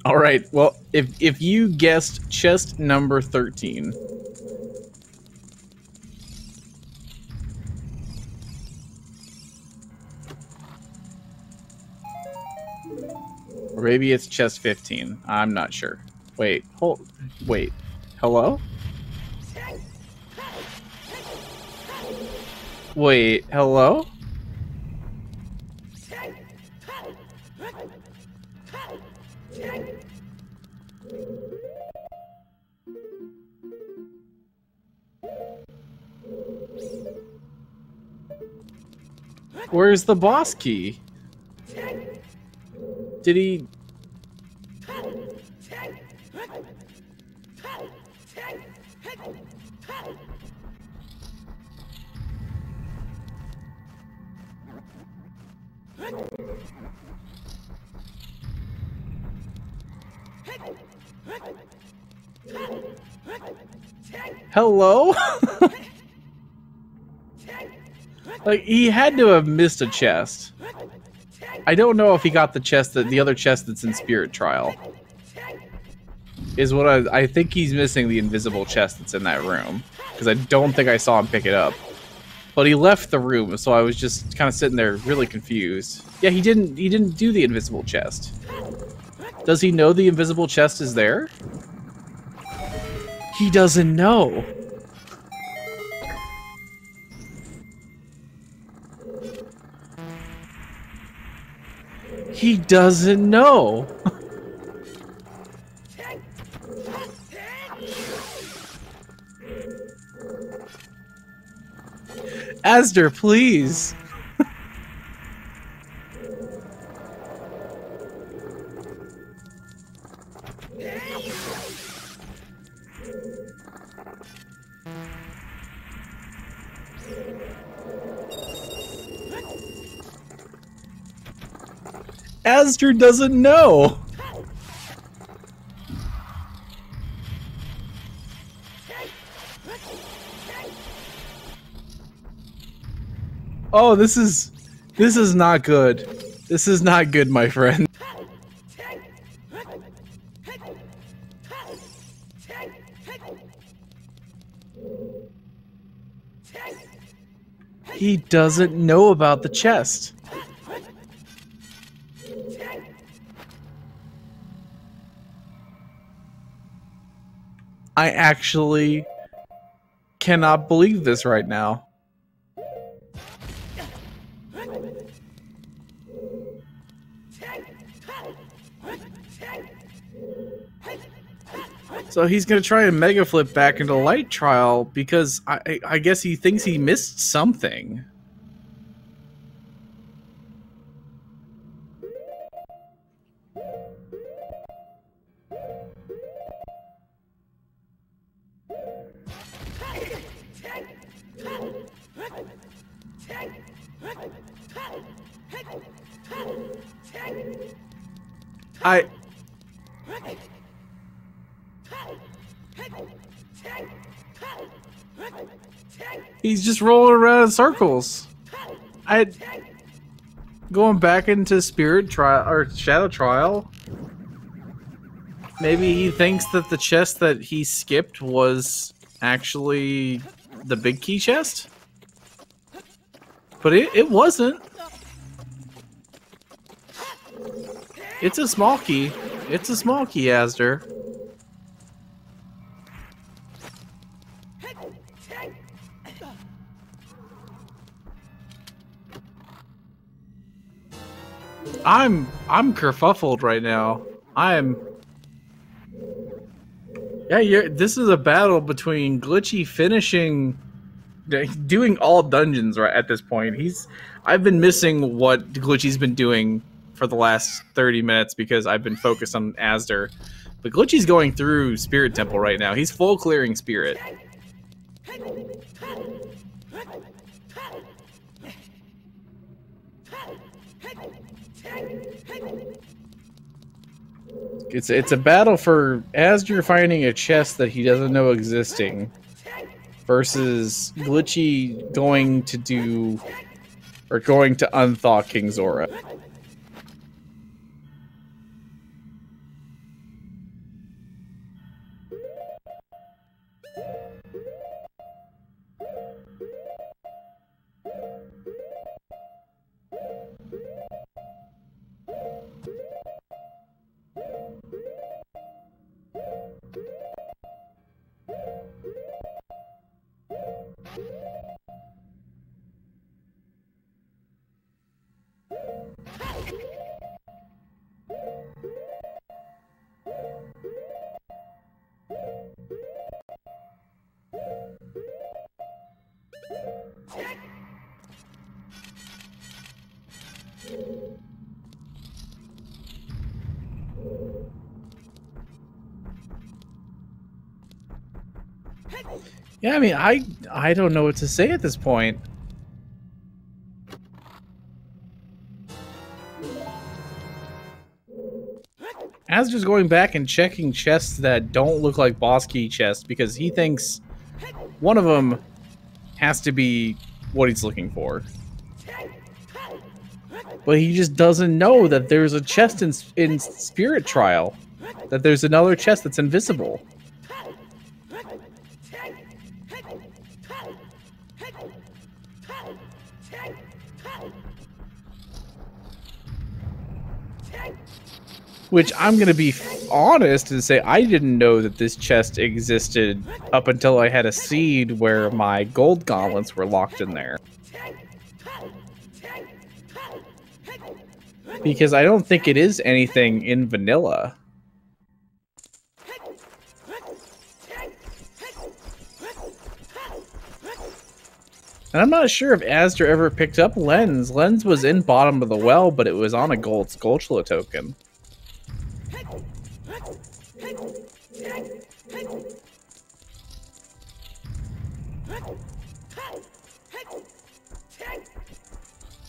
All right. Well, if you guessed chest number 13. Or maybe it's chest 15. I'm not sure. Wait. Wait. Hello? Wait. Hello? Where's the boss key? Did he... Hello? Like, he had to have missed a chest. I don't know if he got the chest the other chest that's in Spirit Trial. Is what I think he's missing the invisible chest that's in that room. Because I don't think I saw him pick it up. But he left the room, so I was just kind of sitting there really confused. Yeah, he didn't do the invisible chest. Does he know the invisible chest is there? He doesn't know. He doesn't know. Azder, please. Azder doesn't know. Oh, this is not good. This is not good, my friend. He doesn't know about the chest. I actually cannot believe this right now. So he's gonna try and mega flip back into Light Trial because I guess he thinks he missed something. He's just rolling around in circles. Going back into Spirit Trial or Shadow Trial. Maybe he thinks that the chest that he skipped was actually the big key chest? But it wasn't. It's a small key. It's a small key, Azder. I'm kerfuffled right now. Yeah, this is a battle between Glitchy finishing, doing all dungeons right at this point. I've been missing what Glitchy's been doing for the last 30 minutes because I've been focused on Azder. But Glitchy's going through Spirit Temple right now. He's full clearing Spirit. It's a battle for Azder finding a chest that he doesn't know existing versus Glitchy going to unthaw King Zora. Yeah, I mean, I don't know what to say at this point. As just going back and checking chests that don't look like boss key chests because he thinks one of them has to be what he's looking for. But he just doesn't know that there's a chest in Spirit Trial. That there's another chest that's invisible. Which I'm going to be honest and say I didn't know that this chest existed up until I had a seed where my gold gauntlets were locked in there. Because I don't think it is anything in vanilla. And I'm not sure if Azder ever picked up Lens. Lens was in bottom of the well, but it was on a gold Skulltula token.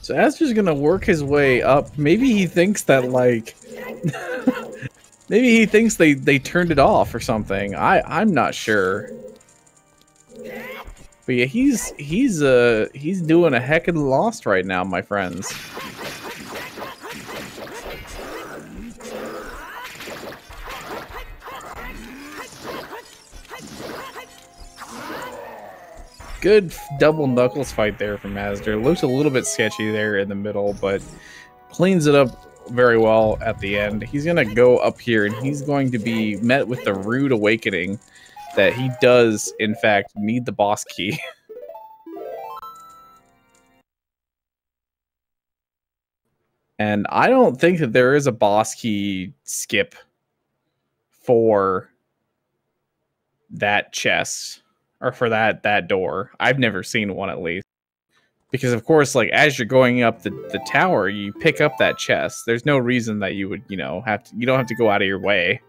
So Azder's gonna work his way up. Maybe he thinks that, like... maybe he thinks they turned it off or something. I'm not sure. But yeah, he's doing a heck of the lost right now, my friends. Good double knuckles fight there from Azder. Looks a little bit sketchy there in the middle, but cleans it up very well at the end. He's gonna go up here and he's going to be met with the rude awakening that he does, in fact, need the boss key. And I don't think that there is a boss key skip for that chest, or for that door. I've never seen one, at least. Because, of course, like, as you're going up the tower, you pick up that chest. There's no reason that you would, you know, you don't have to go out of your way.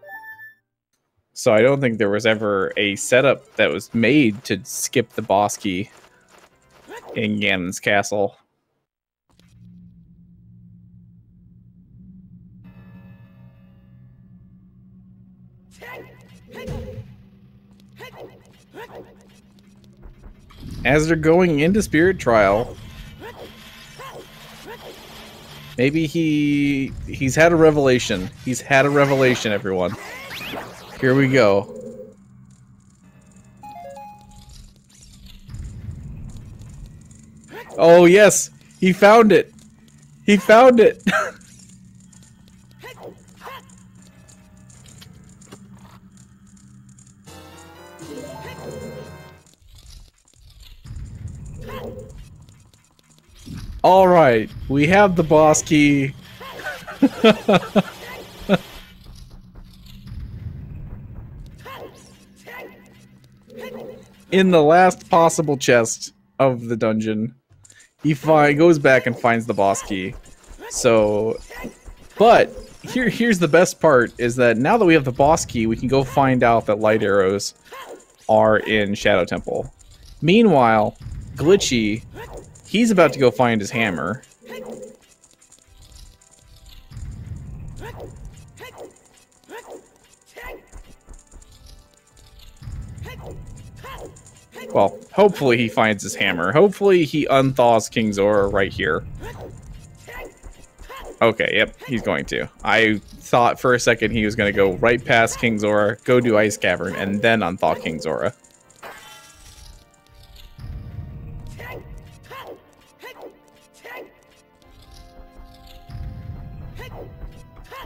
So I don't think there was ever a setup that was made to skip the boss key in Ganon's castle. As they're going into Spirit Trial, maybe he's had a revelation. He's had a revelation, everyone. Here we go. Oh, yes. He found it. He found it. All right. We have the boss key. In the last possible chest of the dungeon, he goes back and finds the boss key. So, but here's the best part, is that now that we have the boss key, we can go find out that light arrows are in Shadow Temple. Meanwhile, Glitchy, he's about to go find his hammer. Well, hopefully he finds his hammer. Hopefully he unthaws King Zora right here. Okay, yep, he's going to. I thought for a second he was going to go right past King Zora, go do Ice Cavern, and then unthaw King Zora.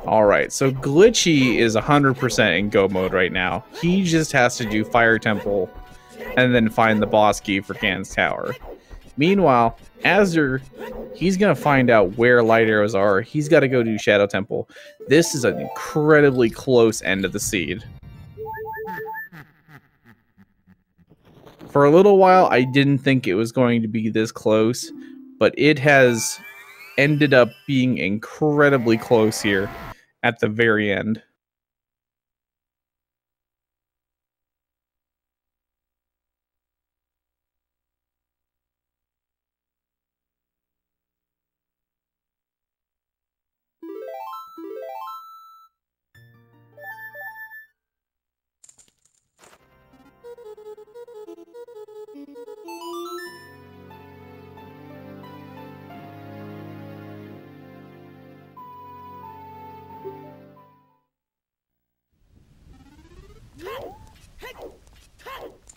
Alright, so Glitchy is 100% in go mode right now. He just has to do Fire Temple and then find the boss key for Ganon's Tower. Meanwhile, Azder, he's going to find out where light arrows are. He's got to go do Shadow Temple. This is an incredibly close end of the seed. For a little while, I didn't think it was going to be this close, but it has ended up being incredibly close here at the very end.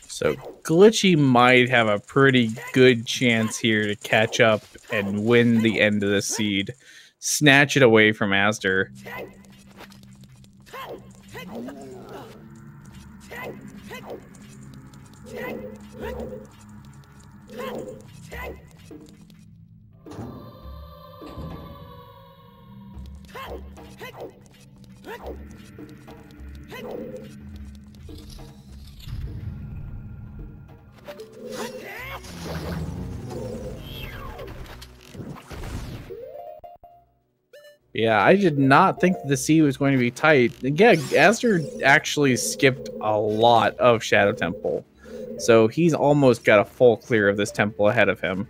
So Glitchy might have a pretty good chance here to catch up and win the end of the seed. Snatch it away from azder. Yeah, I did not think the sea was going to be tight. Yeah, azder actually skipped a lot of Shadow Temple. So he's almost got a full clear of this temple ahead of him.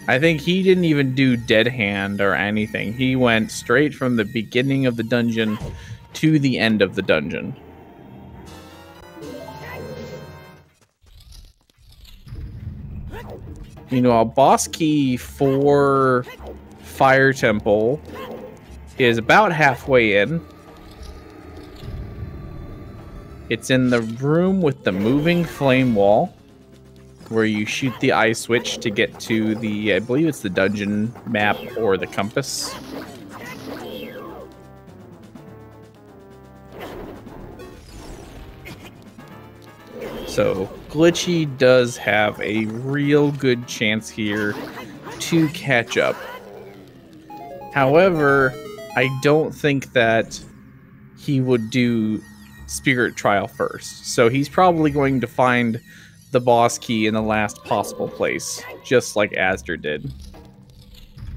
I think he didn't even do Dead Hand or anything. He went straight from the beginning of the dungeon to the end of the dungeon. Meanwhile, boss key for Fire Temple is about halfway in. It's in the room with the moving flame wall, where you shoot the eye switch to get to the, I believe it's the dungeon map or the compass. So Glitchy does have a real good chance here to catch up. However, I don't think that he would do Spirit Trial first. So he's probably going to find the boss key in the last possible place, just like azder did.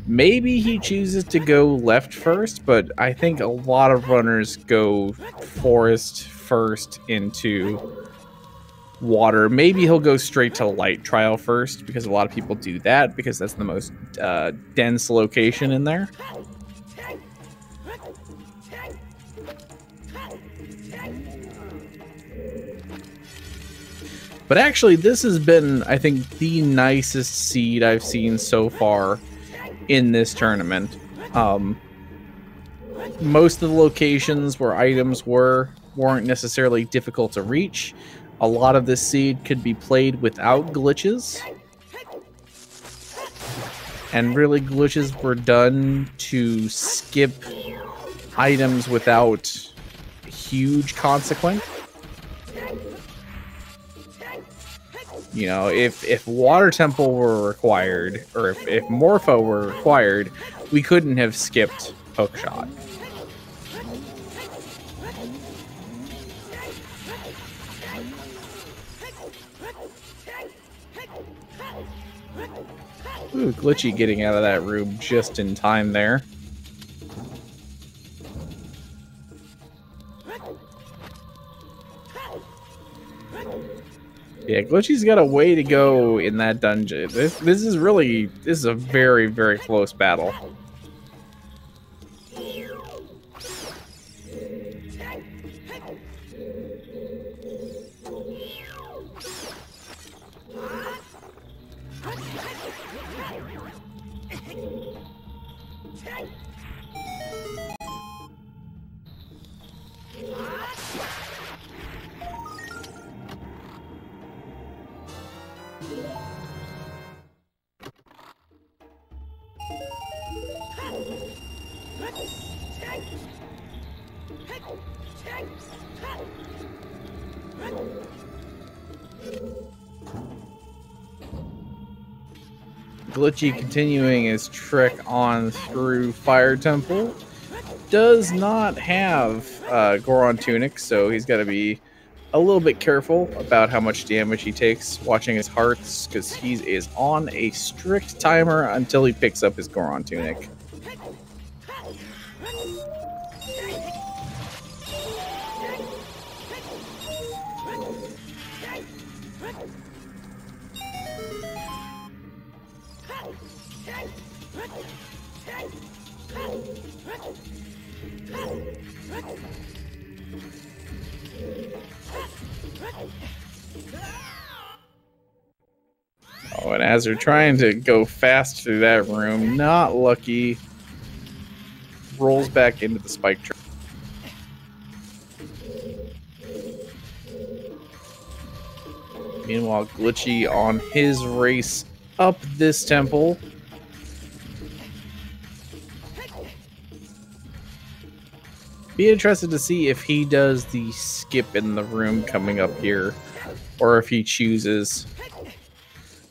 Maybe he chooses to go left first, but I think a lot of runners go forest first into water. Maybe he'll go straight to light trial first, because a lot of people do that because that's the most dense location in there. But actually, this has been, I think, the nicest seed I've seen so far in this tournament. Most of the locations where items weren't necessarily difficult to reach. A lot of this seed could be played without glitches. And really, glitches were done to skip items without huge consequence. You know, if Water Temple were required, or if Morpho were required, we couldn't have skipped Hookshot. Ooh, Glitchy getting out of that room just in time there. Yeah, Glitchy's got a way to go in that dungeon. This is a very, very close battle. Glitchy continuing his trek on through Fire Temple. Does not have Goron Tunic, so he's got to be a little bit careful about how much damage he takes, watching his hearts, because he is on a strict timer until he picks up his Goron Tunic. Oh, and as they're trying to go fast through that room, not lucky. Rolls back into the spike trap. Meanwhile, Glitchy on his race up this temple. Be interested to see if he does the skip in the room coming up here, or if he chooses.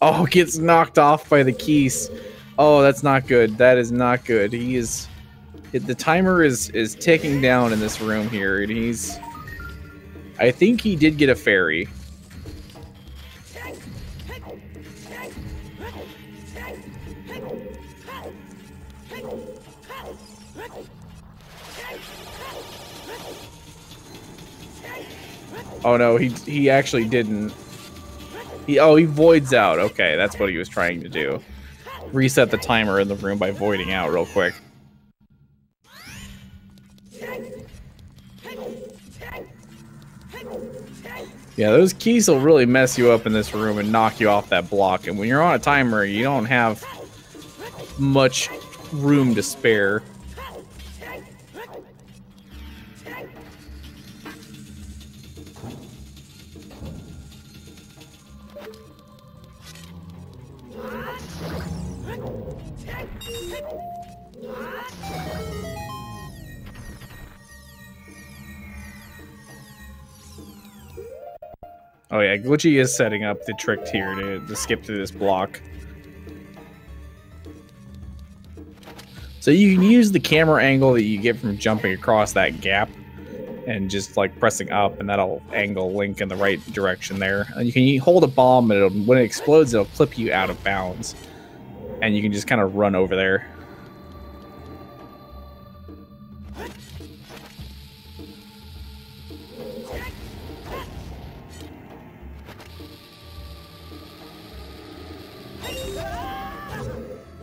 Oh, gets knocked off by the keys. Oh, that's not good. That is not good. He is. The timer is ticking down in this room here, and he's. I think he did get a fairy. Oh no, he actually didn't. He voids out. Okay, that's what he was trying to do. Reset the timer in the room by voiding out real quick. Yeah, those keys will really mess you up in this room and knock you off that block. And when you're on a timer, you don't have much room to spare. Oh yeah, Glitchy is setting up the trick here to skip through this block. So you can use the camera angle that you get from jumping across that gap and just like pressing up, and that'll angle Link in the right direction there. And you can hold a bomb, and when it explodes, it'll clip you out of bounds. And you can just kind of run over there.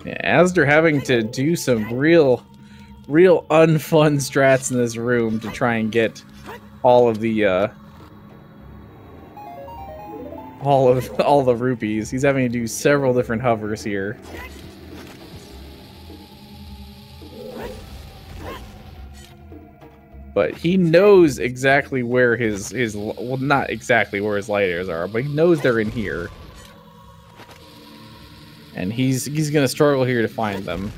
Yeah, as they're having to do some real unfun strats in this room to try and get all of the all the rupees. He's having to do several different hovers here. But he knows exactly where his well, not exactly where his light arrows are, but he knows they're in here. And he's gonna struggle here to find them.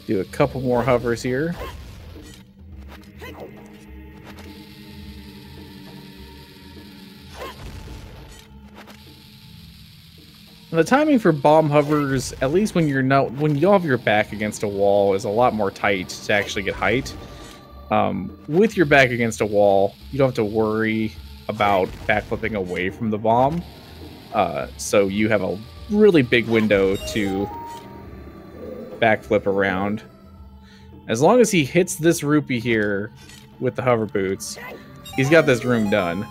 Do a couple more hovers here. The timing for bomb hovers, at least when you don't have your back against a wall, is a lot more tight to actually get height. With your back against a wall, you don't have to worry about backflipping away from the bomb. So you have a really big window to backflip around. As long as he hits this rupee here with the hover boots, he's got this room done.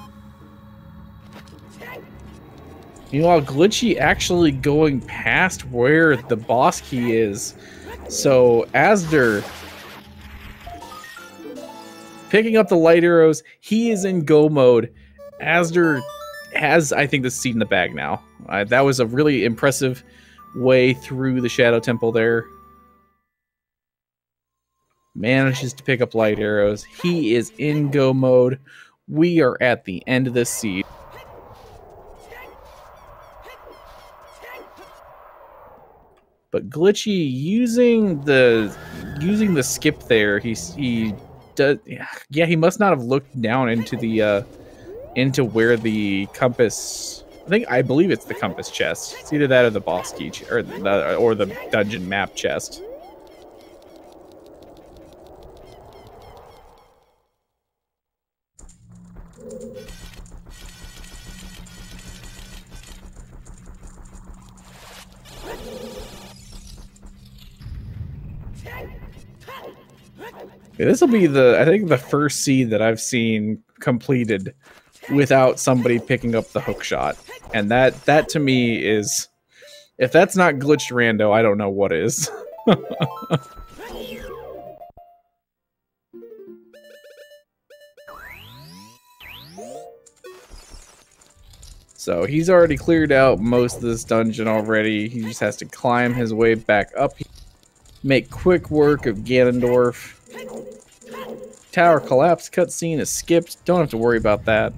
Meanwhile, Glitchy actually going past where the boss key is. So, Azder picking up the light arrows. He is in go mode. Azder has, I think, the seat in the bag now. That was a really impressive way through the Shadow Temple there. Manages to pick up light arrows. He is in go mode. We are at the end of this seed. But Glitchy using the skip there, he does, yeah, he must not have looked down into the into where the compass. I believe it's the compass chest. It's either that or the boss key or the dungeon map chest. Okay, this will be I think the first seed that I've seen completed without somebody picking up the hook shot. And that to me is, if that's not glitched rando, I don't know what is. So he's already cleared out most of this dungeon already. He just has to climb his way back up. Make quick work of Ganondorf. Tower collapse cutscene is skipped. Don't have to worry about that.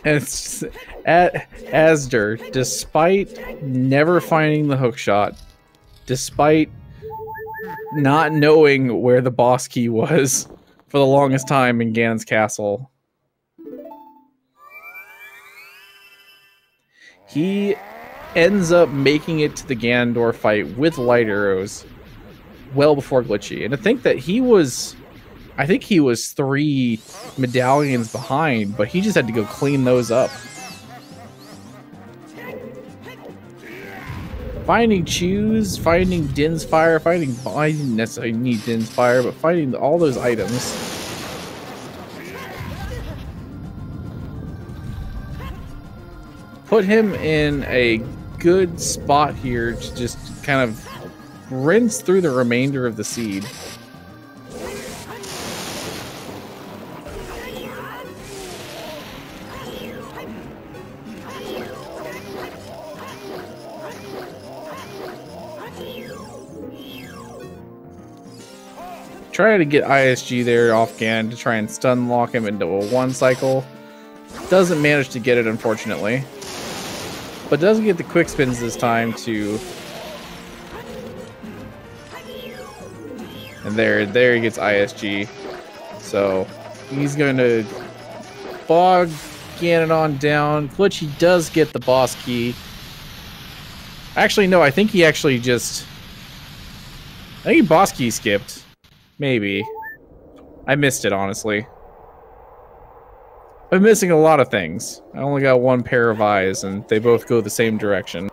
And it's at Azder, despite never finding the hookshot, despite not knowing where the boss key was for the longest time in Ganon's castle, he ends up making it to the Ganondorf fight with light arrows well before Glitchy. And to think that he was, I think he was 3 medallions behind, but he just had to go clean those up. Finding Choose, finding Din's Fire, I didn't necessarily need Din's Fire, but finding all those items. Put him in a good spot here to just kind of rinse through the remainder of the seed. Try to get ISG there off Ganon to try and stun lock him into a 1 cycle. Doesn't manage to get it, unfortunately. But doesn't get the quick spins this time to... And there he gets ISG. So he's going to bog Ganon on down. Glitchy does get the boss key. Actually, no, I think he actually just... I think he boss key skipped. Maybe. I missed it, honestly. I'm missing a lot of things. I only got 1 pair of eyes, and they both go the same direction.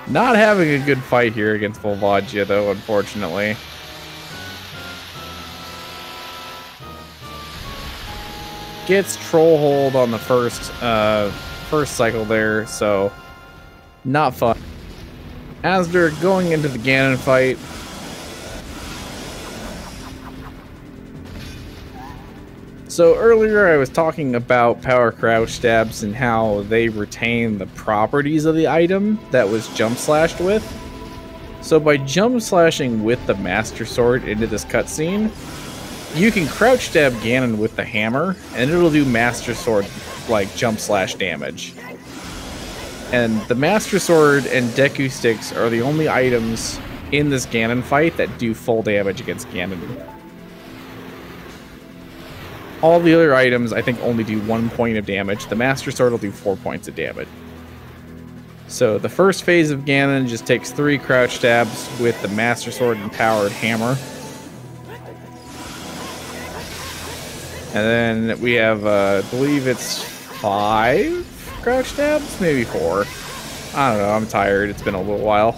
Not having a good fight here against Volvagia, though, unfortunately. Gets troll hold on the first cycle there, so not fun. Azder going into the Ganon fight. So earlier I was talking about power crouch stabs and how they retain the properties of the item that was jump slashed with. So by jump slashing with the Master Sword into this cutscene, you can crouch stab Ganon with the hammer, and it'll do Master Sword like jump slash damage. And the Master Sword and Deku Sticks are the only items in this Ganon fight that do full damage against Ganon. All the other items, I think, only do 1 point of damage. The Master Sword will do 4 points of damage. So the first phase of Ganon just takes 3 crouch stabs with the Master Sword and powered hammer. And then we have, I believe it's 5 crouch stabs? Maybe 4. I don't know, I'm tired. It's been a little while.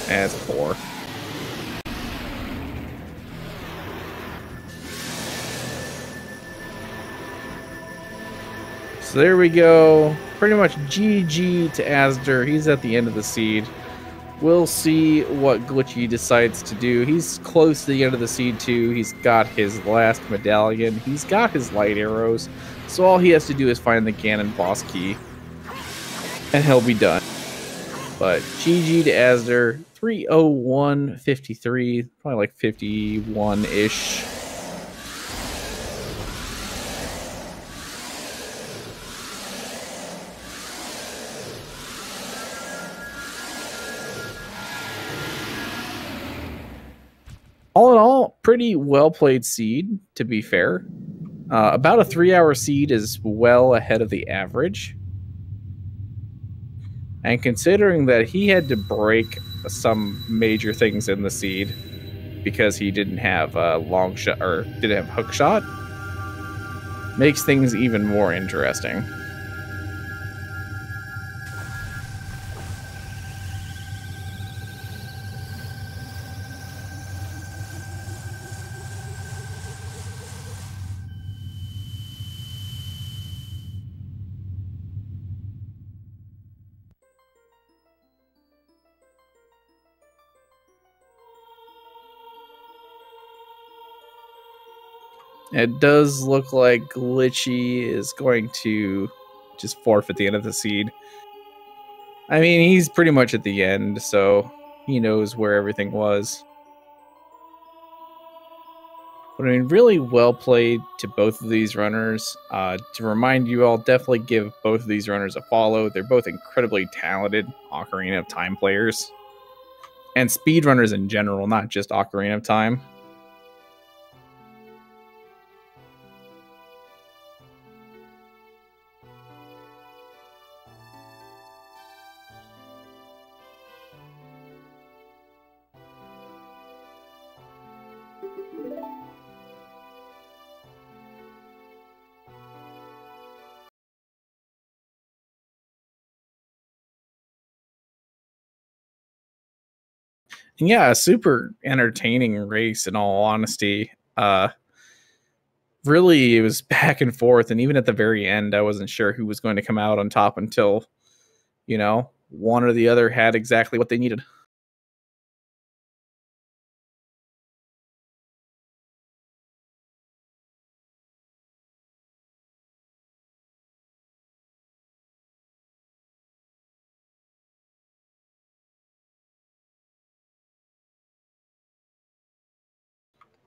And it's 4. So there we go. Pretty much GG to Azder. He's at the end of the seed. We'll see what Glitchy decides to do. He's close to the end of the seed too. He's got his last medallion. He's got his light arrows. So all he has to do is find the Ganon boss key. And he'll be done. But GG to Azder. 3:01:53, probably like 51-ish. All in all, pretty well played seed, to be fair. About a 3-hour seed is well ahead of the average. And considering that he had to break some major things in the seed because he didn't have long shot or didn't have hook shot, makes things even more interesting. It does look like Glitchy is going to just forfeit the end of the seed. I mean, he's pretty much at the end, so he knows where everything was. But I mean, really well played to both of these runners. To remind you all, definitely give both of these runners a follow. They're both incredibly talented Ocarina of Time players. And speedrunners in general, not just Ocarina of Time. And yeah, a super entertaining race in all honesty. Really, it was back and forth, and even at the very end, I wasn't sure who was going to come out on top until, you know, one or the other had exactly what they needed.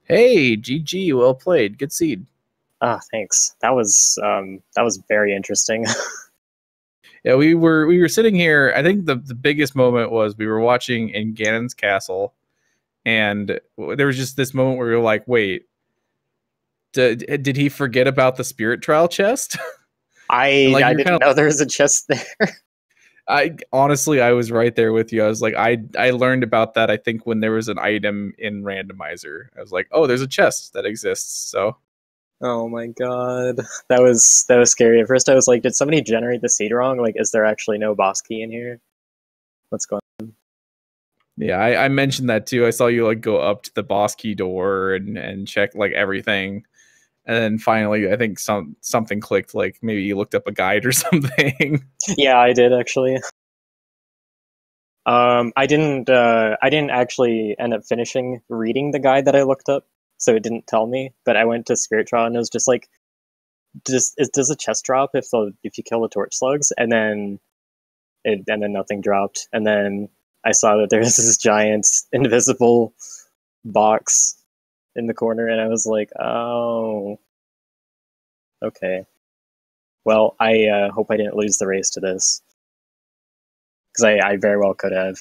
Hey, GG, well played. Good seed. Ah, thanks. That was very interesting. Yeah, we were sitting here. I think the biggest moment was we were watching in Ganon's castle, and there was just this moment where we were like, wait, did he forget about the spirit trial chest? I didn't know there was a chest there. I honestly, I was right there with you. I was like, I learned about that, I think, when there was an item in Randomizer. I was like, oh, there's a chest that exists. So, Oh my god, that was scary. At first, I was like, did somebody generate the seed wrong? Like, is there actually no boss key in here? What's going on? yeah, I mentioned that too. I saw you like go up to the boss key door and check like everything. And then finally, I think something clicked. Like maybe you looked up a guide or something. Yeah, I did actually. I didn't actually end up finishing reading the guide that I looked up, so it didn't tell me. But I went to Spirit Trial and it was just like, does a chest drop if you kill the torch slugs? And then nothing dropped. And then I saw that there's this giant invisible box in the corner, and I was like, oh, okay. Well, I hope I didn't lose the race to this, because I very well could have.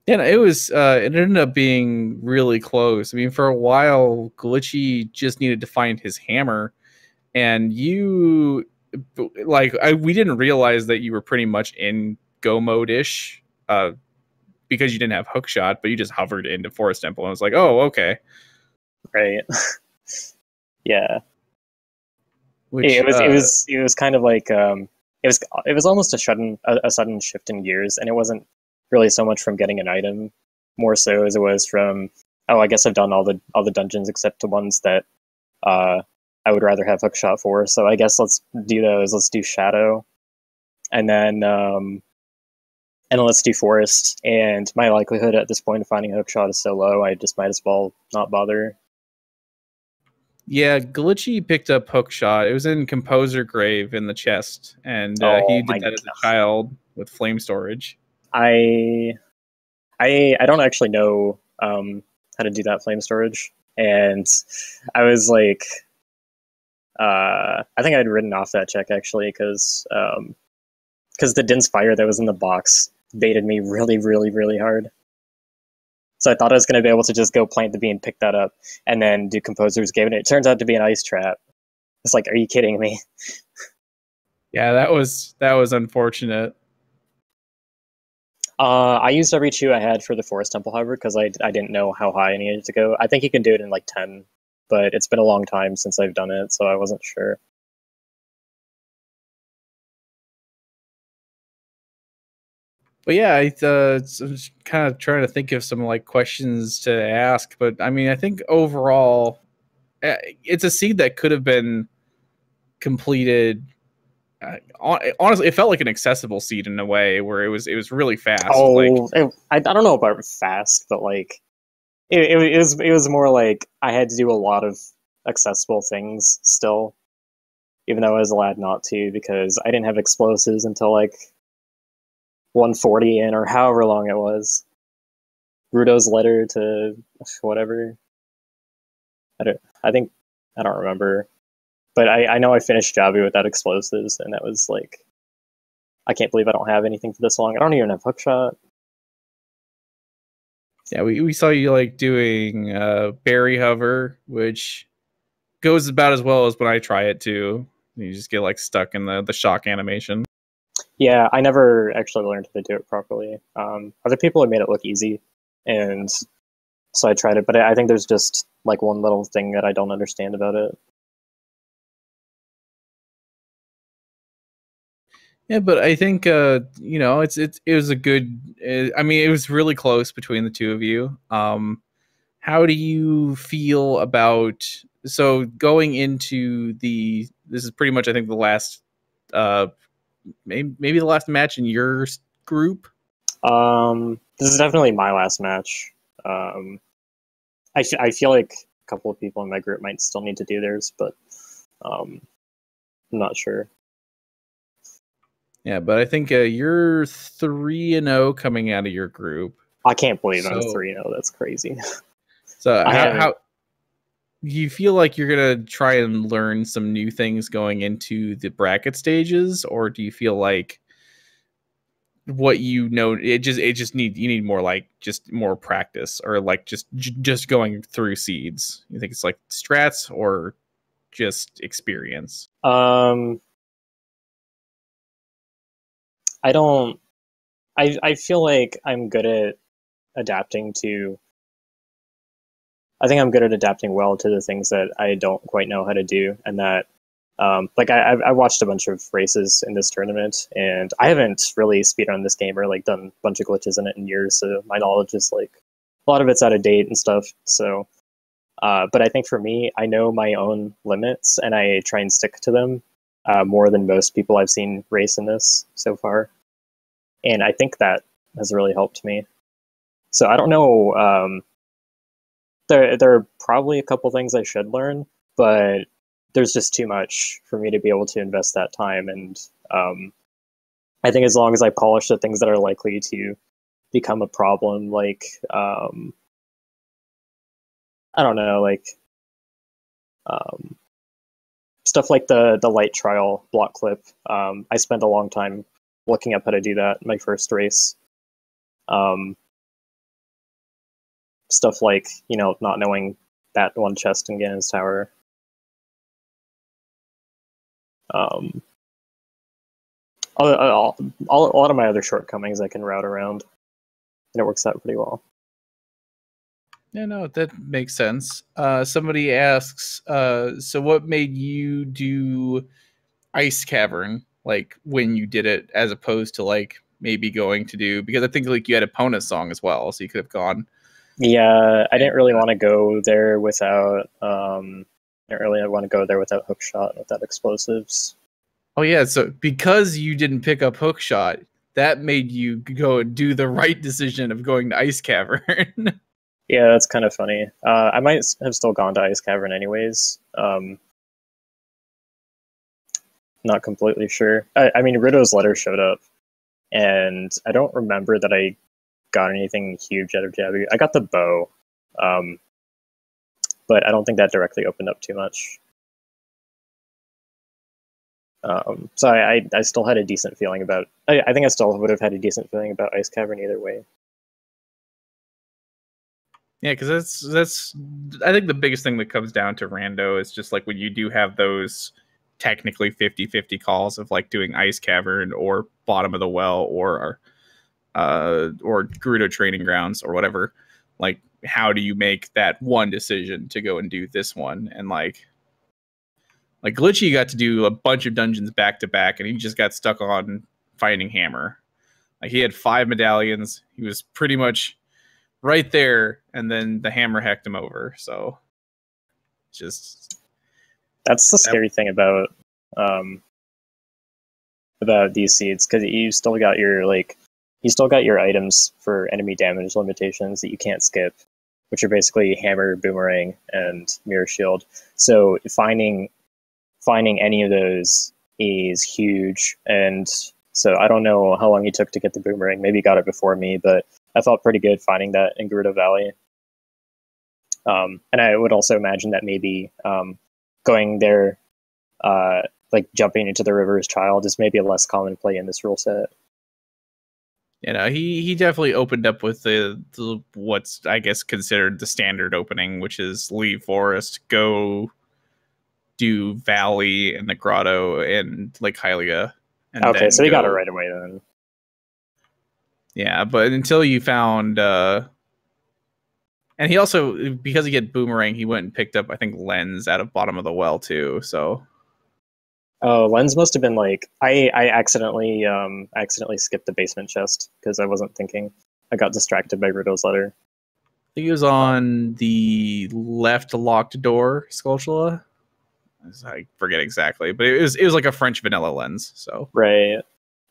Yeah, it was. It ended up being really close. I mean, for a while, Glitchy just needed to find his hammer, and you, like, we didn't realize that you were pretty much in go mode ish, because you didn't have hook shot, but you just hovered into Forest Temple, and I was like, oh, okay, right, yeah. Which, it was kind of like it was almost a sudden shift in gears, and it wasn't really so much from getting an item, more so as it was from, oh, I guess I've done all the dungeons except the ones that I would rather have hookshot for. So I guess let's do those. Let's do Shadow, and then let's do Forest. And my likelihood at this point of finding a hookshot is so low, I just might as well not bother. Yeah, Glitchy picked up hookshot. It was in Composer Grave in the chest, and he did that as a child with flame storage. I I don't actually know how to do that flame storage, and I was like, I think I'd written off that check actually because the Din's fire that was in the box baited me really, really, really hard. So I thought I was going to be able to just go plant the bee and pick that up, and then do Composer's Game, and it turns out to be an ice trap. It's like, are you kidding me? Yeah, that was unfortunate. I used every 2 I had for the Forest Temple, however, because I didn't know how high I needed to go. I think you can do it in like 10, but it's been a long time since I've done it, so I wasn't sure. But yeah, I was kind of trying to think of some like questions to ask. But I mean, I think overall, it's a seed that could have been completed. Honestly, it felt like an accessible seed in a way where it was really fast. Oh, like, I don't know about fast, but like it was more like I had to do a lot of accessible things still, even though I was allowed not to because I didn't have explosives until like 140 in or however long it was. Rudo's letter to whatever. I don't remember. But I know I finished Jabu without explosives, and that was like, I can't believe I don't have anything for this long. I don't even have hookshot. Yeah, we saw you like doing berry hover, which goes about as well as when I try it too. You just get like stuck in the shock animation. Yeah, I never actually learned how to do it properly. Other people have made it look easy, and so I tried it, but I think there's just like one little thing that I don't understand about it. Yeah, but I think you know, it was a good. I mean, it was really close between the two of you. How do you feel about going into the? This is pretty much, I think, the last, maybe the last match in your group. This is definitely my last match. I feel like a couple of people in my group might still need to do theirs, but I'm not sure. Yeah, but I think you're 3-0 coming out of your group. I can't believe I'm 3-0. That's crazy. So how you feel like you're gonna try and learn some new things going into the bracket stages, or do you feel like what you know you need more like just more practice, or like just going through seeds? You think it's like strats or just experience? I feel like I'm good at adapting to. I think I'm good at adapting well to the things that I don't quite know how to do, and that, like I watched a bunch of races in this tournament, and I haven't really speedrun this game or like done a bunch of glitches in it in years, so my knowledge is like a lot of it's out of date and stuff. So, but I think for me, I know my own limits, and I try and stick to them more than most people I've seen race in this so far, and I think that has really helped me. So I don't know. There are probably a couple things I should learn, but there's just too much for me to be able to invest that time. And I think as long as I polish the things that are likely to become a problem, like I don't know, like stuff like the light trial block clip. I spent a long time looking up how to do that in my first race. Stuff like, you know, not knowing that one chest in Ganon's Tower. A lot of my other shortcomings I can route around, and it works out pretty well. Yeah, no, that makes sense. Somebody asks, so what made you do Ice Cavern, like when you did it, as opposed to like maybe going to do, because I think like you had Opponent's Song as well, so you could have gone. Yeah, I didn't really want to go there without hookshot, without explosives. Oh yeah, so because you didn't pick up hookshot, that made you go and do the right decision of going to Ice Cavern. Yeah, that's kind of funny. I might have still gone to Ice Cavern anyways. Not completely sure. I mean, Rido's letter showed up, and I don't remember that I got anything huge out of Jabu. I got the bow, but I don't think that directly opened up too much. So I still had a decent feeling about. I think I still would have had a decent feeling about Ice Cavern either way. Yeah, because that's I think the biggest thing that comes down to rando is just like when you do have those technically 50-50 calls of like doing Ice Cavern or Bottom of the Well or Gerudo Training Grounds or whatever. Like, how do you make that one decision to go and do this one? And like Glitchy got to do a bunch of dungeons back to back, and he just got stuck on finding Hammer. Like, he had 5 medallions. He was pretty much right there, and then the hammer hecked him over. So, just that's the scary thing about these seeds, because you still got your items for enemy damage limitations that you can't skip, which are basically hammer, boomerang, and mirror shield. So finding any of those is huge, and so I don't know how long he took to get the boomerang. Maybe he got it before me, but I felt pretty good finding that in Gerudo Valley. And I would also imagine that maybe going there, like jumping into the river as child, is maybe a less common play in this rule set. You know, he definitely opened up with the what's, I guess, considered the standard opening, which is leave forest, go do valley and the grotto and Lake Hylia. And okay, so he got it right away then. Yeah, but until you found and he also, because he had boomerang, he went and picked up, I think, Lens out of Bottom of the Well too. So oh, Lens must have been like I accidentally skipped the basement chest because I wasn't thinking. I got distracted by Rudo's letter. I think he was on the left locked door, Skulltula. I forget exactly, but it was like a French vanilla Lens. So right,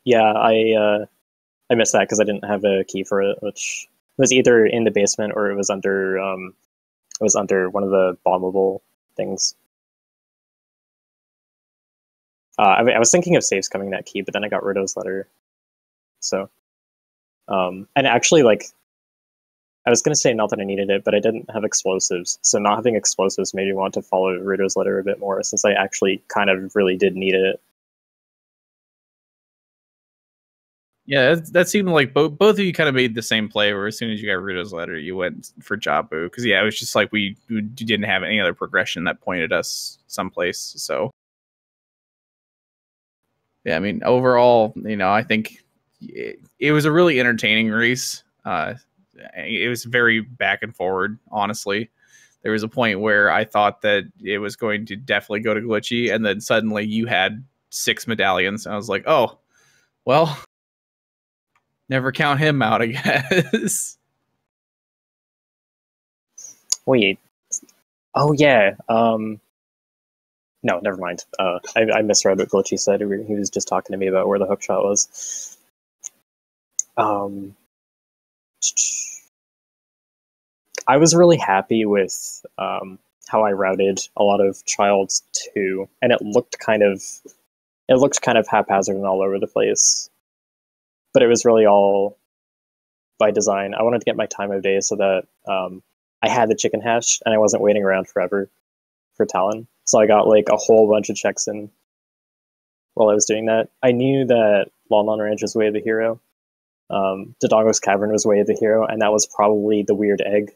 yeah, I missed that because I didn't have a key for it, which was either in the basement or it was under one of the bombable things. I was thinking of saves coming that key, but then I got Rudo's letter. So, and actually, like, I was going to say not that I needed it, but I didn't have explosives. So not having explosives made me want to follow Rudo's letter a bit more, since I actually kind of really did need it. Yeah, that seemed like both of you kind of made the same play, where as soon as you got Rudo's letter, you went for Jabu. Because, yeah, it was just like we didn't have any other progression that pointed us someplace. So, yeah, I mean, overall, you know, I think it was a really entertaining race. It was very back and forward, honestly. There was a point where I thought that it was going to definitely go to Glitchy, and then suddenly you had 6 medallions. And I was like, oh, well, never count him out, I guess. Wait. Oh, yeah. No, never mind. I misread what Glitchy said. He was just talking to me about where the hookshot was. I was really happy with how I routed a lot of Childs 2, and it looked kind of haphazard and all over the place. But it was really all by design. I wanted to get my time of day so that I had the chicken hash and I wasn't waiting around forever for Talon. So I got like a whole bunch of checks in while I was doing that. I knew that Lon Lon Ranch was Way of the Hero. Dodongo's Cavern was Way of the Hero, and that was probably the weird egg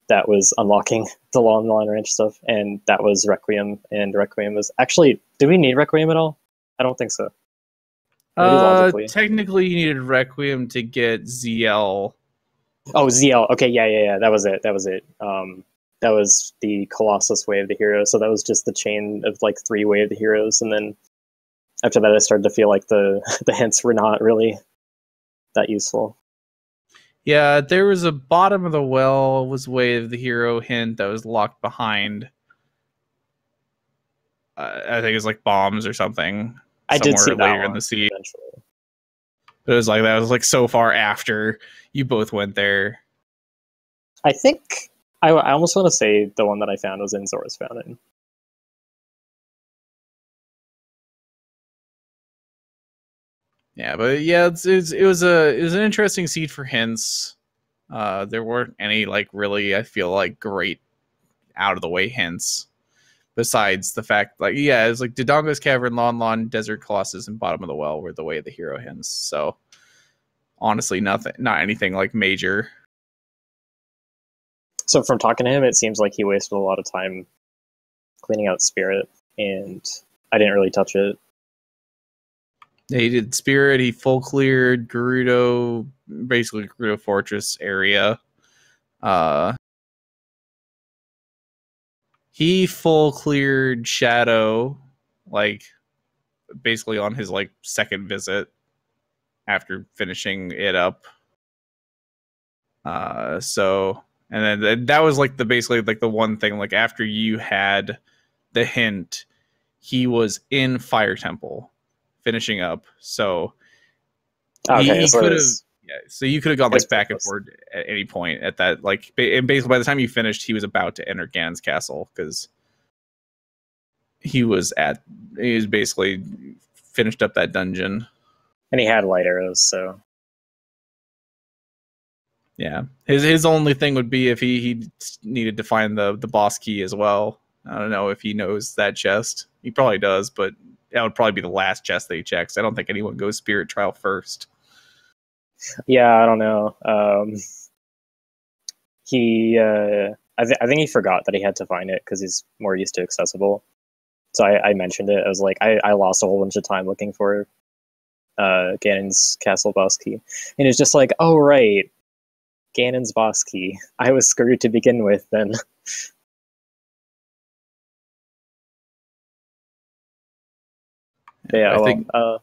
that was unlocking the Lon Lon Ranch stuff, and that was Requiem, and Requiem was... Actually, did we need Requiem at all? I don't think so. Technically, you needed Requiem to get ZL. Oh, ZL. Okay, yeah. That was it. That was the Colossus Way of the Hero. So that was just the chain of like 3 Way of the Heroes, and then after that, I started to feel like the hints were not really that useful. Yeah, there was a Bottom of the Well was Way of the Hero hint that was locked behind. I think it was like bombs or something. I did see later that in the sea. eventually. But it was like that was like so far after you both went there. I think I almost want to say the one that I found was in Zora's Fountain. Yeah, but yeah, it was an interesting seed for hints. There weren't any like really, I feel like, great out of the way hints. Besides the fact, like, yeah, it's like Dodongo's Cavern, Lon Lon, Desert Colossus, and Bottom of the Well were the way of the hero hints. So honestly, not anything like major. So from talking to him, it seems like he wasted a lot of time cleaning out Spirit, and I didn't really touch it. He did Spirit. He full cleared Gerudo, basically Gerudo Fortress area. He full cleared Shadow, like basically on his like second visit after finishing it up. So, and then that was like basically like the one thing, like after you had the hint, he was in Fire Temple finishing up. So Okay, he so could have, yeah. So you could have gone like back and close. forth at any point at that. Like, and basically by the time you finished, he was about to enter Ganon's castle because he was basically finished up that dungeon. And he had light arrows, so Yeah, his only thing would be if he needed to find the boss key as well. I don't know if he knows that chest. He probably does, but that would probably be the last chest that he checks. I don't think anyone goes Spirit Trial first. yeah, I don't know. I think he forgot that he had to find it because he's more used to accessible. So I mentioned it. I was like, I lost a whole bunch of time looking for Ganon's castle boss key, and it's just like, oh right, Ganon's boss key. I was screwed to begin with then. Yeah, I think no,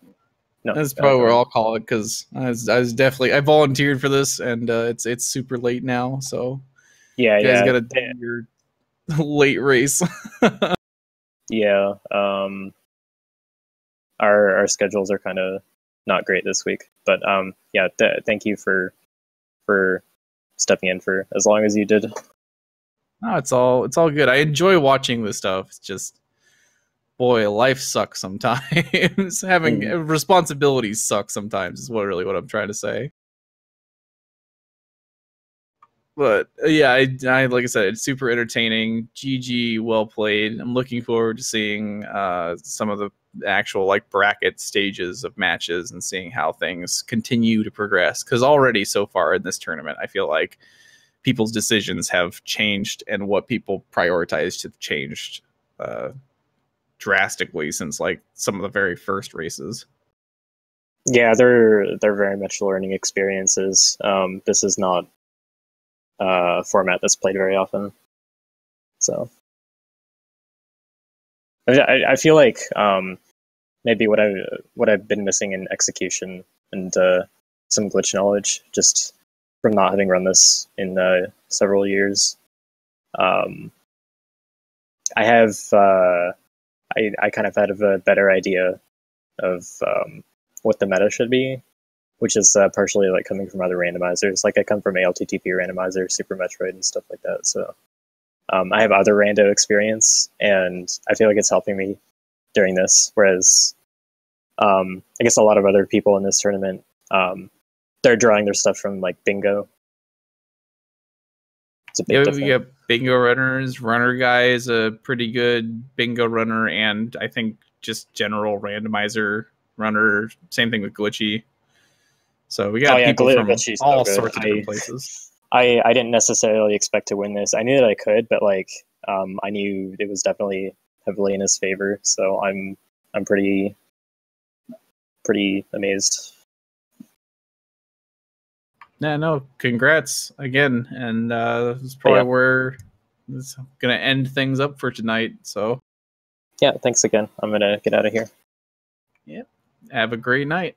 that's probably what I'll call it because I was definitely I volunteered for this and it's super late now, so yeah, you guys yeah, gotta do your late race. yeah. Our schedules are kind of not great this week, but yeah. Thank you for stepping in for as long as you did. No, it's all good. I enjoy watching this stuff. It's just, boy, life sucks sometimes. Having responsibilities suck sometimes is what I'm trying to say. But yeah, I like I said, it's super entertaining. GG, well played. I'm looking forward to seeing some of the actual like bracket stages of matches and seeing how things continue to progress. Because already so far in this tournament, I feel like people's decisions have changed and what people prioritized have changed drastically since like some of the very first races. Yeah, they're very much learning experiences. This is not a format that's played very often, so I feel like maybe what I've been missing in execution and some glitch knowledge just from not having run this in several years. I have I kind of had a better idea of what the meta should be, which is partially like coming from other randomizers. Like I come from ALTTP randomizer, Super Metroid, and stuff like that. So I have other rando experience, and I feel like it's helping me during this. Whereas I guess a lot of other people in this tournament, they're drawing their stuff from like bingo. It's a big difference. We got bingo runners. Runner guy is a pretty good bingo runner, and I think just general randomizer runner. Same thing with Glitchy. So we got people from all sorts of different places. I didn't necessarily expect to win this. I knew that I could, but like I knew it was definitely heavily in his favor. So I'm pretty amazed. Yeah, no, congrats again, and this is probably where it's gonna end things up for tonight. So yeah, thanks again. I'm gonna get out of here. Yep. Have a great night.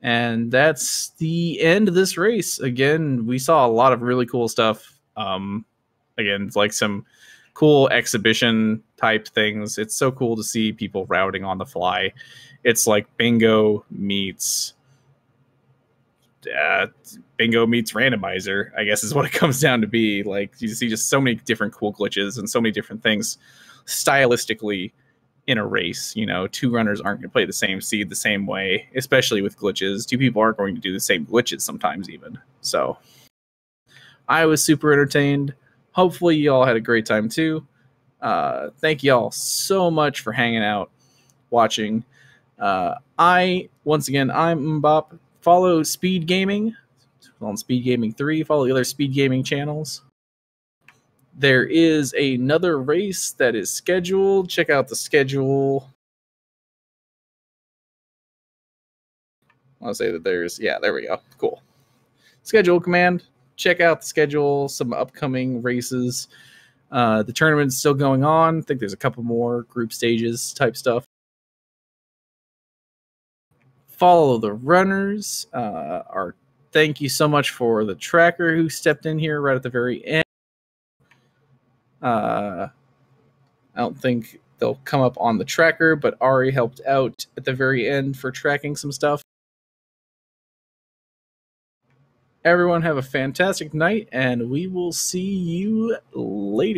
And that's the end of this race. Again, we saw a lot of really cool stuff. Again, it's like some cool exhibition type things. It's so cool to see people routing on the fly. It's like bingo meets randomizer, I guess is what it comes down to be. Like you see just so many different cool glitches and so many different things stylistically in a race. You know, two runners aren't going to play the same seed the same way, especially with glitches. Two people aren't going to do the same glitches sometimes even. So I was super entertained. Hopefully you all had a great time too. Thank you all so much for hanging out, watching. Once again, I'm Mbop. Follow Speed Gaming on Speed Gaming 3. Follow the other Speed Gaming channels. There is another race that is scheduled. Check out the schedule. I'll say that there's, yeah, there we go. Cool. Schedule command. Check out the schedule, some upcoming races. The tournament's still going on. I think there's a couple more group stages type stuff. Follow the runners. Thank you so much for the tracker who stepped in here right at the very end. I don't think they'll come up on the tracker, but Ari helped out at the very end for tracking some stuff. Everyone have a fantastic night, and we will see you later.